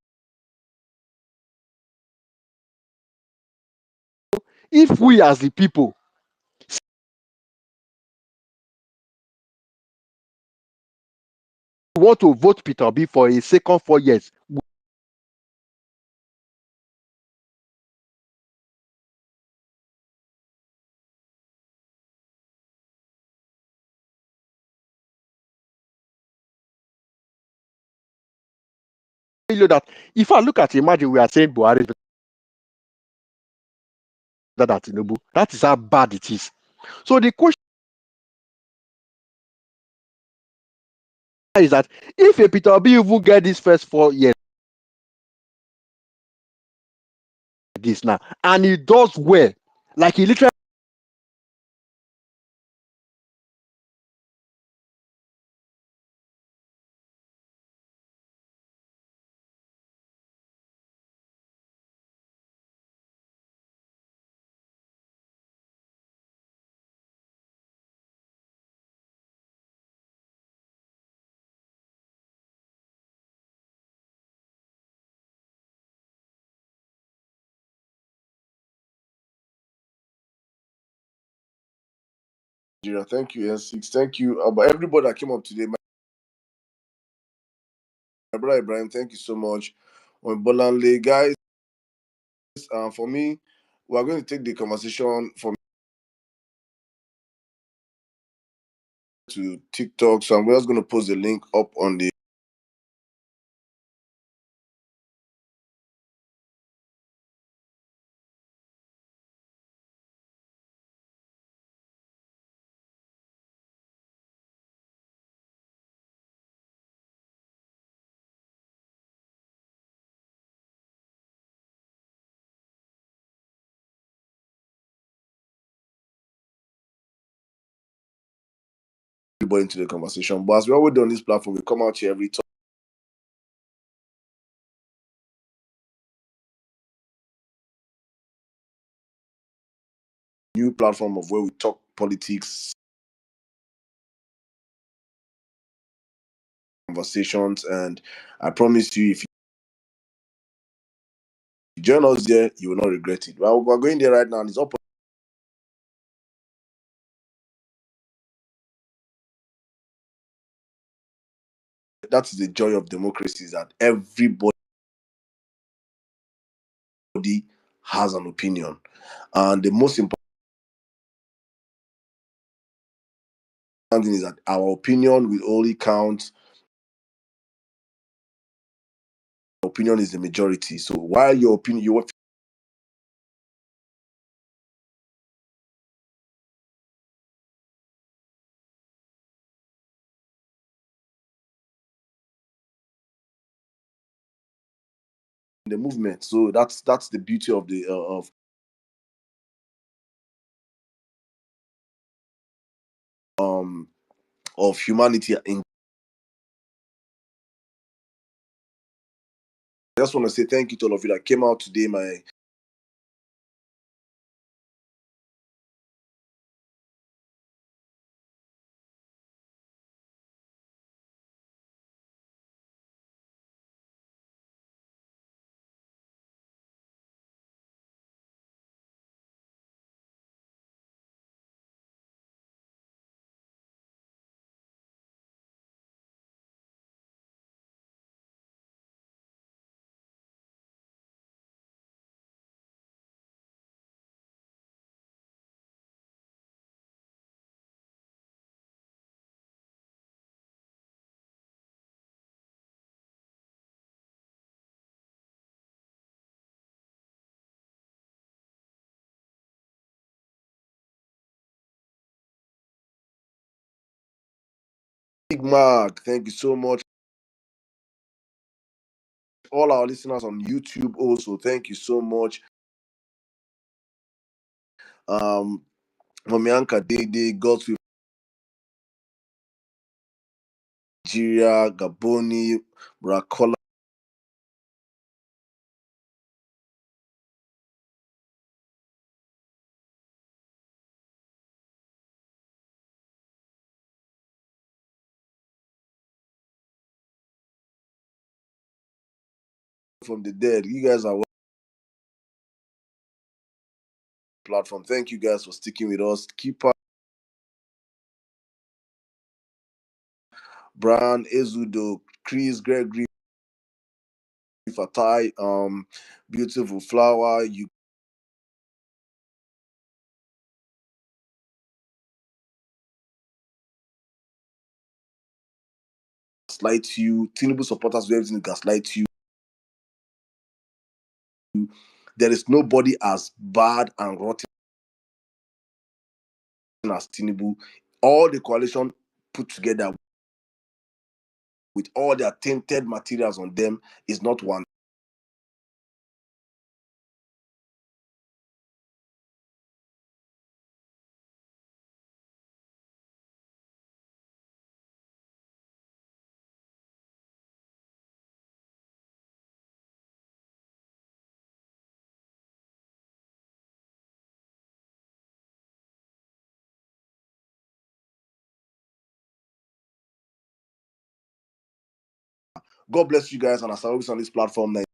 if we as the people want to vote Peter Obi for a second 4 years, you that if I look at, imagine we are saying Buhari is better than Tinubu. That is how bad it is. So the question is that if a Peter Obi even get these first 4 years this now, and he does well, like he literally Thank you, N6. Thank you. But everybody that came up today, my brother Ibrahim, thank you so much. On Bolanle, guys, for me, we are going to take the conversation from to TikTok. So I'm just going to post the link up on the everybody into the conversation. But as we always do on this platform, we come out here every time. New platform of where we talk politics, conversations, and I promise you, if you join us there, you will not regret it. Well, we're going there right now, and it's up. That is the joy of democracy, is that everybody has an opinion, and the most important thing is that our opinion will only count. Opinion is the majority. So while your opinion, you want the movement. So that's the beauty of the of humanity. I just want to say thank you to all of you that came out today. My Big Mark, thank you so much. All our listeners on YouTube also, thank you so much. Mamianka Dede, God's with Nigeria, Gaboni, Bracola. From the dead. You guys are platform. Thank you guys for sticking with us. Keeper, Brian, Ezudo, Chris, Gregory, Fatai, Beautiful Flower, you gaslight you, Tinubu supporters do everything to gaslight you. there is nobody as bad and rotten as Tinubu. All the coalition put together with all their tainted materials on them is not one. God bless you guys, and as I always on this platform now.